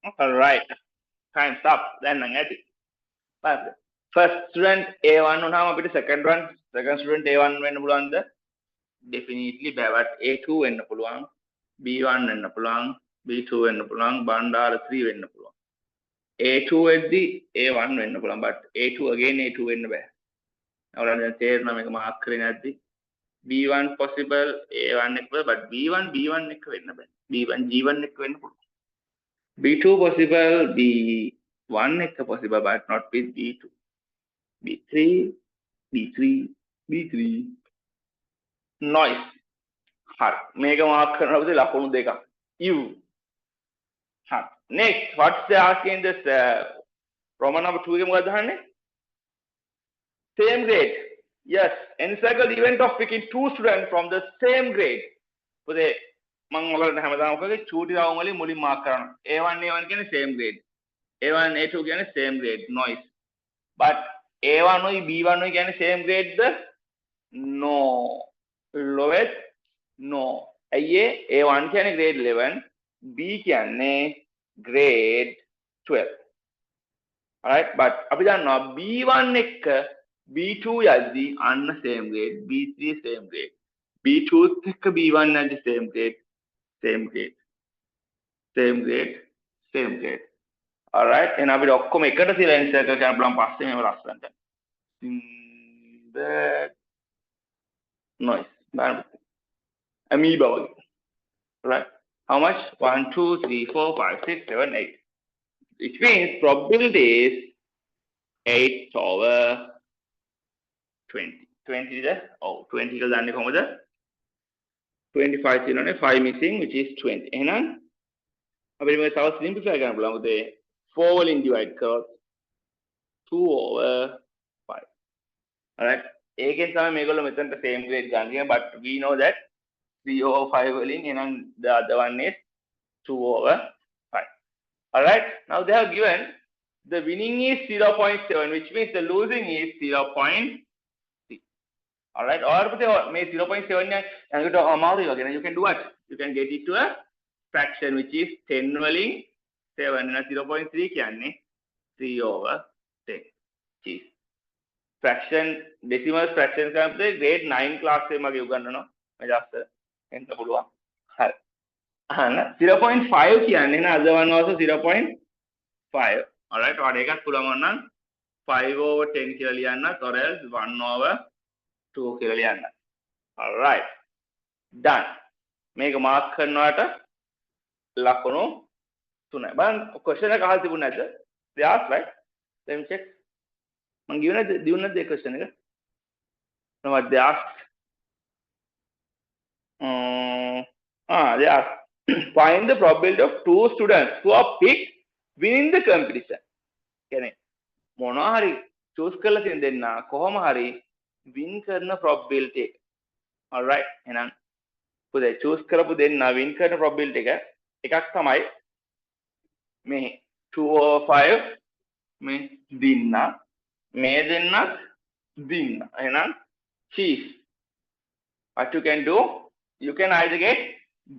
all right time's up දැන් නම් ඇති. first student A1 වුණාම අපිට second student A1 වෙන්න පුළුවන්ද? definitely බෑ. but A2 වෙන්න පුළුවන්. B1 වෙන්න පුළුවන්. B2 වෙන්න පුළුවන්. බණ්ඩාර 3 වෙන්න පුළුවන්. A2 වෙද්දි A1 වෙන්න පුළුවන්. but A2 again A2 වෙන්න බෑ. ඔයාලට දැන් තේරෙනවා මේක මාක් කරේ නැද්දි? B1 possible A1 එක but B1 එක වෙන්න බෑ. B1 G1 එක වෙන්න පුළුවන්. B2 possible B1 එක possible but not with B2. B3 B3 noise. හරි මේක මාක් කරනවා පුතේ ලකුණු දෙකක්. U. හරි next what's the asking this Roman number 2 එකේ මොකක්ද අහන්නේ? same grade. yes encircle the event of picking two students from the same grade. පුතේ මම ඔයාලට හැමදාම ඔකගේ චූටි රවුම් වලින් මුලින් මාක් කරනවා. A1 කියන්නේ same grade. A1 A2 කියන්නේ same grade noise. but A1 උයි B1 උයි කියන්නේ same grade ද? No. lowest? No. ඇයි A1 කියන්නේ grade 11, B කියන්නේ grade 12. Alright, but අපි දන්නවා B1 එක්ක B2 යද්දී අන්න same grade, B3 same grade, B2 එක්ක B1 යද්දී same grade, same grade, same grade, same grade. Alright, එහෙනම් අපිට ඔක්කොම එකට තියලා ඉන්සර්ට් කරන්න පුළුවන් පස්සේ මේව ලස්සනට. That noise. Amoeba වගේ. Right? How much? 1, 2, 3, 4, 5, 6, 7, 8. Which means probability is 8 over 20. 20 is there? Oh, 20 is the කොහොමද? 25 තියෙනනේ 5 missing, which is 20. එහෙනම් අපිට මේක තව simplify කරන්න පුළුවන්. උදේ 4 වලින් divide කරොත් 2 over 5. Alright? ඒකෙන් තමයි මේගොල්ලෝ මෙතනට same grade ගන්න. But we know that 3 over 5 වලින් එහෙනම් the other one is 2 over 5. Alright? Now they have given the winning is 0.7, which means the losing is 0.6. Alright? Or may 0.7 and you can do what? You can get it to a fraction which is 10 වලින් 7 and 0.3 කියන්නේ 3 over 10. Cheese. Fraction decimal fraction කරනකොට grade 9 class එකේ මගේ උගන්වනවා. මේ just එන්න පුළුවන්. හරි. අහන්න 0.5 කියන්නේ නේ other one also 0.5. Alright, ඔයාලට ඒකත් පුළුවන් නම් 5 over 10 කියලා ලියන්නත් or else 1 over 2 කියලා ලියන්න. Alright. Done. මේක මාක් කරනවාට ලකුණු 3යි. බලන්න question එක අහලා තිබුණ නැද්ද? They asked, right? Let me check. මං දිනුනද ඒ question එක? No, what they asked? They asked find the probability of 2 students who are picked winning the competition. කියන්නේ මොනවා හරි choose කරලා තියෙන දෙන්න කොහොම හරි win කරන probability එක. Alright, එහෙනම් පුතේ choose කරපු දෙන්න win කරන probability එක එකක් තමයි මේ 2 over 5 මේ දෙන්න මේ දෙන්නත් දෙන්න. එහෙනම් choose. What you can do, you can either get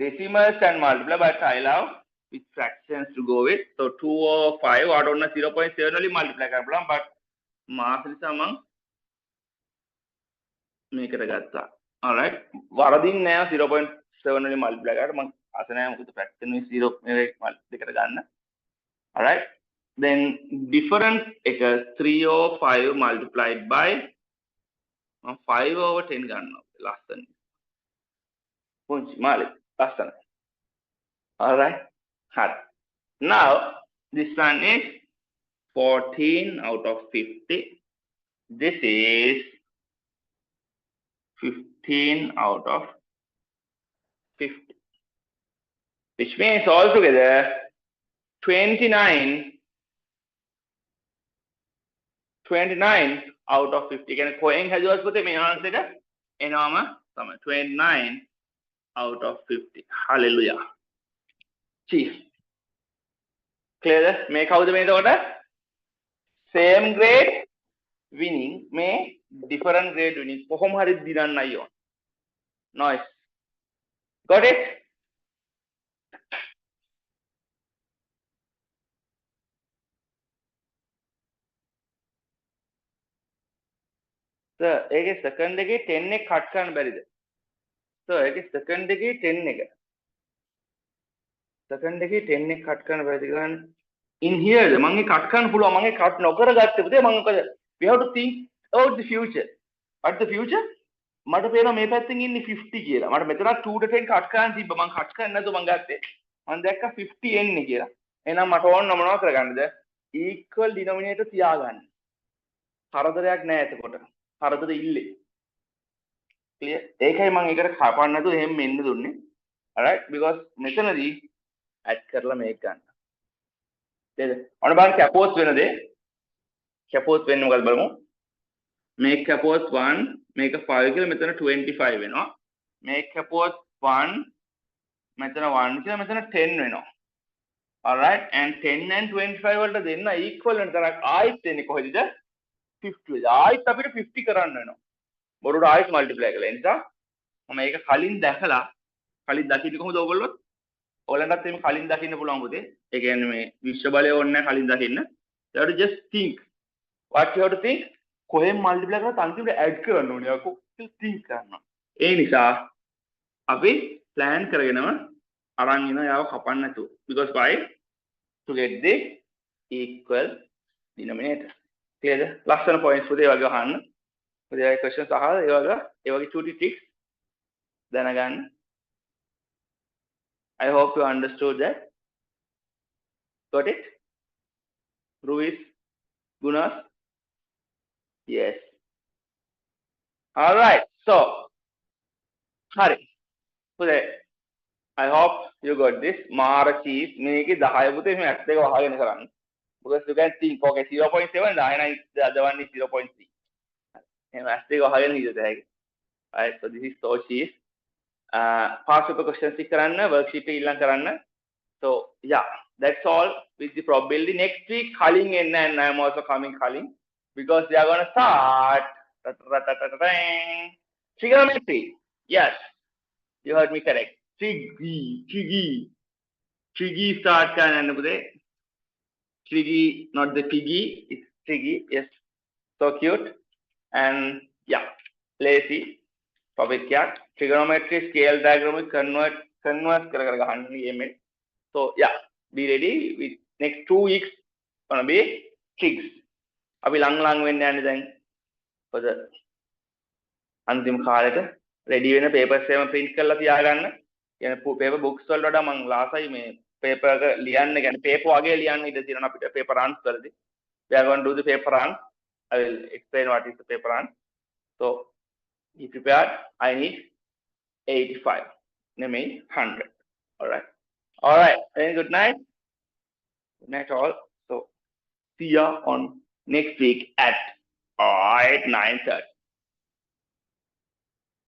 decimals and multiply, but I love with fractions to go with. So 2 over 5 or 0.7 only multiply කරන්න පුළුවන්, but මාස නිසා මම මේකට ගත්තා. Alright, වරදින් නෑ 0.7 වලින් multiply කරලා මම අත නෑ මොකද fraction with 0 දෙකට ගන්න. Alright, then difference එක 3 over 5 multiplied by 5 over 10 ගන්නවා. ලස්සන. පුංචි මාළි ලස්සන. Alright, hard. Now this one is 14 out of 50. This is 15 out of 50. Which means altogether 29 out of 50. කියන්නේ කොහෙන් හැදුවත් පුතේ මේ ආන්සර් එක එනවාම තමයි 29 out of 50. Hallelujah. Chief. Clear? මේ කවුද මේ එතකොට? Same grade winning මේ different grade winning කොහොම හරි දිනන්නයි ඕන. Nice. Got it? Sir, ඒකේ second එකේ 10 එක cut කරන්න බැරිද? Sir, ඒකේ second එකේ 10 එක. Second එකේ 10 එක cut කරන්න බැරිද කියලා in here මම ඒ cut කරන්න පුළුවන් මම ඒ cut නොකර ගත්තේ පුතේ මම මොකද we have to think about the future. What the future? මට පේනවා මේ පැත්තෙන් ඉන්නේ 50 කියලා. මට මෙතන 2 to 10 cut කරන්න තිබ්බ මම cut කරන්න නැතුව මම ගත්තේ. මම දැක්කා 50 එන්නේ කියලා. එහෙනම් මට ඕන මොනවද කරගන්නද? equal denominator තියාගන්න. හරදරයක් නැහැ එතකොට. හරදර ඉල්ලේ. clear? ඒකයි මම ඒකට කපන්න නැතුව එහෙම මෙන්න දුන්නේ. alright, because මෙතනදී add කරලා මේක ගන්න. නේද? ඔන්න බලන්න කැපෝස් වෙන දේ. කැපෝස් වෙන්නේ මොකද බලමු. මේක කැපෝස් 1 මේක 5 කියලා මෙතන 25 වෙනවා. මේක කැපෝස් 1 මෙතන 1 කියලා මෙතන 10 වෙනවා. alright, and 10 and 25 වලට දෙන්න equal වෙන තරක් ආයිත් එන්නේ කොහෙද? 50 වෙද ආයෙත් අපිට 50 කරන්න වෙනවා බොරුට ආයෙත් මල්ටිප්ලයි කරලා ඒ නිසා මම මේක කලින් දැකලා කලින් දකින්න කොහොමද ඕගොල්ලෝ ඔයගලන්ටත් එහෙම කලින් දකින්න පුළුවන් පුතේ ඒ කියන්නේ මේ විශ්ව බලය ඕනේ නැහැ කලින් දකින්න you have to just think what you have to think කොහෙන් මල්ටිප්ලයි කරලා අන්තිමට ඇඩ් කරන්න ඕනේ යකෝ think කරනවා ඒ නිසා අපි plan කරගෙනම අරන් ඉන යාව කපන්න නැතුව because why to get the equal denominator clear ලස්සන points පුතේ වගේ අහන්න පුතේ ඒ questions අහලා ඒ වගේ චූටි tricks දැනගන්න I hope you understood that got it Ruiz Gunas yes all right so hari පුතේ I hope you got this mara cheese මේකේ 10 පුතේ මේ ඇස් දෙක වහගෙන කරන්න because you can think okay 0.7 9 the other one is 0.3 එහෙනම් ඇස් දෙක වහගෙන ඉඳලා හැකි right so this is so cheese past paper questions එක කරන්න worksheet එක ඊළඟ කරන්න so yeah that's all with the probability next week calling and I am also coming calling because they are going to start trigonometry yes you heard me correct Triggy start කරන්න පුතේ Triggy not the piggy it's Triggy yes so cute and yeah lazy topic क्या trigonometry scale diagram convert කර ගන්න මේ so yeah be ready with next 2 weeks gonna be trigs අපි ලං වෙන්න යන්නේ දැන් පොද අන්තිම කාලෙට ready වෙන papers එකම print කරලා තියාගන්න කියන paper books වලට වඩා මම ලාසයි මේ paper එක ලියන්න කියන්නේ paper වගේ ලියන්න ඉඩ තියෙනවා අපිට paper runs වලදී we are going to do the paper run I will explain what is the paper run so be prepared I need 85 නෙමෙයි 100 all right very good night all so see ya on next week at 9:30